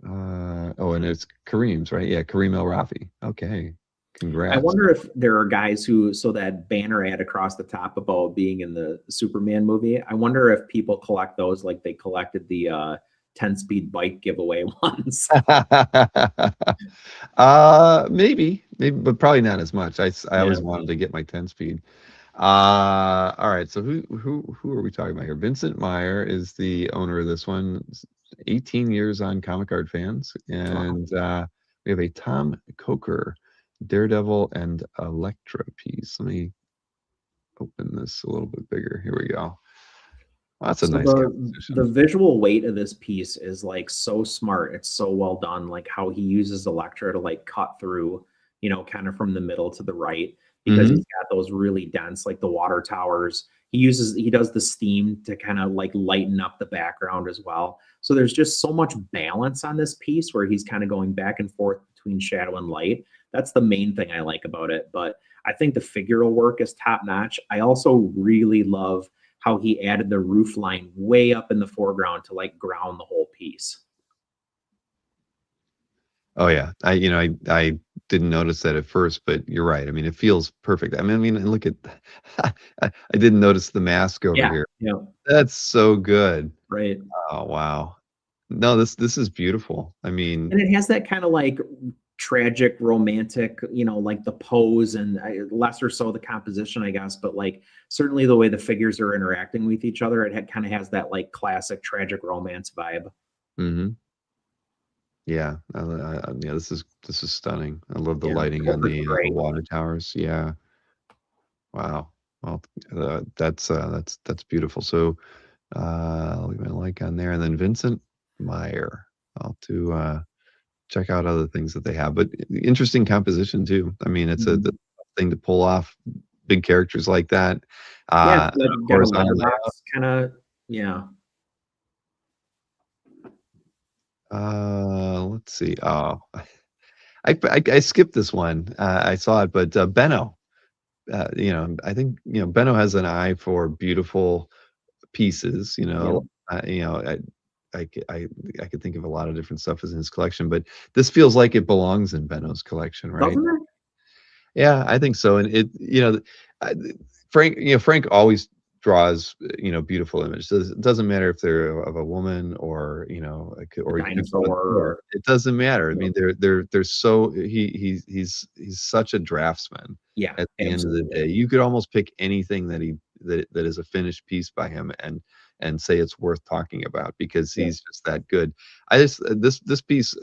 And it's Kareem's, right? Yeah, Kareem El Rafi. Okay. Congrats. I wonder if there are guys so that banner ad across the top about being in the Superman movie, I wonder if people collect those like they collected the 10-speed bike giveaway ones. Maybe, but probably not as much. I always wanted to get my 10-speed. All right. So who are we talking about here? Vincent Meyer is the owner of this one. 18 years on Comic Card Fans, and we have a Tom Coker Daredevil and Elektra piece. Let me open this a little bit bigger. Here we go. Well, that's a nice composition. The visual weight of this piece is like so smart. It's so well done. Like how he uses Elektra to like cut through, kind of from the middle to the right, because he's got those really dense, like the water towers. He does the steam to kind of like lighten up the background as well. So there's just so much balance on this piece where he's kind of going back and forth between shadow and light. That's the main thing I like about it. But I think the figural work is top notch. I also really love how he added the roof line way up in the foreground to like ground the whole piece. Oh yeah, I didn't notice that at first, but you're right. I mean, it feels perfect. I mean, look at, I didn't notice the mask over here. Yeah, that's so good. Right. Oh wow. No, this is beautiful. I mean, and it has that kind of like tragic, romantic, like the pose and lesser so the composition, I guess, but like certainly the way the figures are interacting with each other, it kind of has that like classic tragic romance vibe. Yeah, yeah. This is stunning. I love the lighting on the water towers. Yeah. Wow. Well, that's beautiful. So, leave my like on there, and then Vincent Meyer. I'll to check out other things that they have, but interesting composition too. I mean, it's a thing to pull off big characters like that. Yeah, kind of. Yeah. Let's see. Oh, I skipped this one. I saw it, but Benno. I think Benno has an eye for beautiful pieces. I could think of a lot of different stuff as in his collection, but this feels like it belongs in Benno's collection, right? Doesn't it? Yeah, I think so. And Frank always draws beautiful images. It doesn't matter if they're of a woman or or a dinosaur. It doesn't matter. I mean, they're so he's such a draftsman. Yeah. At the end of the day, you could almost pick anything that is a finished piece by him and say it's worth talking about because he's just that good. This piece,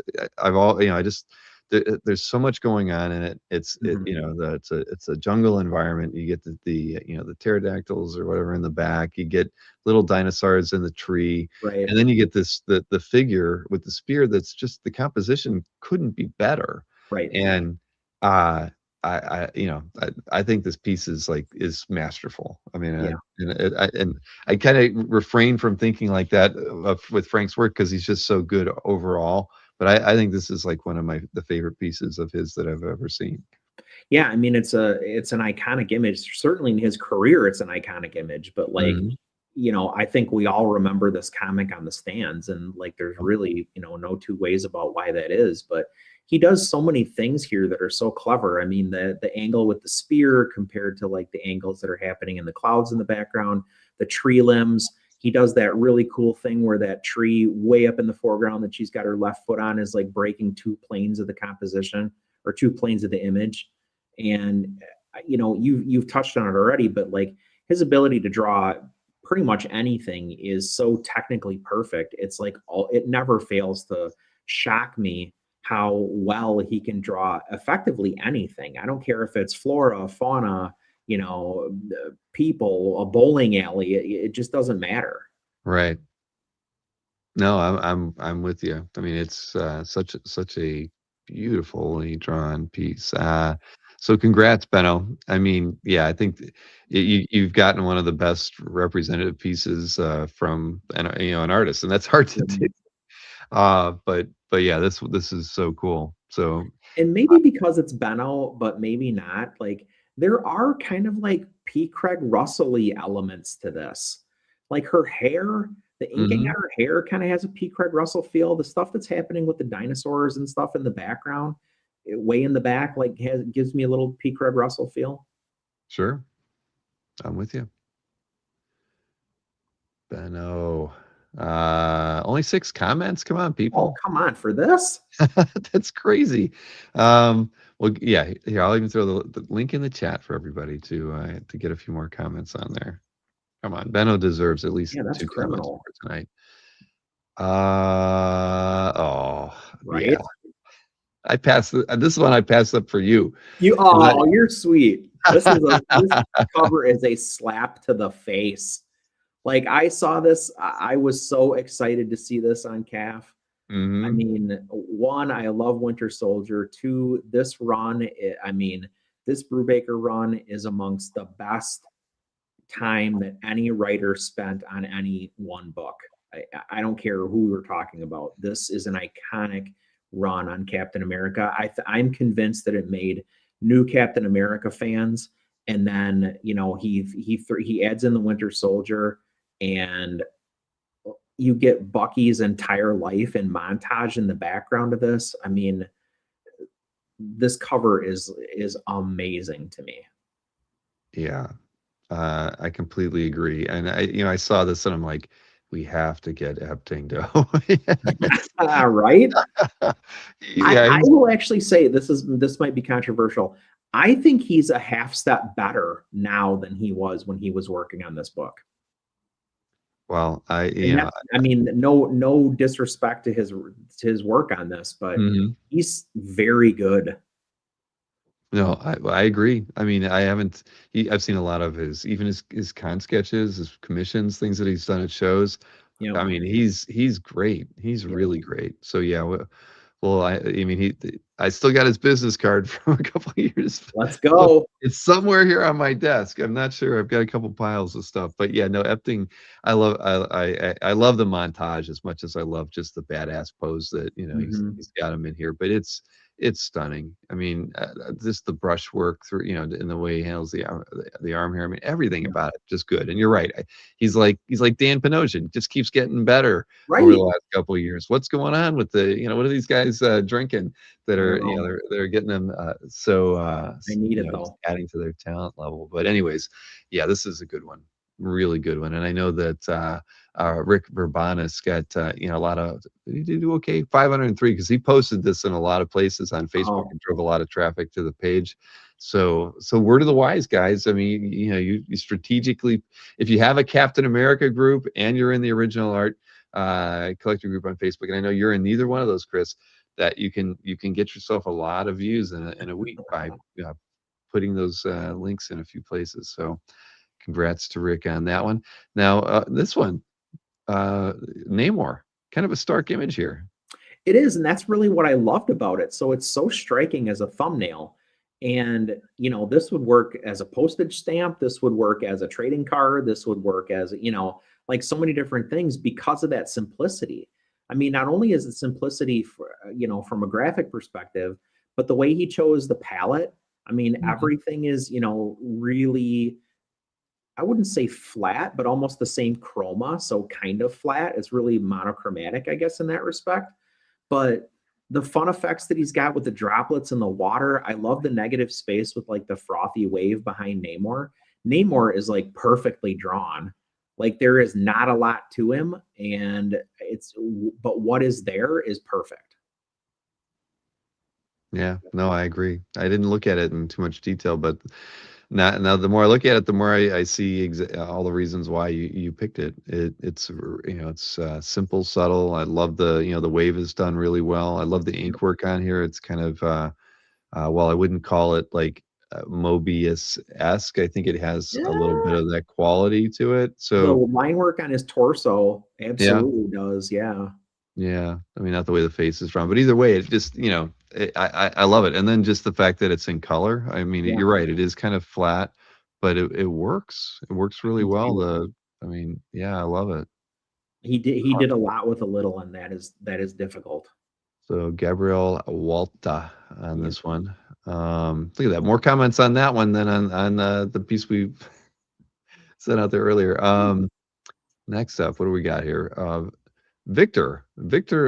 there's so much going on in it. It's a jungle environment. You get the pterodactyls or whatever in the back. You get little dinosaurs in the tree, Right. and then you get the figure with the spear. That's just, the composition couldn't be better. Right. And I think this piece is masterful. I mean, I kind of refrain from thinking like that with Frank's work, because he's just so good overall. But I think this is like one of the favorite pieces of his that I've ever seen. Yeah, I mean, it's an iconic image. Certainly in his career, it's an iconic image. But like, I think we all remember this comic on the stands, and like, there's really no two ways about why that is. But he does so many things here that are so clever. I mean, the angle with the spear compared to like the angles that are happening in the clouds in the background, the tree limbs. He does that really cool thing where that tree way up in the foreground that she's got her left foot on is like breaking two planes of the composition, or two planes of the image. And you've touched on it already, but like, his ability to draw pretty much anything is so technically perfect. It's like it never fails to shock me how well he can draw effectively anything. I don't care if it's flora, fauna, people, a bowling alley. It just doesn't matter. Right. No, I'm with you. I mean, it's such a beautifully drawn piece. So congrats, Benno. I mean, yeah, I think you've gotten one of the best representative pieces from an artist, and that's hard to do. But yeah, this is so cool. So, and maybe because it's Benno, but maybe not. Like, there are kind of like P. Craig Russell-y elements to this. Like, her hair, the inking on her hair kind of has a P. Craig Russell feel. The stuff that's happening with the dinosaurs and stuff in the background, way in the back, like gives me a little P. Craig Russell feel. Sure, I'm with you. Benno. Only 6 comments. Come on, people. Oh, come on for this. That's crazy. Well, yeah, here, I'll even throw the link in the chat for everybody to get a few more comments on there. Come on, Benno deserves at least 2 comments for tonight. Right. Yeah. I passed this one. I passed up for you. You're sweet. This cover is a slap to the face. Like, I saw this, I was so excited to see this on CAF. I mean, 1, I love Winter Soldier. 2, this run, this Brubaker run is amongst the best time that any writer spent on any one book. I don't care who we're talking about. This is an iconic run on Captain America. I'm convinced that it made new Captain America fans. And then, he adds in the Winter Soldier, and you get Bucky's entire life and montage in the background of this. I mean, this cover is amazing to me. Yeah, I completely agree. And I saw this and I'm like, we have to get Epting to right. Yeah, I will actually say this might be controversial. I think he's a half step better now than he was when he was working on this book. Well, I mean, no disrespect to his work on this, but he's very good. No, I agree. I mean, I've seen a lot of his con sketches, his commissions, things that he's done at shows. Yep. I mean, he's great. He's really great. So yeah, well, I still got his business card from a couple of years. Let's go. It's somewhere here on my desk. I'm not sure. I've got a couple piles of stuff, but yeah, no, Epting. I love the montage as much as I love just the badass pose that he's got him in here. But it's stunning. I mean, just the brushwork through, in the way he handles the arm here. I mean, everything about it just good. And you're right. He's like Dan Panosian, just keeps getting better over the last couple of years. What's going on with what are these guys drinking that are they're getting them they need it though, adding to their talent level. But anyways, yeah, this is a good one. Really good one. And I know that Rick Verbanis got a lot of, did he do okay? 503, because he posted this in a lot of places on Facebook and drove a lot of traffic to the page. So word of the wise, guys. I mean, you strategically, if you have a Captain America group and you're in the original art collector group on Facebook, and I know you're in neither one of those, Chris, that you can get yourself a lot of views in a week by putting those links in a few places. So congrats to Rick on that one. Now this one, Namor, kind of a stark image here. It is, and that's really what I loved about it. So it's so striking as a thumbnail. And, you know, this would work as a postage stamp. This would work as a trading card. This would work as, you know, like so many different things because of that simplicity. I mean, not only is it simplicity for, you know, from a graphic perspective, but the way he chose the palette. I mean, everything is, you know, really, I wouldn't say flat, but almost the same chroma. So kind of flat. It's really monochromatic, I guess, in that respect. But the fun effects that he's got with the droplets in the water, I love the negative space with like the frothy wave behind Namor. Namor is like perfectly drawn. Like there is not a lot to him, and but what is there is perfect. Yeah, no, I agree. I didn't look at it in too much detail, but now the more I look at it, the more I see all the reasons why you picked it. It's you know, it's simple, subtle. I love the, you know, the wave is done really well. I love the ink work on here. It's kind of while I wouldn't call it like Mobius-esque, I think it has a little bit of that quality to it. The So line work on his torso absolutely does. Yeah. yeah, I mean, not the way the face is drawn, but either way, it just, you know, I love it. And then just the fact that it's in color. I mean, Yeah. you're right. It is kind of flat, but it works. It works really well. I mean, yeah, I love it. He did a lot with a little, and that is difficult. So Gabriel Walta on this one. Look at that. More comments on that one than on the piece we sent out there earlier. Next up, what do we got here? Victor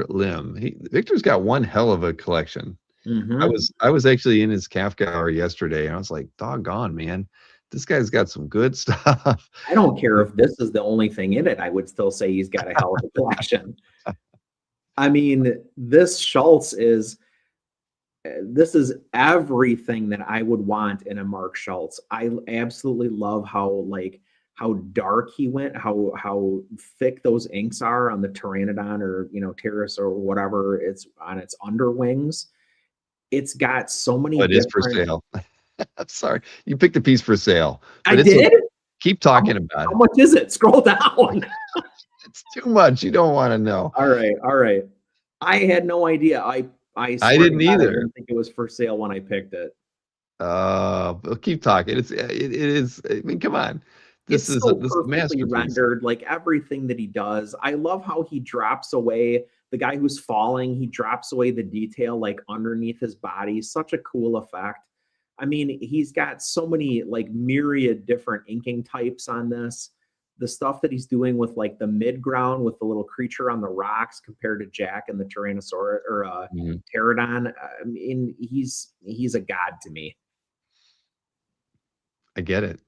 Lim. Victor's got one hell of a collection. I was actually in his calf gallery yesterday, and I was like, doggone, man, this guy's got some good stuff. I don't care if this is the only thing in it. I would still say he's got a hell of a collection. I mean, this Schultz is everything that I would want in a Mark Schultz. I absolutely love how dark he went, how thick those inks are on the Pteranodon, or, you know, Terrace or whatever it's on its underwings. It's got so many. It is for sale. I'm sorry, you picked a piece for sale. I did. Keep talking about it. How much is it? Scroll down. It's too much. You don't want to know. All right. I had no idea. I didn't either. I didn't think it was for sale when I picked it. Keep talking. It is. I mean, come on. This is perfectly rendered, like everything that he does. I love how he drops away the guy who's falling. He drops away the detail like underneath his body. Such a cool effect. I mean, he's got so many like myriad different inking types on this. The stuff that he's doing with like the mid ground with the little creature on the rocks compared to Jack and the Tyrannosaurus or Pterodon. I mean, he's a god to me. I get it.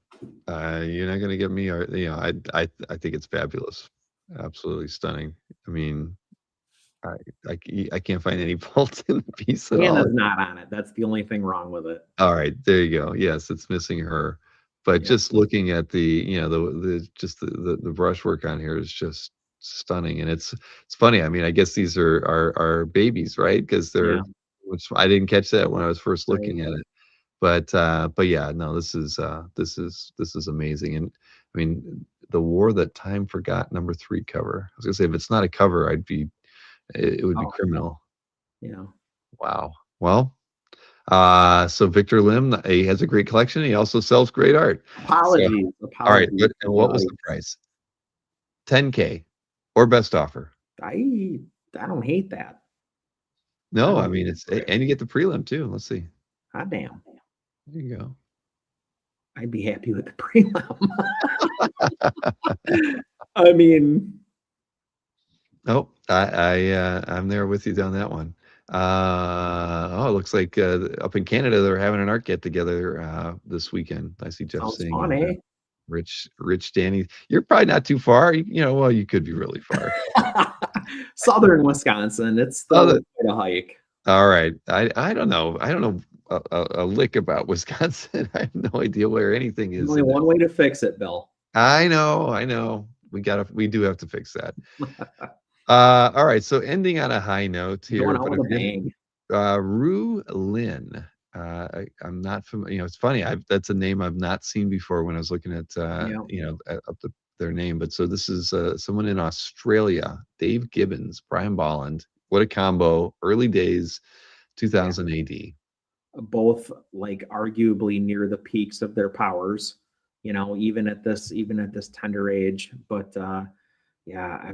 You're not going to get me, or, you know, I think it's fabulous. Absolutely stunning. I mean, I can't find any fault in the piece at all. Anna's not on it. That's the only thing wrong with it. All right, there you go. Yes, it's missing her. But just looking at the, you know, the brushwork on here is just stunning, and it's funny. I mean, I guess these are babies, right? Because they're, which I didn't catch that when I was first looking at it. But yeah, no, this is amazing. And I mean, the War That Time Forgot #3 cover. I was gonna say, if it's not a cover, it would be criminal. Yeah. Wow. Well, so Victor Lim, he has a great collection. He also sells great art. Apologies. All right. And what was the price? $10K or best offer? I don't hate that. No, I mean, and you get the prelim too. Let's see. Hot damn. There you go. I'd be happy with the prelim. I mean, oh, I'm there with you on that one. It looks like up in Canada they're having an art get together this weekend. I see Jeff saying, fun, eh? Rich Danny. You're probably not too far. You know, well, you could be really far. Southern Wisconsin. It's still quite a hike. All right. I don't know. I don't know a lick about Wisconsin. I have no idea where anything is. There's only one way to fix it, Bill. I know. We do have to fix that. All right. So ending on a high note here, Going out but with a bang. Ru Lin. I'm not familiar. You know, it's funny. That's a name I've not seen before when I was looking at Yeah. up their name. But so this is someone in Australia, Dave Gibbons, Brian Bolland. What a combo! Early days, 2000 AD. Both like arguably near the peaks of their powers, even at this tender age. But yeah,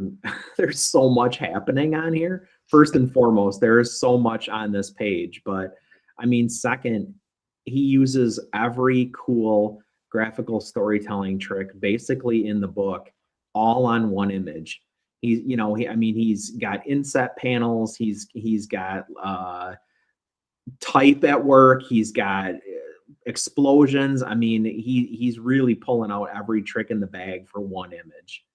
there's so much happening on here. First and foremost, there is so much on this page, but I mean, second, he uses every cool graphical storytelling trick basically in the book, all on one image. He's got inset panels. He's got type at work. He's got explosions. I mean, he's really pulling out every trick in the bag for one image.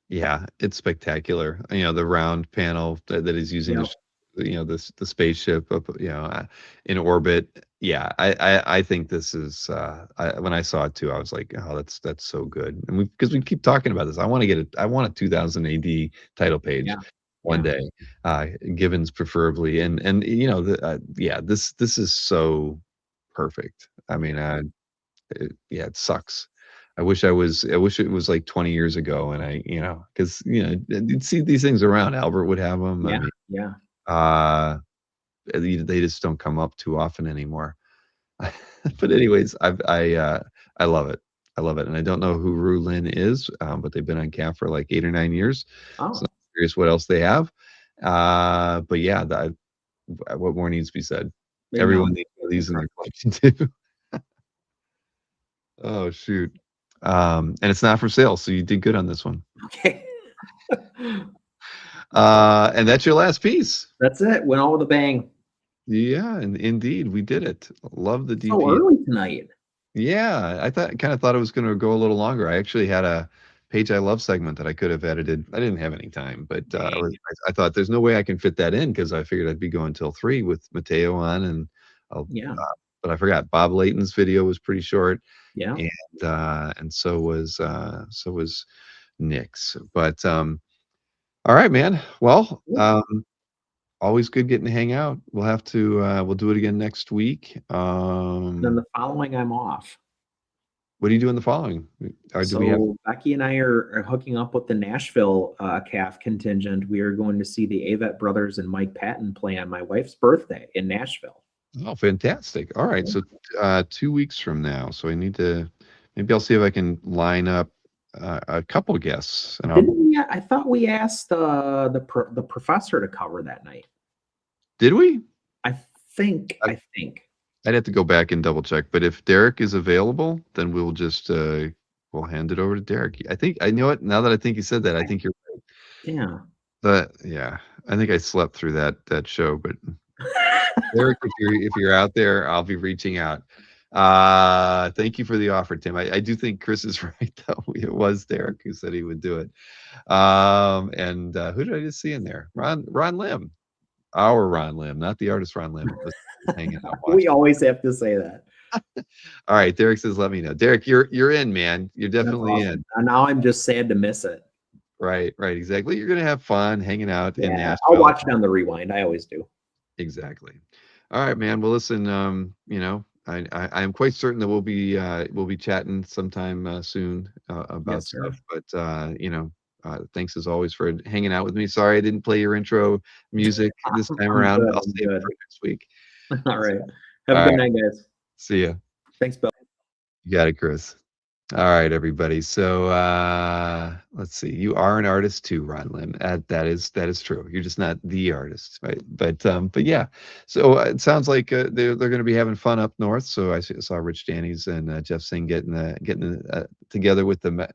Yeah, it's spectacular. The round panel that he's using Yep. the spaceship up, in orbit. Yeah, I think this is when I saw it too, I was like, oh, that's so good. And because we keep talking about this, I want a 2000 AD title page Yeah. one day. Gibbons preferably, and this is so perfect. I mean, it sucks. I wish it was like 20 years ago, and because you'd see these things around. Albert would have them. Yeah. I mean, Yeah. they just don't come up too often anymore. But anyways, I love it. I love it, and I don't know who Ru Lin is, but they've been on CAF for like 8 or 9 years. Oh, So I'm curious what else they have. But yeah, what more needs to be said? they Everyone know. needs one of these in their collection too. Oh shoot. And it's not for sale, so you did good on this one. Okay. And that's your last piece. That's it. Went all with a bang. Yeah, and indeed, we did it. Love the DP. So early tonight. Yeah, I kind of thought it was going to go a little longer. I actually had a Page I Love segment that I could have edited. I didn't have any time, but I thought there's no way I can fit that in because I figured I'd be going till 3 with Mateo on, and but I forgot Bob Layton's video was pretty short. Yeah. And so was Nick's. But all right, man. Well, always good getting to hang out. We'll do it again next week. Then the following, I'm off. What are you doing the following? Becky and I are hooking up with the Nashville CAF contingent. We are going to see the Avett Brothers and Mike Patton play on my wife's birthday in Nashville. Oh, fantastic. All right. So 2 weeks from now. So maybe I'll see if I can line up a couple guests. And I thought we asked the professor to cover that night. Did we? I think. I'd have to go back and double check. But if Derek is available, then we'll just we'll hand it over to Derek. I know it now that I think you said that. I think you're right. Yeah. But yeah, I think I slept through that show. But Derek, if you're out there, I'll be reaching out. Thank you for the offer, Tim. I do think Chris is right though. It was Derek who said he would do it. And who did I just see in there? Ron Lim. Our Ron Lim, not the artist Ron Lim. Hanging out. We always have to say that. All right, Derek says, "Let me know." Derek, you're in, man. You're definitely awesome. In. And now I'm just sad to miss it. Right, exactly. You're gonna have fun hanging out in Nashville. I'll watch it on the rewind. I always do. Exactly. All right, man. Well, listen. I'm quite certain that we'll be chatting sometime soon about stuff. But thanks as always for hanging out with me. Sorry I didn't play your intro music this time around. I'll save it for next week. All right. Have a good night, guys. See ya. Thanks, Bill. You got it, Chris. All right, everybody. So let's see. You are an artist too, Ron Lim. That is true. You're just not the artist, right? But yeah. So it sounds like they're going to be having fun up north. So I saw Rich Danny's and Jeff Singh getting together with the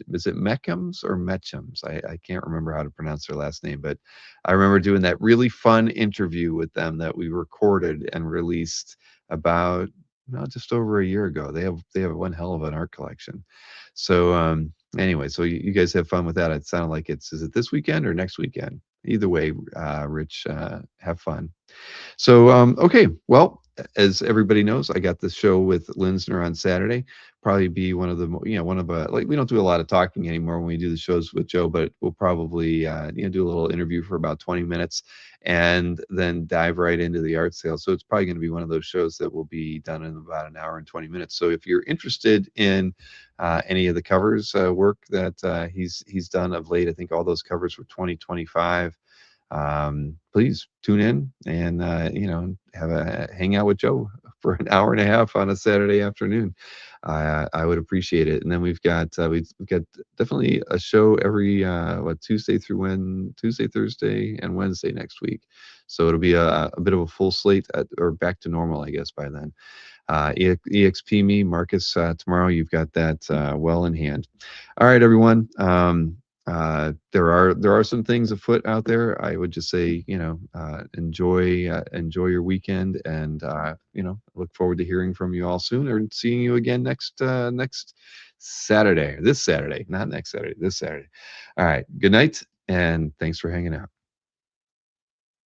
is it Mechams or Metchams? I can't remember how to pronounce their last name, but I remember doing that really fun interview with them that we recorded and released about just over a year ago. They have one hell of an art collection. So anyway, so you guys have fun with that. It sounded like is it this weekend or next weekend? Either way, Rich, have fun. So okay, well, as everybody knows, I got this show with Linsner on Saturday. Probably be one of the, one of like, we don't do a lot of talking anymore when we do the shows with Joe, but we'll probably do a little interview for about 20 minutes and then dive right into the art sale. So it's probably going to be one of those shows that will be done in about an hour and 20 minutes. So if you're interested in any of the covers work that he's done of late, I think all those covers were 2025. Please tune in and have a hang out with Joe for an hour and a half on a Saturday afternoon. I would appreciate it. And then we've got definitely a show every Tuesday, Thursday, and Wednesday next week. So it'll be a bit of a full slate or back to normal, I guess, by then. EXP me, Marcus, tomorrow. You've got that well in hand. All right, everyone. There are some things afoot out there. I would just say, enjoy your weekend, and look forward to hearing from you all soon or seeing you again next Saturday. This Saturday, not next Saturday. This Saturday. All right. Good night, and thanks for hanging out.